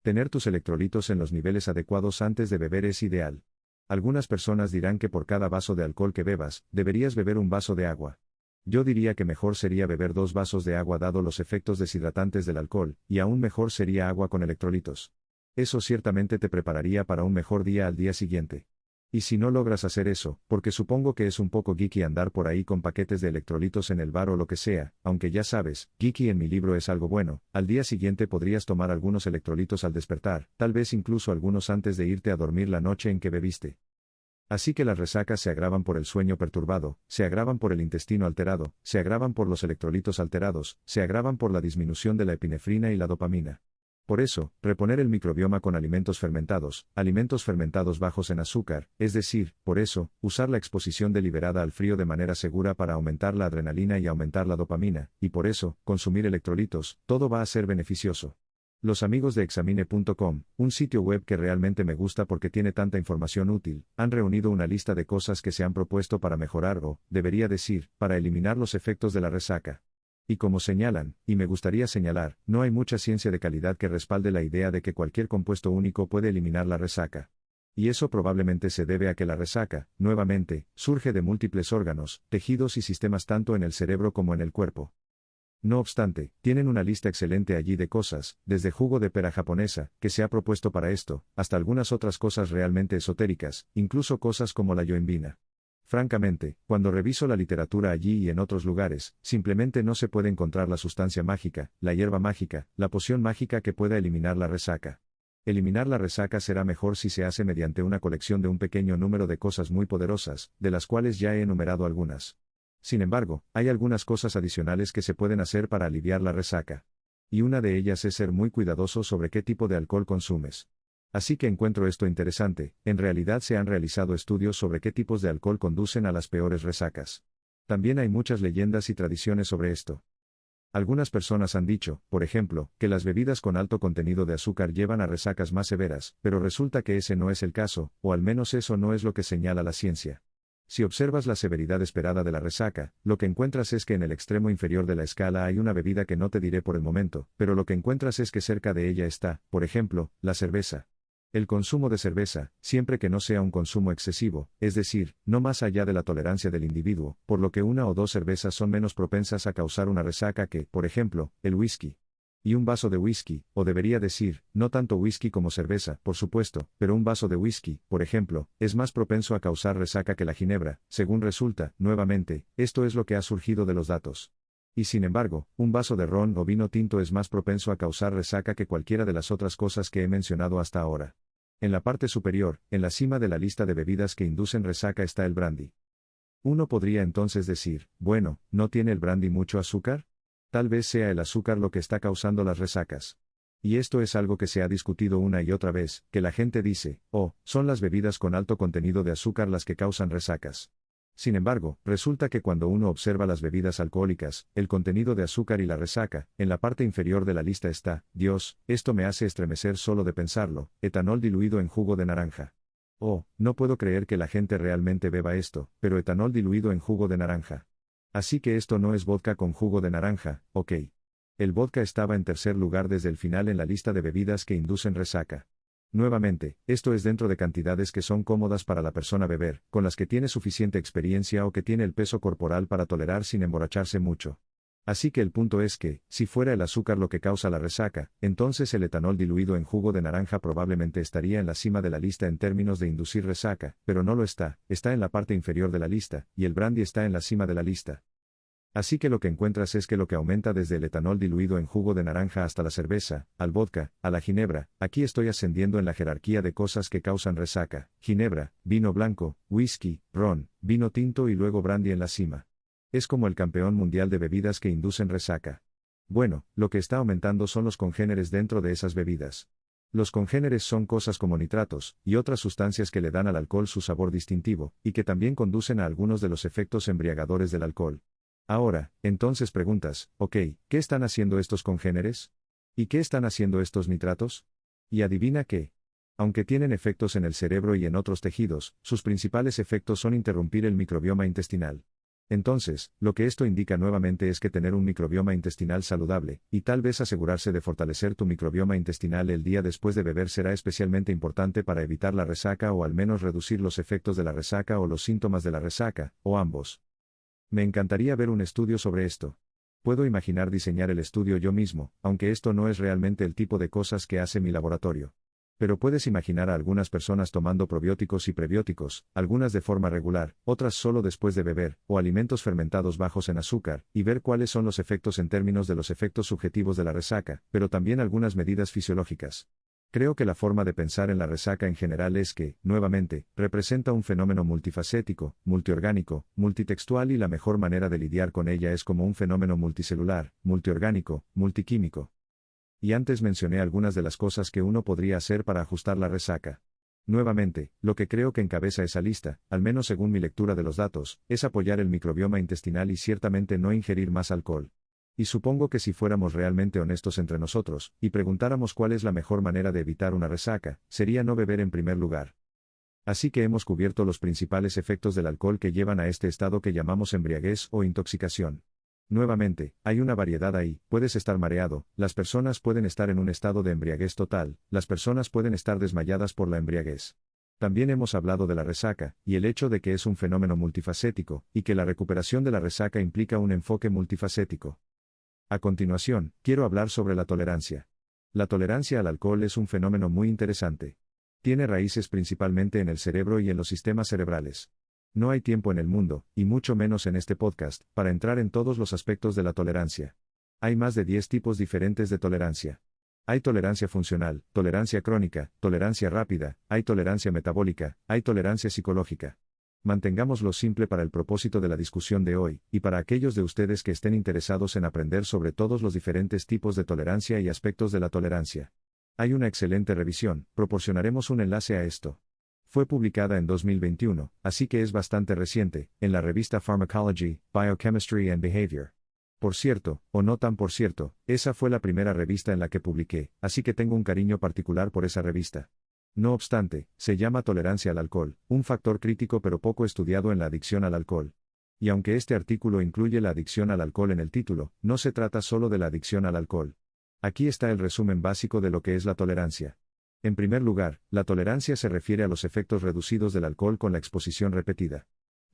Speaker 1: Tener tus electrolitos en los niveles adecuados antes de beber es ideal. Algunas personas dirán que por cada vaso de alcohol que bebas, deberías beber un vaso de agua. Yo diría que mejor sería beber 2 vasos de agua dado los efectos deshidratantes del alcohol, y aún mejor sería agua con electrolitos. Eso ciertamente te prepararía para un mejor día al día siguiente. Y si no logras hacer eso, porque supongo que es un poco geeky andar por ahí con paquetes de electrolitos en el bar o lo que sea, aunque ya sabes, geeky en mi libro es algo bueno, al día siguiente podrías tomar algunos electrolitos al despertar, tal vez incluso algunos antes de irte a dormir la noche en que bebiste. Así que las resacas se agravan por el sueño perturbado, se agravan por el intestino alterado, se agravan por los electrolitos alterados, se agravan por la disminución de la epinefrina y la dopamina. Por eso, reponer el microbioma con alimentos fermentados bajos en azúcar, es decir, por eso, usar la exposición deliberada al frío de manera segura para aumentar la adrenalina y aumentar la dopamina, y por eso, consumir electrolitos, todo va a ser beneficioso. Los amigos de Examine.com, un sitio web que realmente me gusta porque tiene tanta información útil, han reunido una lista de cosas que se han propuesto para mejorar o, debería decir, para eliminar los efectos de la resaca. Y como señalan, y me gustaría señalar, no hay mucha ciencia de calidad que respalde la idea de que cualquier compuesto único puede eliminar la resaca. Y eso probablemente se debe a que la resaca, nuevamente, surge de múltiples órganos, tejidos y sistemas tanto en el cerebro como en el cuerpo. No obstante, tienen una lista excelente allí de cosas, desde jugo de pera japonesa, que se ha propuesto para esto, hasta algunas otras cosas realmente esotéricas, incluso cosas como la yoembina. Francamente, cuando reviso la literatura allí y en otros lugares, simplemente no se puede encontrar la sustancia mágica, la hierba mágica, la poción mágica que pueda eliminar la resaca. Eliminar la resaca será mejor si se hace mediante una colección de un pequeño número de cosas muy poderosas, de las cuales ya he enumerado algunas. Sin embargo, hay algunas cosas adicionales que se pueden hacer para aliviar la resaca. Y una de ellas es ser muy cuidadoso sobre qué tipo de alcohol consumes. Así que encuentro esto interesante, en realidad se han realizado estudios sobre qué tipos de alcohol conducen a las peores resacas. También hay muchas leyendas y tradiciones sobre esto. Algunas personas han dicho, por ejemplo, que las bebidas con alto contenido de azúcar llevan a resacas más severas, pero resulta que ese no es el caso, o al menos eso no es lo que señala la ciencia. Si observas la severidad esperada de la resaca, lo que encuentras es que en el extremo inferior de la escala hay una bebida que no te diré por el momento, pero lo que encuentras es que cerca de ella está, por ejemplo, la cerveza. El consumo de cerveza, siempre que no sea un consumo excesivo, es decir, no más allá de la tolerancia del individuo, por lo que 1 o 2 cervezas son menos propensas a causar una resaca que, por ejemplo, el whisky. Y un vaso de whisky, o debería decir, no tanto whisky como cerveza, por supuesto, pero un vaso de whisky, por ejemplo, es más propenso a causar resaca que la ginebra, según resulta, nuevamente, esto es lo que ha surgido de los datos. Y sin embargo, un vaso de ron o vino tinto es más propenso a causar resaca que cualquiera de las otras cosas que he mencionado hasta ahora. En la parte superior, en la cima de la lista de bebidas que inducen resaca está el brandy. Uno podría entonces decir, bueno, ¿no tiene el brandy mucho azúcar? Tal vez sea el azúcar lo que está causando las resacas. Y esto es algo que se ha discutido una y otra vez, que la gente dice, oh, son las bebidas con alto contenido de azúcar las que causan resacas. Sin embargo, resulta que cuando uno observa las bebidas alcohólicas, el contenido de azúcar y la resaca, en la parte inferior de la lista está, Dios, esto me hace estremecer solo de pensarlo, etanol diluido en jugo de naranja. Oh, no puedo creer que la gente realmente beba esto, pero etanol diluido en jugo de naranja. Así que esto no es vodka con jugo de naranja, ok. El vodka estaba en tercer lugar desde el final en la lista de bebidas que inducen resaca. Nuevamente, esto es dentro de cantidades que son cómodas para la persona beber, con las que tiene suficiente experiencia o que tiene el peso corporal para tolerar sin emborracharse mucho. Así que el punto es que, si fuera el azúcar lo que causa la resaca, entonces el etanol diluido en jugo de naranja probablemente estaría en la cima de la lista en términos de inducir resaca, pero no lo está, está en la parte inferior de la lista, y el brandy está en la cima de la lista. Así que lo que encuentras es que lo que aumenta desde el etanol diluido en jugo de naranja hasta la cerveza, al vodka, a la ginebra, aquí estoy ascendiendo en la jerarquía de cosas que causan resaca, ginebra, vino blanco, whisky, ron, vino tinto y luego brandy en la cima. Es como el campeón mundial de bebidas que inducen resaca. Bueno, lo que está aumentando son los congéneres dentro de esas bebidas. Los congéneres son cosas como nitratos, y otras sustancias que le dan al alcohol su sabor distintivo, y que también conducen a algunos de los efectos embriagadores del alcohol. Ahora, entonces preguntas, ok, ¿qué están haciendo estos congéneres? ¿Y qué están haciendo estos nitratos? Y adivina qué. Aunque tienen efectos en el cerebro y en otros tejidos, sus principales efectos son interrumpir el microbioma intestinal. Entonces, lo que esto indica nuevamente es que tener un microbioma intestinal saludable, y tal vez asegurarse de fortalecer tu microbioma intestinal el día después de beber será especialmente importante para evitar la resaca o al menos reducir los efectos de la resaca o los síntomas de la resaca, o ambos. Me encantaría ver un estudio sobre esto. Puedo imaginar diseñar el estudio yo mismo, aunque esto no es realmente el tipo de cosas que hace mi laboratorio. Pero puedes imaginar a algunas personas tomando probióticos y prebióticos, algunas de forma regular, otras solo después de beber, o alimentos fermentados bajos en azúcar, y ver cuáles son los efectos en términos de los efectos subjetivos de la resaca, pero también algunas medidas fisiológicas. Creo que la forma de pensar en la resaca en general es que, nuevamente, representa un fenómeno multifacético, multiorgánico, multitextual y la mejor manera de lidiar con ella es como un fenómeno multicelular, multiorgánico, multiquímico. Y antes mencioné algunas de las cosas que uno podría hacer para ajustar la resaca. Nuevamente, lo que creo que encabeza esa lista, al menos según mi lectura de los datos, es apoyar el microbioma intestinal y ciertamente no ingerir más alcohol. Y supongo que si fuéramos realmente honestos entre nosotros, y preguntáramos cuál es la mejor manera de evitar una resaca, sería no beber en primer lugar. Así que hemos cubierto los principales efectos del alcohol que llevan a este estado que llamamos embriaguez o intoxicación. Nuevamente, hay una variedad ahí, puedes estar mareado, las personas pueden estar en un estado de embriaguez total, las personas pueden estar desmayadas por la embriaguez. También hemos hablado de la resaca, y el hecho de que es un fenómeno multifacético, y que la recuperación de la resaca implica un enfoque multifacético. A continuación, quiero hablar sobre la tolerancia. La tolerancia al alcohol es un fenómeno muy interesante. Tiene raíces principalmente en el cerebro y en los sistemas cerebrales. No hay tiempo en el mundo, y mucho menos en este podcast, para entrar en todos los aspectos de la tolerancia. Hay más de 10 tipos diferentes de tolerancia. Hay tolerancia funcional, tolerancia crónica, tolerancia rápida, hay tolerancia metabólica, hay tolerancia psicológica. Mantengámoslo simple para el propósito de la discusión de hoy, y para aquellos de ustedes que estén interesados en aprender sobre todos los diferentes tipos de tolerancia y aspectos de la tolerancia. Hay una excelente revisión, proporcionaremos un enlace a esto. Fue publicada en 2021, así que es bastante reciente, en la revista Pharmacology, Biochemistry and Behavior. Por cierto, o no tan por cierto, esa fue la primera revista en la que publiqué, así que tengo un cariño particular por esa revista. No obstante, se llama tolerancia al alcohol, un factor crítico pero poco estudiado en la adicción al alcohol. Y aunque este artículo incluye la adicción al alcohol en el título, no se trata solo de la adicción al alcohol. Aquí está el resumen básico de lo que es la tolerancia. En primer lugar, la tolerancia se refiere a los efectos reducidos del alcohol con la exposición repetida.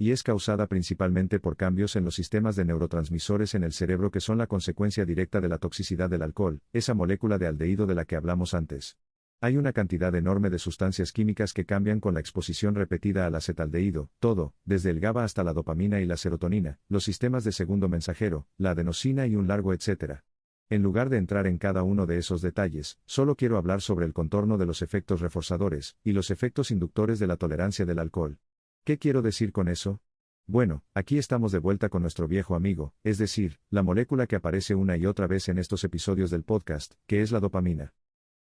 Speaker 1: Y es causada principalmente por cambios en los sistemas de neurotransmisores en el cerebro que son la consecuencia directa de la toxicidad del alcohol, esa molécula de aldehído de la que hablamos antes. Hay una cantidad enorme de sustancias químicas que cambian con la exposición repetida al acetaldehído, todo, desde el GABA hasta la dopamina y la serotonina, los sistemas de segundo mensajero, la adenosina y un largo etcétera. En lugar de entrar en cada uno de esos detalles, solo quiero hablar sobre el contorno de los efectos reforzadores y los efectos inductores de la tolerancia del alcohol. ¿Qué quiero decir con eso? Bueno, aquí estamos de vuelta con nuestro viejo amigo, es decir, la molécula que aparece una y otra vez en estos episodios del podcast, que es la dopamina.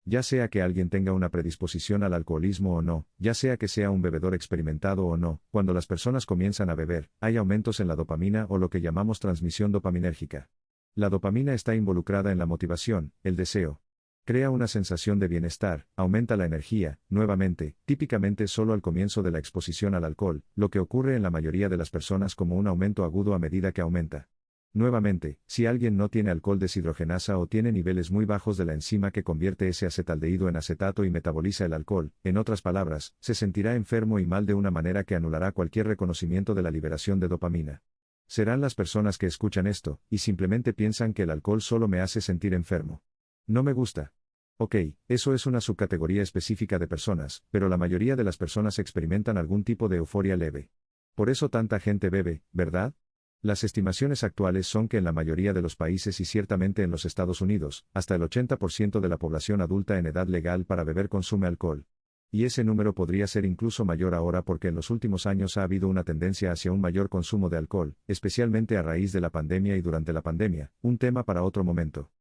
Speaker 1: Ya sea que alguien tenga una predisposición al alcoholismo o no, ya sea que sea un bebedor experimentado o no, cuando las personas comienzan a beber, hay aumentos en la dopamina o lo que llamamos transmisión dopaminérgica. La dopamina está involucrada en la motivación, el deseo. Crea una sensación de bienestar, aumenta la energía, nuevamente, típicamente solo al comienzo de la exposición al alcohol, lo que ocurre en la mayoría de las personas como un aumento agudo a medida que aumenta. Nuevamente, si alguien no tiene alcohol deshidrogenasa o tiene niveles muy bajos de la enzima que convierte ese acetaldehído en acetato y metaboliza el alcohol, en otras palabras, se sentirá enfermo y mal de una manera que anulará cualquier reconocimiento de la liberación de dopamina. Serán las personas que escuchan esto, y simplemente piensan que el alcohol solo me hace sentir enfermo. No me gusta. Ok, eso es una subcategoría específica de personas, pero la mayoría de las personas experimentan algún tipo de euforia leve. Por eso tanta gente bebe, ¿verdad? Las estimaciones actuales son que en la mayoría de los países y ciertamente en los Estados Unidos, hasta el 80% de la población adulta en edad legal para beber consume alcohol. Y ese número podría ser incluso mayor ahora porque en los últimos años ha habido una tendencia hacia un mayor consumo de alcohol, especialmente a raíz de la pandemia y durante la pandemia, un tema para otro momento.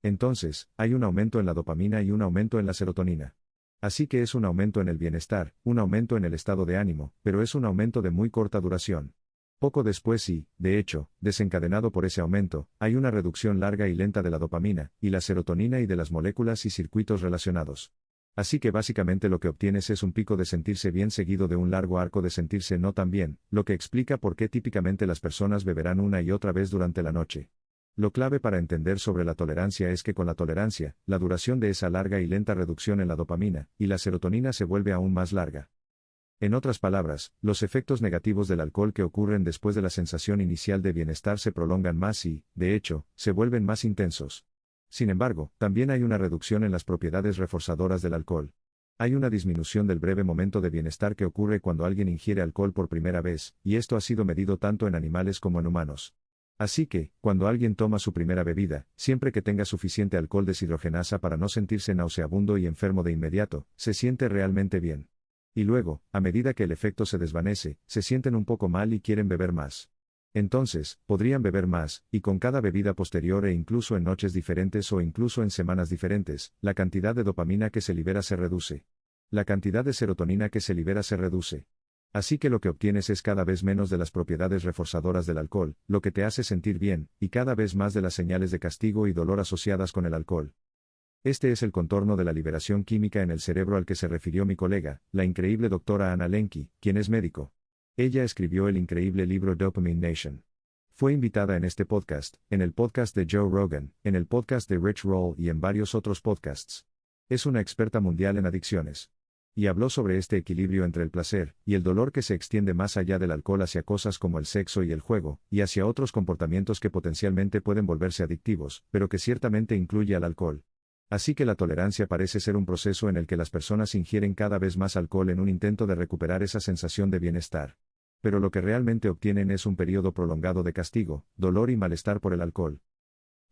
Speaker 1: Entonces, hay un aumento en la dopamina y un aumento en la serotonina. Así que es un aumento en el bienestar, un aumento en el estado de ánimo, pero es un aumento de muy corta duración. Poco después y, de hecho, desencadenado por ese aumento, hay una reducción larga y lenta de la dopamina, y la serotonina y de las moléculas y circuitos relacionados. Así que básicamente lo que obtienes es un pico de sentirse bien seguido de un largo arco de sentirse no tan bien, lo que explica por qué típicamente las personas beberán una y otra vez durante la noche. Lo clave para entender sobre la tolerancia es que con la tolerancia, la duración de esa larga y lenta reducción en la dopamina y la serotonina se vuelve aún más larga. En otras palabras, los efectos negativos del alcohol que ocurren después de la sensación inicial de bienestar se prolongan más y, de hecho, se vuelven más intensos. Sin embargo, también hay una reducción en las propiedades reforzadoras del alcohol. Hay una disminución del breve momento de bienestar que ocurre cuando alguien ingiere alcohol por primera vez, y esto ha sido medido tanto en animales como en humanos. Así que, cuando alguien toma su primera bebida, siempre que tenga suficiente alcohol deshidrogenasa para no sentirse nauseabundo y enfermo de inmediato, se siente realmente bien. Y luego, a medida que el efecto se desvanece, se sienten un poco mal y quieren beber más. Entonces, podrían beber más, y con cada bebida posterior e incluso en noches diferentes o incluso en semanas diferentes, la cantidad de dopamina que se libera se reduce. La cantidad de serotonina que se libera se reduce. Así que lo que obtienes es cada vez menos de las propiedades reforzadoras del alcohol, lo que te hace sentir bien, y cada vez más de las señales de castigo y dolor asociadas con el alcohol. Este es el contorno de la liberación química en el cerebro al que se refirió mi colega, la increíble doctora Anna Lembke, quien es médico. Ella escribió el increíble libro Dopamine Nation. Fue invitada en este podcast, en el podcast de Joe Rogan, en el podcast de Rich Roll y en varios otros podcasts. Es una experta mundial en adicciones. Y habló sobre este equilibrio entre el placer y el dolor que se extiende más allá del alcohol hacia cosas como el sexo y el juego, y hacia otros comportamientos que potencialmente pueden volverse adictivos, pero que ciertamente incluye al alcohol. Así que la tolerancia parece ser un proceso en el que las personas ingieren cada vez más alcohol en un intento de recuperar esa sensación de bienestar. Pero lo que realmente obtienen es un periodo prolongado de castigo, dolor y malestar por el alcohol.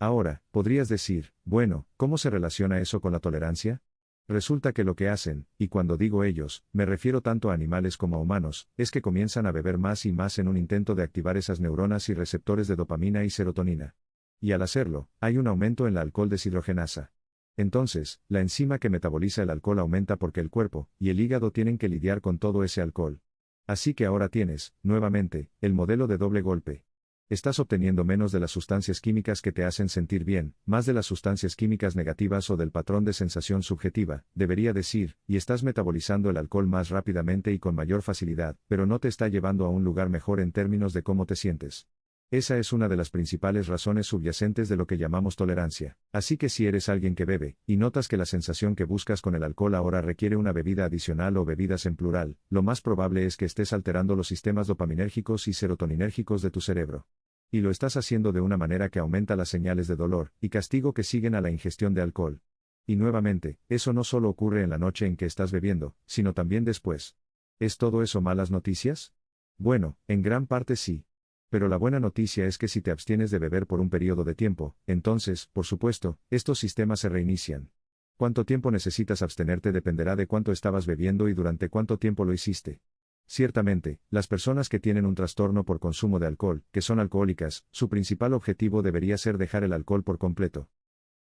Speaker 1: Ahora, podrías decir, bueno, ¿cómo se relaciona eso con la tolerancia? Resulta que lo que hacen, y cuando digo ellos, me refiero tanto a animales como a humanos, es que comienzan a beber más y más en un intento de activar esas neuronas y receptores de dopamina y serotonina. Y al hacerlo, hay un aumento en la alcohol deshidrogenasa. Entonces, la enzima que metaboliza el alcohol aumenta porque el cuerpo y el hígado tienen que lidiar con todo ese alcohol. Así que ahora tienes, nuevamente, el modelo de doble golpe. Estás obteniendo menos de las sustancias químicas que te hacen sentir bien, más de las sustancias químicas negativas o del patrón de sensación subjetiva, debería decir, y estás metabolizando el alcohol más rápidamente y con mayor facilidad, pero no te está llevando a un lugar mejor en términos de cómo te sientes. Esa es una de las principales razones subyacentes de lo que llamamos tolerancia. Así que si eres alguien que bebe, y notas que la sensación que buscas con el alcohol ahora requiere una bebida adicional o bebidas en plural, lo más probable es que estés alterando los sistemas dopaminérgicos y serotoninérgicos de tu cerebro. Y lo estás haciendo de una manera que aumenta las señales de dolor y castigo que siguen a la ingestión de alcohol. Y nuevamente, eso no solo ocurre en la noche en que estás bebiendo, sino también después. ¿Es todo eso malas noticias? Bueno, en gran parte sí. Pero la buena noticia es que si te abstienes de beber por un periodo de tiempo, entonces, por supuesto, estos sistemas se reinician. Cuánto tiempo necesitas abstenerte dependerá de cuánto estabas bebiendo y durante cuánto tiempo lo hiciste. Ciertamente, las personas que tienen un trastorno por consumo de alcohol, que son alcohólicas, su principal objetivo debería ser dejar el alcohol por completo.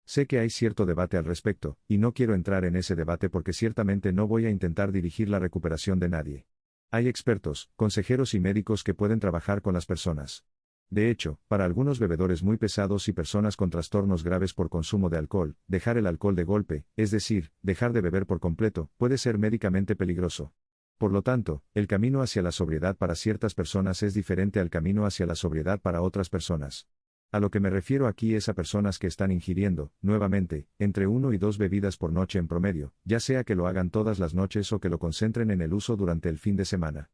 Speaker 1: Sé que hay cierto debate al respecto, y no quiero entrar en ese debate porque ciertamente no voy a intentar dirigir la recuperación de nadie. Hay expertos, consejeros y médicos que pueden trabajar con las personas. De hecho, para algunos bebedores muy pesados y personas con trastornos graves por consumo de alcohol, dejar el alcohol de golpe, es decir, dejar de beber por completo, puede ser médicamente peligroso. Por lo tanto, el camino hacia la sobriedad para ciertas personas es diferente al camino hacia la sobriedad para otras personas. A lo que me refiero aquí es a personas que están ingiriendo, nuevamente, entre 1 y 2 bebidas por noche en promedio, ya sea que lo hagan todas las noches o que lo concentren en el uso durante el fin de semana.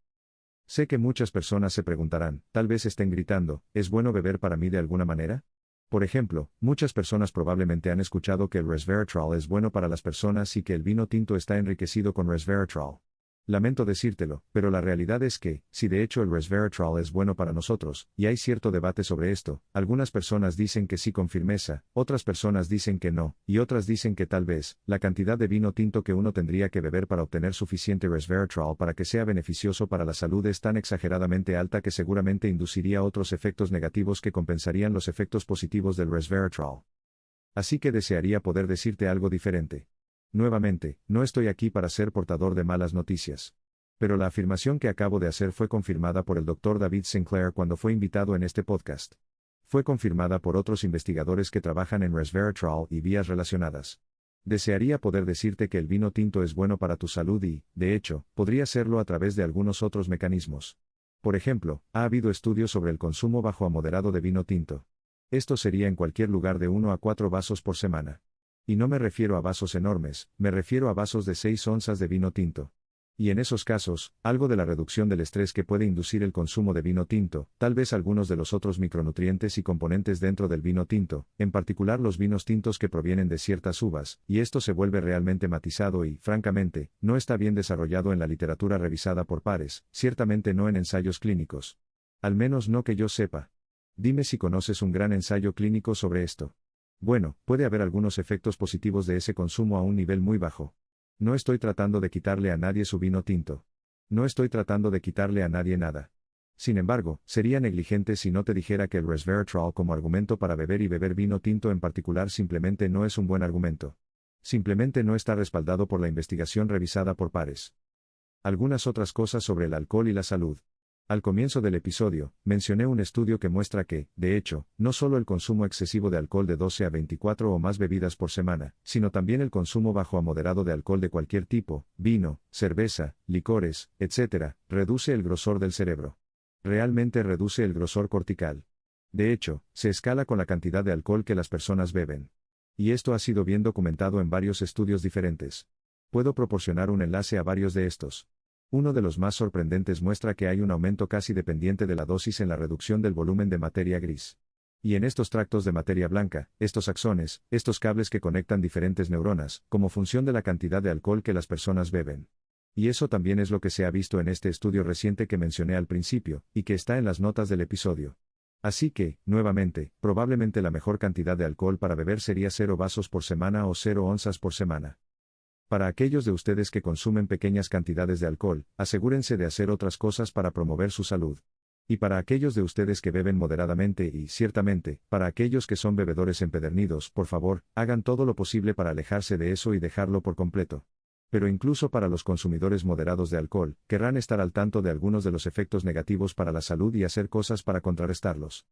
Speaker 1: Sé que muchas personas se preguntarán, tal vez estén gritando, ¿es bueno beber para mí de alguna manera? Por ejemplo, muchas personas probablemente han escuchado que el resveratrol es bueno para las personas y que el vino tinto está enriquecido con resveratrol. Lamento decírtelo, pero la realidad es que, si de hecho el resveratrol es bueno para nosotros, y hay cierto debate sobre esto, algunas personas dicen que sí con firmeza, otras personas dicen que no, y otras dicen que tal vez, la cantidad de vino tinto que uno tendría que beber para obtener suficiente resveratrol para que sea beneficioso para la salud es tan exageradamente alta que seguramente induciría otros efectos negativos que compensarían los efectos positivos del resveratrol. Así que desearía poder decirte algo diferente. Nuevamente, no estoy aquí para ser portador de malas noticias. Pero la afirmación que acabo de hacer fue confirmada por el Dr. David Sinclair cuando fue invitado en este podcast. Fue confirmada por otros investigadores que trabajan en resveratrol y vías relacionadas. Desearía poder decirte que el vino tinto es bueno para tu salud y, de hecho, podría serlo a través de algunos otros mecanismos. Por ejemplo, ha habido estudios sobre el consumo bajo a moderado de vino tinto. Esto sería en cualquier lugar de 1 a 4 vasos por semana. Y no me refiero a vasos enormes, me refiero a vasos de 6 onzas de vino tinto. Y en esos casos, algo de la reducción del estrés que puede inducir el consumo de vino tinto, tal vez algunos de los otros micronutrientes y componentes dentro del vino tinto, en particular los vinos tintos que provienen de ciertas uvas, y esto se vuelve realmente matizado y, francamente, no está bien desarrollado en la literatura revisada por pares, ciertamente no en ensayos clínicos. Al menos no que yo sepa. Dime si conoces un gran ensayo clínico sobre esto. Bueno, puede haber algunos efectos positivos de ese consumo a un nivel muy bajo. No estoy tratando de quitarle a nadie su vino tinto. No estoy tratando de quitarle a nadie nada. Sin embargo, sería negligente si no te dijera que el resveratrol como argumento para beber y beber vino tinto en particular simplemente no es un buen argumento. Simplemente no está respaldado por la investigación revisada por pares. Algunas otras cosas sobre el alcohol y la salud. Al comienzo del episodio, mencioné un estudio que muestra que, de hecho, no solo el consumo excesivo de alcohol de 12 a 24 o más bebidas por semana, sino también el consumo bajo a moderado de alcohol de cualquier tipo, vino, cerveza, licores, etc., reduce el grosor del cerebro. Realmente reduce el grosor cortical. De hecho, se escala con la cantidad de alcohol que las personas beben. Y esto ha sido bien documentado en varios estudios diferentes. Puedo proporcionar un enlace a varios de estos. Uno de los más sorprendentes muestra que hay un aumento casi dependiente de la dosis en la reducción del volumen de materia gris. Y en estos tractos de materia blanca, estos axones, estos cables que conectan diferentes neuronas, como función de la cantidad de alcohol que las personas beben. Y eso también es lo que se ha visto en este estudio reciente que mencioné al principio, y que está en las notas del episodio. Así que, nuevamente, probablemente la mejor cantidad de alcohol para beber sería 0 vasos por semana o 0 onzas por semana. Para aquellos de ustedes que consumen pequeñas cantidades de alcohol, asegúrense de hacer otras cosas para promover su salud. Y para aquellos de ustedes que beben moderadamente y, ciertamente, para aquellos que son bebedores empedernidos, por favor, hagan todo lo posible para alejarse de eso y dejarlo por completo. Pero incluso para los consumidores moderados de alcohol, querrán estar al tanto de algunos de los efectos negativos para la salud y hacer cosas para contrarrestarlos.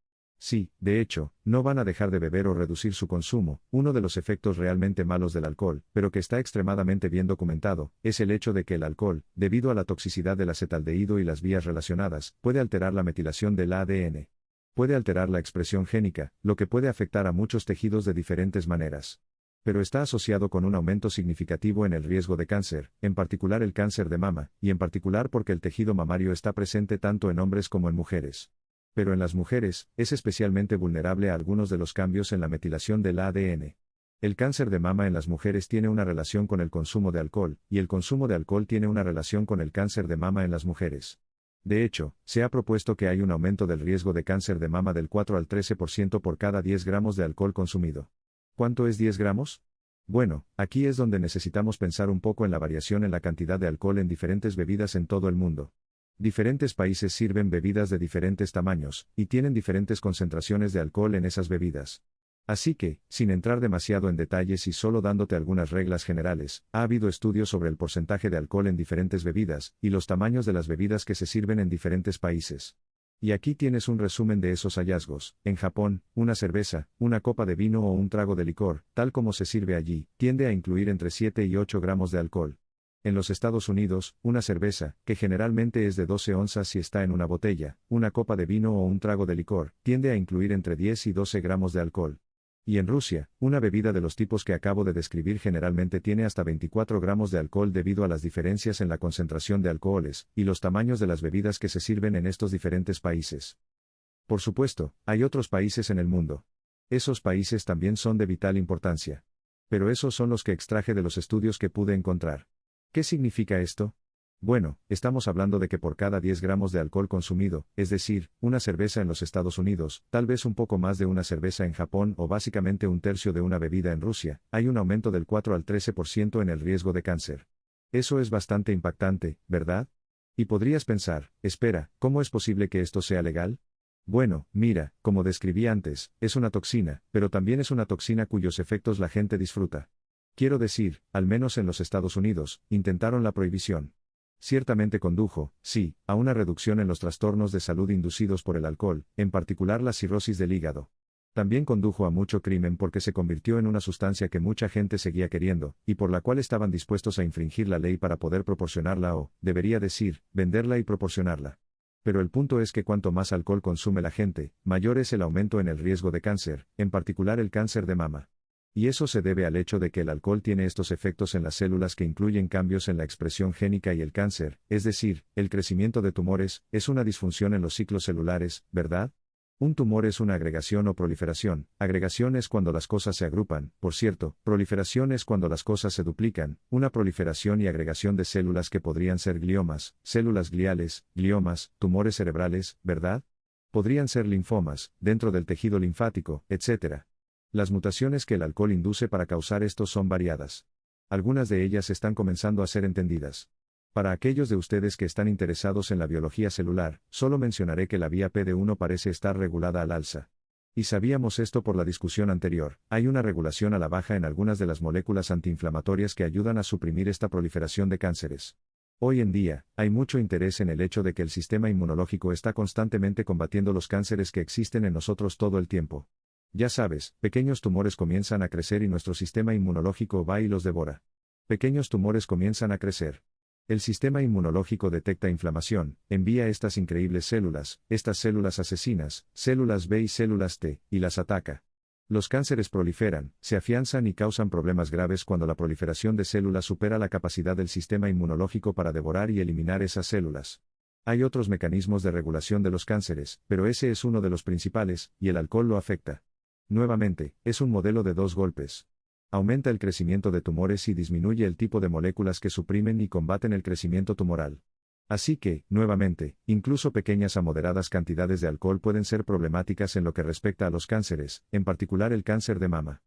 Speaker 1: Sí, de hecho, no van a dejar de beber o reducir su consumo. Uno de los efectos realmente malos del alcohol, pero que está extremadamente bien documentado, es el hecho de que el alcohol, debido a la toxicidad del acetaldehído y las vías relacionadas, puede alterar la metilación del ADN. Puede alterar la expresión génica, lo que puede afectar a muchos tejidos de diferentes maneras. Pero está asociado con un aumento significativo en el riesgo de cáncer, en particular el cáncer de mama, y en particular porque el tejido mamario está presente tanto en hombres como en mujeres. Pero en las mujeres, es especialmente vulnerable a algunos de los cambios en la metilación del ADN. El cáncer de mama en las mujeres tiene una relación con el consumo de alcohol, y el consumo de alcohol tiene una relación con el cáncer de mama en las mujeres. De hecho, se ha propuesto que hay un aumento del riesgo de cáncer de mama del 4 al 13% por cada 10 gramos de alcohol consumido. ¿Cuánto es 10 gramos? Bueno, aquí es donde necesitamos pensar un poco en la variación en la cantidad de alcohol en diferentes bebidas en todo el mundo. Diferentes países sirven bebidas de diferentes tamaños, y tienen diferentes concentraciones de alcohol en esas bebidas. Así que, sin entrar demasiado en detalles y solo dándote algunas reglas generales, ha habido estudios sobre el porcentaje de alcohol en diferentes bebidas, y los tamaños de las bebidas que se sirven en diferentes países. Y aquí tienes un resumen de esos hallazgos. En Japón, una cerveza, una copa de vino o un trago de licor, tal como se sirve allí, tiende a incluir entre 7 y 8 gramos de alcohol. En los Estados Unidos, una cerveza, que generalmente es de 12 onzas si está en una botella, una copa de vino o un trago de licor, tiende a incluir entre 10 y 12 gramos de alcohol. Y en Rusia, una bebida de los tipos que acabo de describir generalmente tiene hasta 24 gramos de alcohol debido a las diferencias en la concentración de alcoholes, y los tamaños de las bebidas que se sirven en estos diferentes países. Por supuesto, hay otros países en el mundo. Esos países también son de vital importancia. Pero esos son los que extraje de los estudios que pude encontrar. ¿Qué significa esto? Bueno, estamos hablando de que por cada 10 gramos de alcohol consumido, es decir, una cerveza en los Estados Unidos, tal vez un poco más de una cerveza en Japón o básicamente un tercio de una bebida en Rusia, hay un aumento del 4 al 13% en el riesgo de cáncer. Eso es bastante impactante, ¿verdad? Y podrías pensar, espera, ¿cómo es posible que esto sea legal? Bueno, mira, como describí antes, es una toxina, pero también es una toxina cuyos efectos la gente disfruta. Quiero decir, al menos en los Estados Unidos, intentaron la prohibición. Ciertamente condujo, sí, a una reducción en los trastornos de salud inducidos por el alcohol, en particular la cirrosis del hígado. También condujo a mucho crimen porque se convirtió en una sustancia que mucha gente seguía queriendo, y por la cual estaban dispuestos a infringir la ley para poder proporcionarla o, debería decir, venderla y proporcionarla. Pero el punto es que cuanto más alcohol consume la gente, mayor es el aumento en el riesgo de cáncer, en particular el cáncer de mama. Y eso se debe al hecho de que el alcohol tiene estos efectos en las células que incluyen cambios en la expresión génica y el cáncer, es decir, el crecimiento de tumores, es una disfunción en los ciclos celulares, ¿verdad? Un tumor es una agregación o proliferación. Agregación es cuando las cosas se agrupan, por cierto, proliferación es cuando las cosas se duplican, una proliferación y agregación de células que podrían ser gliomas, células gliales, gliomas, tumores cerebrales, ¿verdad? Podrían ser linfomas, dentro del tejido linfático, etc. Las mutaciones que el alcohol induce para causar esto son variadas. Algunas de ellas están comenzando a ser entendidas. Para aquellos de ustedes que están interesados en la biología celular, solo mencionaré que la vía PD1 parece estar regulada al alza. Y sabíamos esto por la discusión anterior, hay una regulación a la baja en algunas de las moléculas antiinflamatorias que ayudan a suprimir esta proliferación de cánceres. Hoy en día, hay mucho interés en el hecho de que el sistema inmunológico está constantemente combatiendo los cánceres que existen en nosotros todo el tiempo. Ya sabes, pequeños tumores comienzan a crecer y nuestro sistema inmunológico va y los devora. Pequeños tumores comienzan a crecer. El sistema inmunológico detecta inflamación, envía estas increíbles células, estas células asesinas, células B y células T, y las ataca. Los cánceres proliferan, se afianzan y causan problemas graves cuando la proliferación de células supera la capacidad del sistema inmunológico para devorar y eliminar esas células. Hay otros mecanismos de regulación de los cánceres, pero ese es uno de los principales, y el alcohol lo afecta. Nuevamente, es un modelo de dos golpes. Aumenta el crecimiento de tumores y disminuye el tipo de moléculas que suprimen y combaten el crecimiento tumoral. Así que, nuevamente, incluso pequeñas a moderadas cantidades de alcohol pueden ser problemáticas en lo que respecta a los cánceres, en particular el cáncer de mama.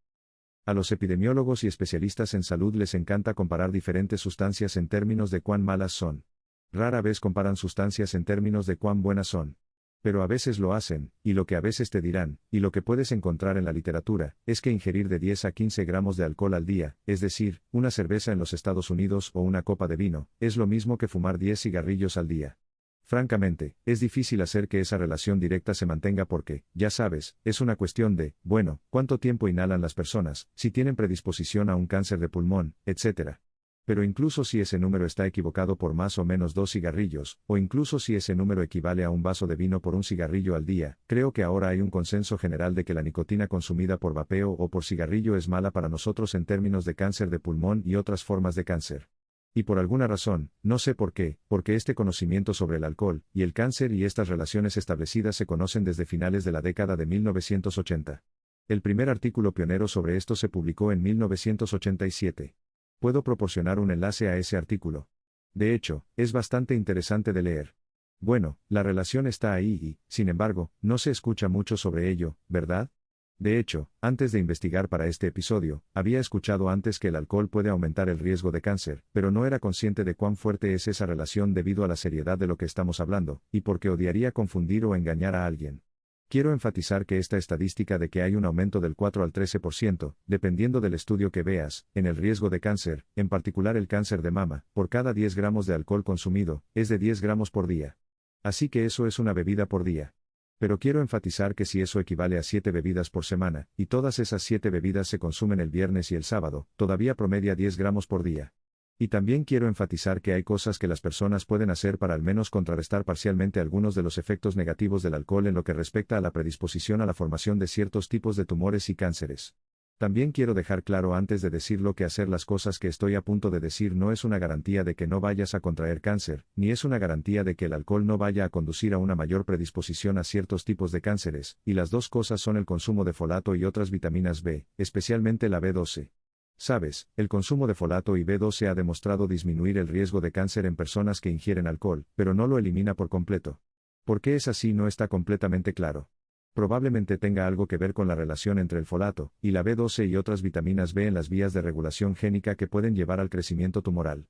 Speaker 1: A los epidemiólogos y especialistas en salud les encanta comparar diferentes sustancias en términos de cuán malas son. Rara vez comparan sustancias en términos de cuán buenas son. Pero a veces lo hacen, y lo que a veces te dirán, y lo que puedes encontrar en la literatura, es que ingerir de 10 a 15 gramos de alcohol al día, es decir, una cerveza en los Estados Unidos o una copa de vino, es lo mismo que fumar 10 cigarrillos al día. Francamente, es difícil hacer que esa relación directa se mantenga porque, ya sabes, es una cuestión de, bueno, cuánto tiempo inhalan las personas, si tienen predisposición a un cáncer de pulmón, etc. Pero incluso si ese número está equivocado por más o menos 2 cigarrillos, o incluso si ese número equivale a un vaso de vino por un cigarrillo al día, creo que ahora hay un consenso general de que la nicotina consumida por vapeo o por cigarrillo es mala para nosotros en términos de cáncer de pulmón y otras formas de cáncer. Y por alguna razón, no sé por qué, porque este conocimiento sobre el alcohol, y el cáncer y estas relaciones establecidas se conocen desde finales de la década de 1980. El primer artículo pionero sobre esto se publicó en 1987. Puedo proporcionar un enlace a ese artículo. De hecho, es bastante interesante de leer. Bueno, la relación está ahí y, sin embargo, no se escucha mucho sobre ello, ¿verdad? De hecho, antes de investigar para este episodio, había escuchado antes que el alcohol puede aumentar el riesgo de cáncer, pero no era consciente de cuán fuerte es esa relación debido a la seriedad de lo que estamos hablando, y porque odiaría confundir o engañar a alguien. Quiero enfatizar que esta estadística de que hay un aumento del 4 al 13%, dependiendo del estudio que veas, en el riesgo de cáncer, en particular el cáncer de mama, por cada 10 gramos de alcohol consumido, es de 10 gramos por día. Así que eso es una bebida por día. Pero quiero enfatizar que si eso equivale a 7 bebidas por semana, y todas esas 7 bebidas se consumen el viernes y el sábado, todavía promedia 10 gramos por día. Y también quiero enfatizar que hay cosas que las personas pueden hacer para al menos contrarrestar parcialmente algunos de los efectos negativos del alcohol en lo que respecta a la predisposición a la formación de ciertos tipos de tumores y cánceres. También quiero dejar claro antes de decirlo que hacer las cosas que estoy a punto de decir no es una garantía de que no vayas a contraer cáncer, ni es una garantía de que el alcohol no vaya a conducir a una mayor predisposición a ciertos tipos de cánceres, y las dos cosas son el consumo de folato y otras vitaminas B, especialmente la B12. Sabes, el consumo de folato y B12 ha demostrado disminuir el riesgo de cáncer en personas que ingieren alcohol, pero no lo elimina por completo. ¿Por qué es así? No está completamente claro. Probablemente tenga algo que ver con la relación entre el folato y la B12 y otras vitaminas B en las vías de regulación génica que pueden llevar al crecimiento tumoral.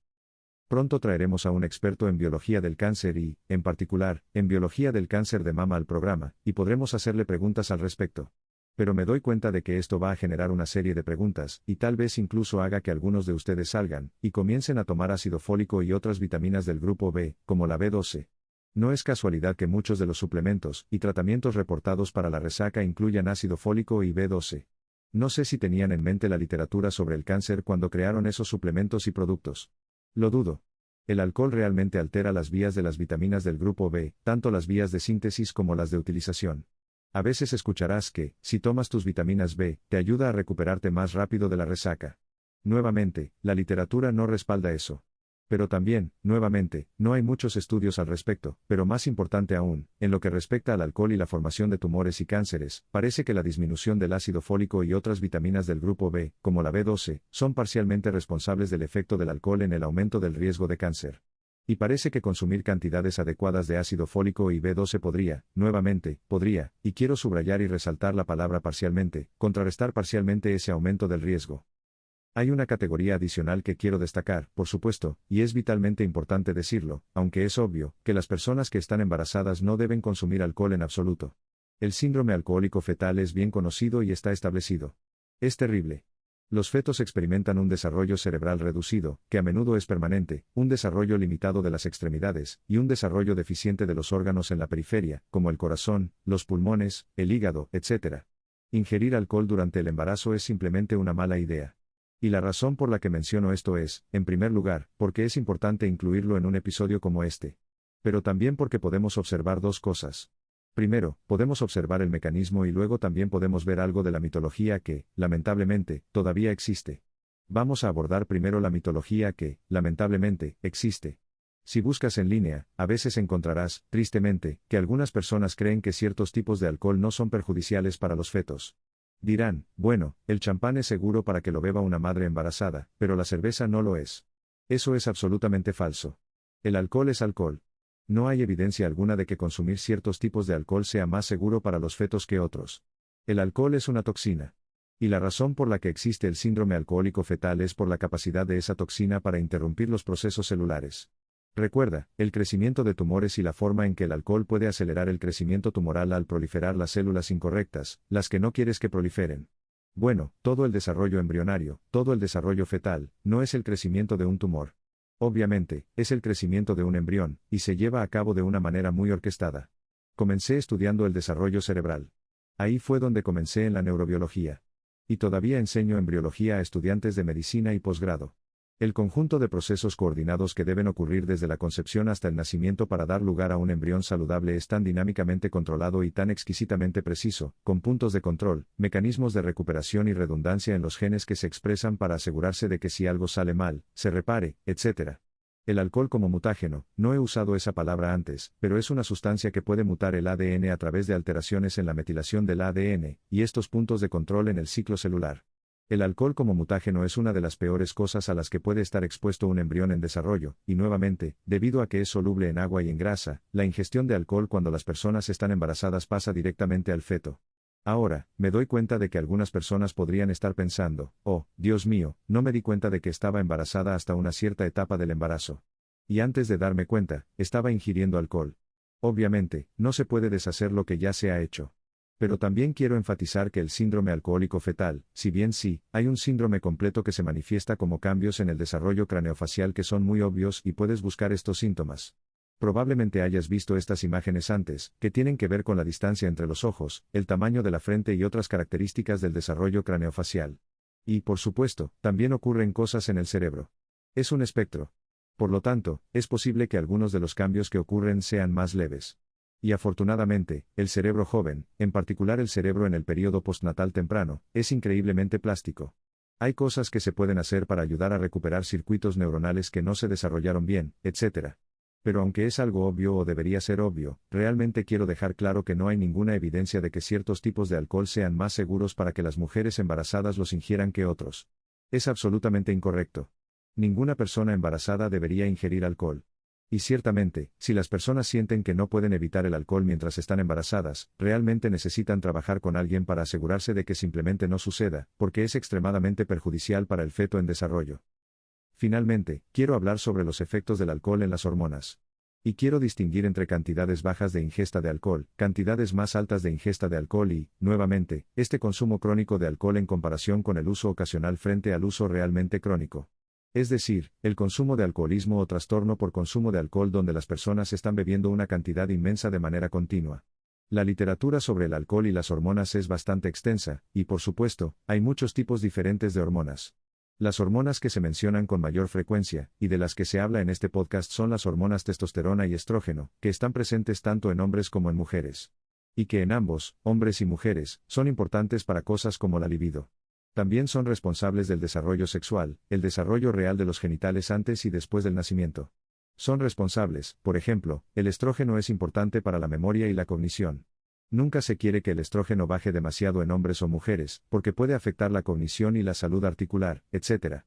Speaker 1: Pronto traeremos a un experto en biología del cáncer y, en particular, en biología del cáncer de mama al programa, y podremos hacerle preguntas al respecto. Pero me doy cuenta de que esto va a generar una serie de preguntas, y tal vez incluso haga que algunos de ustedes salgan, y comiencen a tomar ácido fólico y otras vitaminas del grupo B, como la B12. No es casualidad que muchos de los suplementos y tratamientos reportados para la resaca incluyan ácido fólico y B12. No sé si tenían en mente la literatura sobre el cáncer cuando crearon esos suplementos y productos. Lo dudo. El alcohol realmente altera las vías de las vitaminas del grupo B, tanto las vías de síntesis como las de utilización. A veces escucharás que, si tomas tus vitaminas B, te ayuda a recuperarte más rápido de la resaca. Nuevamente, la literatura no respalda eso. Pero también, nuevamente, no hay muchos estudios al respecto, pero más importante aún, en lo que respecta al alcohol y la formación de tumores y cánceres, parece que la disminución del ácido fólico y otras vitaminas del grupo B, como la B12, son parcialmente responsables del efecto del alcohol en el aumento del riesgo de cáncer. Y parece que consumir cantidades adecuadas de ácido fólico y B12 podría, nuevamente, y quiero subrayar y resaltar la palabra parcialmente, contrarrestar parcialmente ese aumento del riesgo. Hay una categoría adicional que quiero destacar, por supuesto, y es vitalmente importante decirlo, aunque es obvio, que las personas que están embarazadas no deben consumir alcohol en absoluto. El síndrome alcohólico fetal es bien conocido y está establecido. Es terrible. Los fetos experimentan un desarrollo cerebral reducido, que a menudo es permanente, un desarrollo limitado de las extremidades, y un desarrollo deficiente de los órganos en la periferia, como el corazón, los pulmones, el hígado, etc. Ingerir alcohol durante el embarazo es simplemente una mala idea. Y la razón por la que menciono esto es, en primer lugar, porque es importante incluirlo en un episodio como este. Pero también porque podemos observar dos cosas. Primero, podemos observar el mecanismo y luego también podemos ver algo de la mitología que, lamentablemente, todavía existe. Vamos a abordar primero la mitología que, lamentablemente, existe. Si buscas en línea, a veces encontrarás, tristemente, que algunas personas creen que ciertos tipos de alcohol no son perjudiciales para los fetos. Dirán, bueno, el champán es seguro para que lo beba una madre embarazada, pero la cerveza no lo es. Eso es absolutamente falso. El alcohol es alcohol. No hay evidencia alguna de que consumir ciertos tipos de alcohol sea más seguro para los fetos que otros. El alcohol es una toxina. Y la razón por la que existe el síndrome alcohólico fetal es por la capacidad de esa toxina para interrumpir los procesos celulares. Recuerda, el crecimiento de tumores y la forma en que el alcohol puede acelerar el crecimiento tumoral al proliferar las células incorrectas, las que no quieres que proliferen. Bueno, todo el desarrollo embrionario, todo el desarrollo fetal, no es el crecimiento de un tumor. Obviamente, es el crecimiento de un embrión, y se lleva a cabo de una manera muy orquestada. Comencé estudiando el desarrollo cerebral. Ahí fue donde comencé en la neurobiología. Y todavía enseño embriología a estudiantes de medicina y posgrado. El conjunto de procesos coordinados que deben ocurrir desde la concepción hasta el nacimiento para dar lugar a un embrión saludable es tan dinámicamente controlado y tan exquisitamente preciso, con puntos de control, mecanismos de recuperación y redundancia en los genes que se expresan para asegurarse de que si algo sale mal, se repare, etc. El alcohol como mutágeno, no he usado esa palabra antes, pero es una sustancia que puede mutar el ADN a través de alteraciones en la metilación del ADN, y estos puntos de control en el ciclo celular. El alcohol como mutágeno es una de las peores cosas a las que puede estar expuesto un embrión en desarrollo, y nuevamente, debido a que es soluble en agua y en grasa, la ingestión de alcohol cuando las personas están embarazadas pasa directamente al feto. Ahora, me doy cuenta de que algunas personas podrían estar pensando, oh, Dios mío, no me di cuenta de que estaba embarazada hasta una cierta etapa del embarazo. Y antes de darme cuenta, estaba ingiriendo alcohol. Obviamente, no se puede deshacer lo que ya se ha hecho. Pero también quiero enfatizar que el síndrome alcohólico fetal, si bien sí, hay un síndrome completo que se manifiesta como cambios en el desarrollo craneofacial que son muy obvios y puedes buscar estos síntomas. Probablemente hayas visto estas imágenes antes, que tienen que ver con la distancia entre los ojos, el tamaño de la frente y otras características del desarrollo craneofacial. Y, por supuesto, también ocurren cosas en el cerebro. Es un espectro. Por lo tanto, es posible que algunos de los cambios que ocurren sean más leves. Y afortunadamente, el cerebro joven, en particular el cerebro en el periodo postnatal temprano, es increíblemente plástico. Hay cosas que se pueden hacer para ayudar a recuperar circuitos neuronales que no se desarrollaron bien, etc. Pero aunque es algo obvio o debería ser obvio, realmente quiero dejar claro que no hay ninguna evidencia de que ciertos tipos de alcohol sean más seguros para que las mujeres embarazadas los ingieran que otros. Es absolutamente incorrecto. Ninguna persona embarazada debería ingerir alcohol. Y ciertamente, si las personas sienten que no pueden evitar el alcohol mientras están embarazadas, realmente necesitan trabajar con alguien para asegurarse de que simplemente no suceda, porque es extremadamente perjudicial para el feto en desarrollo. Finalmente, quiero hablar sobre los efectos del alcohol en las hormonas. Y quiero distinguir entre cantidades bajas de ingesta de alcohol, cantidades más altas de ingesta de alcohol y, nuevamente, este consumo crónico de alcohol en comparación con el uso ocasional frente al uso realmente crónico. Es decir, el consumo de alcoholismo o trastorno por consumo de alcohol donde las personas están bebiendo una cantidad inmensa de manera continua. La literatura sobre el alcohol y las hormonas es bastante extensa, y por supuesto, hay muchos tipos diferentes de hormonas. Las hormonas que se mencionan con mayor frecuencia, y de las que se habla en este podcast son las hormonas testosterona y estrógeno, que están presentes tanto en hombres como en mujeres. Y que en ambos, hombres y mujeres, son importantes para cosas como la libido. También son responsables del desarrollo sexual, el desarrollo real de los genitales antes y después del nacimiento. Son responsables, por ejemplo, el estrógeno es importante para la memoria y la cognición. Nunca se quiere que el estrógeno baje demasiado en hombres o mujeres, porque puede afectar la cognición y la salud articular, etc.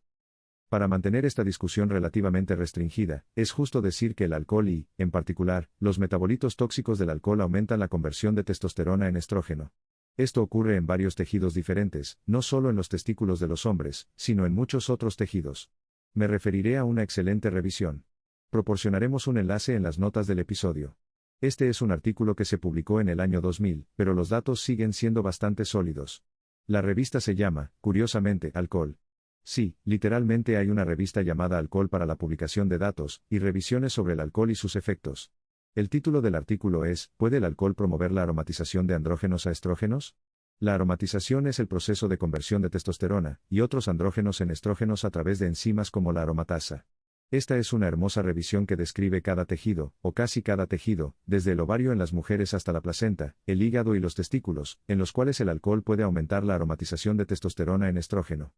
Speaker 1: Para mantener esta discusión relativamente restringida, es justo decir que el alcohol y, en particular, los metabolitos tóxicos del alcohol aumentan la conversión de testosterona en estrógeno. Esto ocurre en varios tejidos diferentes, no solo en los testículos de los hombres, sino en muchos otros tejidos. Me referiré a una excelente revisión. Proporcionaremos un enlace en las notas del episodio. Este es un artículo que se publicó en el año 2000, pero los datos siguen siendo bastante sólidos. La revista se llama, curiosamente, Alcohol. Sí, literalmente hay una revista llamada Alcohol para la publicación de datos y revisiones sobre el alcohol y sus efectos. El título del artículo es, ¿puede el alcohol promover la aromatización de andrógenos a estrógenos? La aromatización es el proceso de conversión de testosterona y otros andrógenos en estrógenos a través de enzimas como la aromatasa. Esta es una hermosa revisión que describe cada tejido, o casi cada tejido, desde el ovario en las mujeres hasta la placenta, el hígado y los testículos, en los cuales el alcohol puede aumentar la aromatización de testosterona en estrógeno.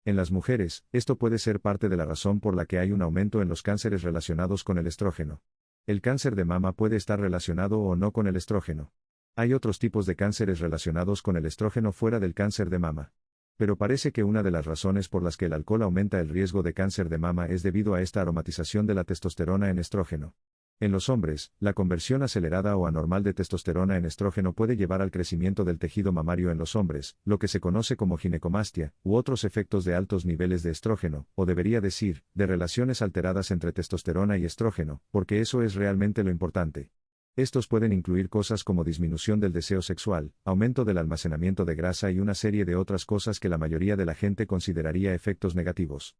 Speaker 1: En las mujeres, esto puede ser parte de la razón por la que hay un aumento en los cánceres relacionados con el estrógeno. El cáncer de mama puede estar relacionado o no con el estrógeno. Hay otros tipos de cánceres relacionados con el estrógeno fuera del cáncer de mama. Pero parece que una de las razones por las que el alcohol aumenta el riesgo de cáncer de mama es debido a esta aromatización de la testosterona en estrógeno. En los hombres, la conversión acelerada o anormal de testosterona en estrógeno puede llevar al crecimiento del tejido mamario en los hombres, lo que se conoce como ginecomastia, u otros efectos de altos niveles de estrógeno, o debería decir, de relaciones alteradas entre testosterona y estrógeno, porque eso es realmente lo importante. Estos pueden incluir cosas como disminución del deseo sexual, aumento del almacenamiento de grasa y una serie de otras cosas que la mayoría de la gente consideraría efectos negativos.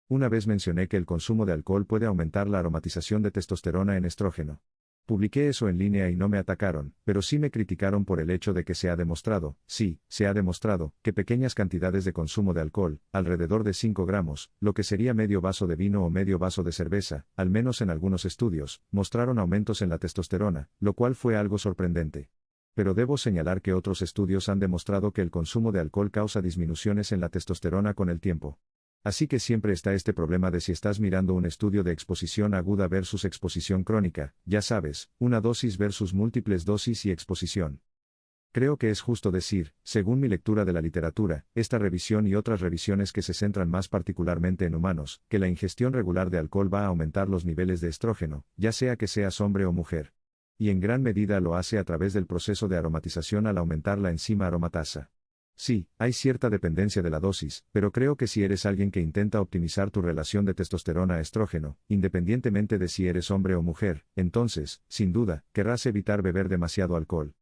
Speaker 1: Una vez mencioné que el consumo de alcohol puede aumentar la aromatización de testosterona en estrógeno. Publiqué eso en línea y no me atacaron, pero sí me criticaron por el hecho de que se ha demostrado, sí, se ha demostrado, que pequeñas cantidades de consumo de alcohol, alrededor de 5 gramos, lo que sería medio vaso de vino o medio vaso de cerveza, al menos en algunos estudios, mostraron aumentos en la testosterona, lo cual fue algo sorprendente. Pero debo señalar que otros estudios han demostrado que el consumo de alcohol causa disminuciones en la testosterona con el tiempo. Así que siempre está este problema de si estás mirando un estudio de exposición aguda versus exposición crónica, ya sabes, una dosis versus múltiples dosis y exposición. Creo que es justo decir, según mi lectura de la literatura, esta revisión y otras revisiones que se centran más particularmente en humanos, que la ingestión regular de alcohol va a aumentar los niveles de estrógeno, ya sea que seas hombre o mujer. Y en gran medida lo hace a través del proceso de aromatización al aumentar la enzima aromatasa. Sí, hay cierta dependencia de la dosis, pero creo que si eres alguien que intenta optimizar tu relación de testosterona-estrógeno, independientemente de si eres hombre o mujer, entonces, sin duda, querrás evitar beber demasiado alcohol.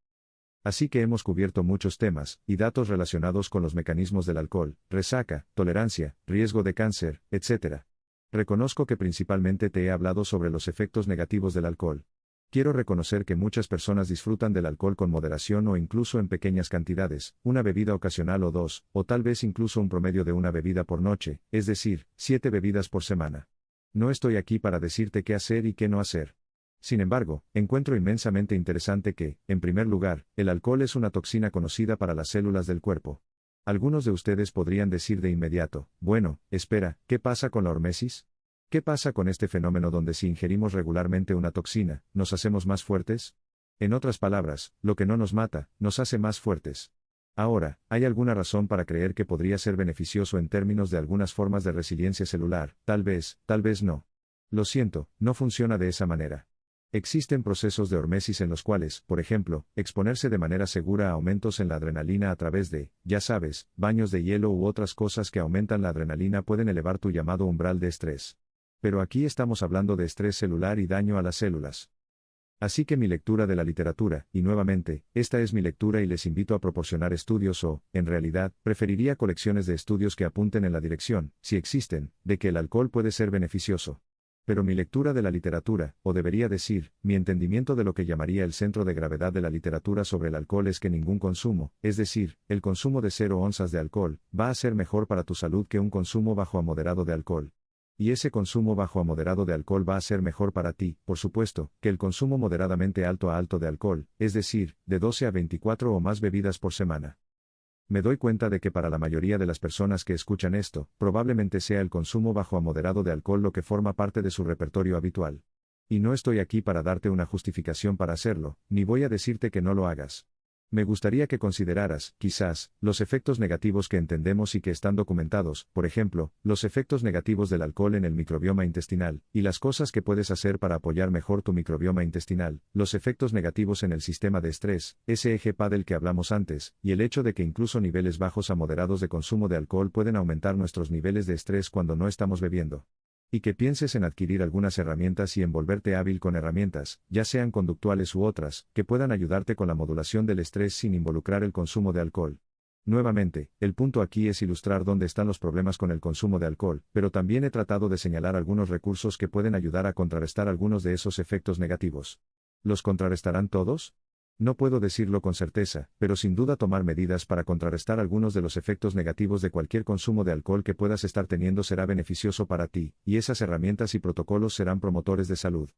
Speaker 1: Así que hemos cubierto muchos temas, y datos relacionados con los mecanismos del alcohol, resaca, tolerancia, riesgo de cáncer, etc. Reconozco que principalmente te he hablado sobre los efectos negativos del alcohol. Quiero reconocer que muchas personas disfrutan del alcohol con moderación o incluso en pequeñas cantidades, una bebida ocasional o dos, o tal vez incluso un promedio de una bebida por noche, es decir, 7 bebidas por semana. No estoy aquí para decirte qué hacer y qué no hacer. Sin embargo, encuentro inmensamente interesante que, en primer lugar, el alcohol es una toxina conocida para las células del cuerpo. Algunos de ustedes podrían decir de inmediato, bueno, espera, ¿qué pasa con la hormesis? ¿Qué pasa con este fenómeno donde si ingerimos regularmente una toxina, nos hacemos más fuertes? En otras palabras, lo que no nos mata, nos hace más fuertes. Ahora, ¿hay alguna razón para creer que podría ser beneficioso en términos de algunas formas de resiliencia celular? Tal vez no. Lo siento, no funciona de esa manera. Existen procesos de hormesis en los cuales, por ejemplo, exponerse de manera segura a aumentos en la adrenalina a través de, ya sabes, baños de hielo u otras cosas que aumentan la adrenalina pueden elevar tu llamado umbral de estrés. Pero aquí estamos hablando de estrés celular y daño a las células. Así que mi lectura de la literatura, y nuevamente, esta es mi lectura y les invito a proporcionar estudios o, en realidad, preferiría colecciones de estudios que apunten en la dirección, si existen, de que el alcohol puede ser beneficioso. Pero mi lectura de la literatura, o debería decir, mi entendimiento de lo que llamaría el centro de gravedad de la literatura sobre el alcohol es que ningún consumo, es decir, el consumo de 0 onzas de alcohol, va a ser mejor para tu salud que un consumo bajo a moderado de alcohol. Y ese consumo bajo a moderado de alcohol va a ser mejor para ti, por supuesto, que el consumo moderadamente alto a alto de alcohol, es decir, de 12 a 24 o más bebidas por semana. Me doy cuenta de que para la mayoría de las personas que escuchan esto, probablemente sea el consumo bajo a moderado de alcohol lo que forma parte de su repertorio habitual. Y no estoy aquí para darte una justificación para hacerlo, ni voy a decirte que no lo hagas. Me gustaría que consideraras, quizás, los efectos negativos que entendemos y que están documentados, por ejemplo, los efectos negativos del alcohol en el microbioma intestinal, y las cosas que puedes hacer para apoyar mejor tu microbioma intestinal, los efectos negativos en el sistema de estrés, ese eje PA del que hablamos antes, y el hecho de que incluso niveles bajos a moderados de consumo de alcohol pueden aumentar nuestros niveles de estrés cuando no estamos bebiendo. Y que pienses en adquirir algunas herramientas y en volverte hábil con herramientas, ya sean conductuales u otras, que puedan ayudarte con la modulación del estrés sin involucrar el consumo de alcohol. Nuevamente, el punto aquí es ilustrar dónde están los problemas con el consumo de alcohol, pero también he tratado de señalar algunos recursos que pueden ayudar a contrarrestar algunos de esos efectos negativos. ¿Los contrarrestarán todos? No puedo decirlo con certeza, pero sin duda tomar medidas para contrarrestar algunos de los efectos negativos de cualquier consumo de alcohol que puedas estar teniendo será beneficioso para ti, y esas herramientas y protocolos serán promotores de salud.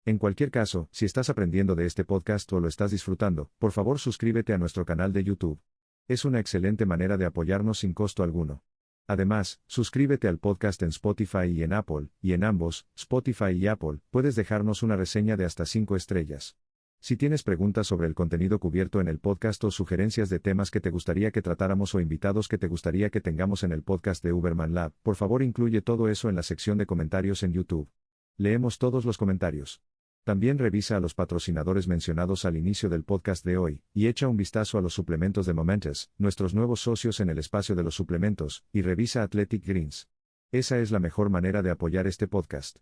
Speaker 1: En cualquier caso, si estás aprendiendo de este podcast o lo estás disfrutando, por favor suscríbete a nuestro canal de YouTube. Es una excelente manera de apoyarnos sin costo alguno. Además, suscríbete al podcast en Spotify y en Apple, y en ambos, Spotify y Apple, puedes dejarnos una reseña de hasta 5 estrellas. Si tienes preguntas sobre el contenido cubierto en el podcast o sugerencias de temas que te gustaría que tratáramos o invitados que te gustaría que tengamos en el podcast de Uberman Lab, por favor incluye todo eso en la sección de comentarios en YouTube. Leemos todos los comentarios. También revisa a los patrocinadores mencionados al inicio del podcast de hoy, y echa un vistazo a los suplementos de Momentous, nuestros nuevos socios en el espacio de los suplementos, y revisa Athletic Greens. Esa es la mejor manera de apoyar este podcast.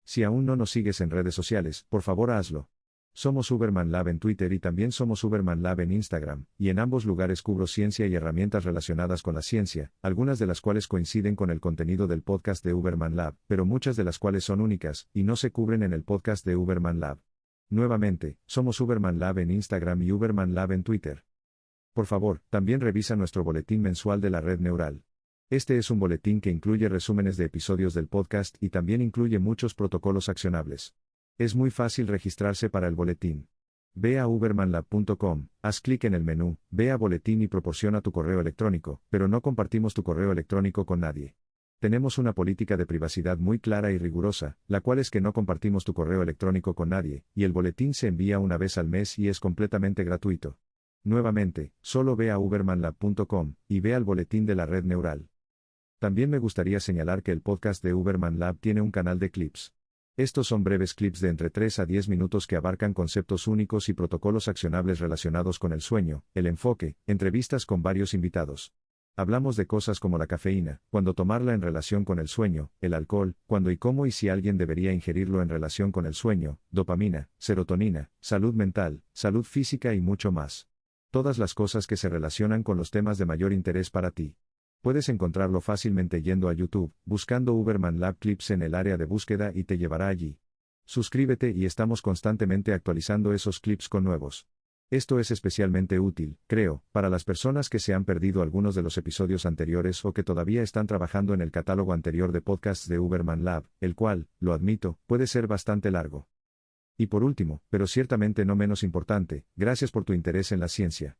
Speaker 1: Si aún no nos sigues en redes sociales, por favor hazlo. Somos Uberman Lab en Twitter y también somos Uberman Lab en Instagram, y en ambos lugares cubro ciencia y herramientas relacionadas con la ciencia, algunas de las cuales coinciden con el contenido del podcast de Uberman Lab, pero muchas de las cuales son únicas, y no se cubren en el podcast de Uberman Lab. Nuevamente, somos Uberman Lab en Instagram y Uberman Lab en Twitter. Por favor, también revisa nuestro boletín mensual de la red neural. Este es un boletín que incluye resúmenes de episodios del podcast y también incluye muchos protocolos accionables. Es muy fácil registrarse para el boletín. Ve a ubermanlab.com, haz clic en el menú, ve a boletín y proporciona tu correo electrónico, pero no compartimos tu correo electrónico con nadie. Tenemos una política de privacidad muy clara y rigurosa, la cual es que no compartimos tu correo electrónico con nadie, y el boletín se envía una vez al mes y es completamente gratuito. Nuevamente, solo ve a ubermanlab.com y ve al boletín de la red neural. También me gustaría señalar que el podcast de Uberman Lab tiene un canal de clips. Estos son breves clips de entre 3 a 10 minutos que abarcan conceptos únicos y protocolos accionables relacionados con el sueño, el enfoque, entrevistas con varios invitados. Hablamos de cosas como la cafeína, cuando tomarla en relación con el sueño, el alcohol, cuándo y cómo y si alguien debería ingerirlo en relación con el sueño, dopamina, serotonina, salud mental, salud física y mucho más. Todas las cosas que se relacionan con los temas de mayor interés para ti. Puedes encontrarlo fácilmente yendo a YouTube, buscando Uberman Lab Clips en el área de búsqueda y te llevará allí. Suscríbete y estamos constantemente actualizando esos clips con nuevos. Esto es especialmente útil, creo, para las personas que se han perdido algunos de los episodios anteriores o que todavía están trabajando en el catálogo anterior de podcasts de Uberman Lab, el cual, lo admito, puede ser bastante largo. Y por último, pero ciertamente no menos importante, gracias por tu interés en la ciencia.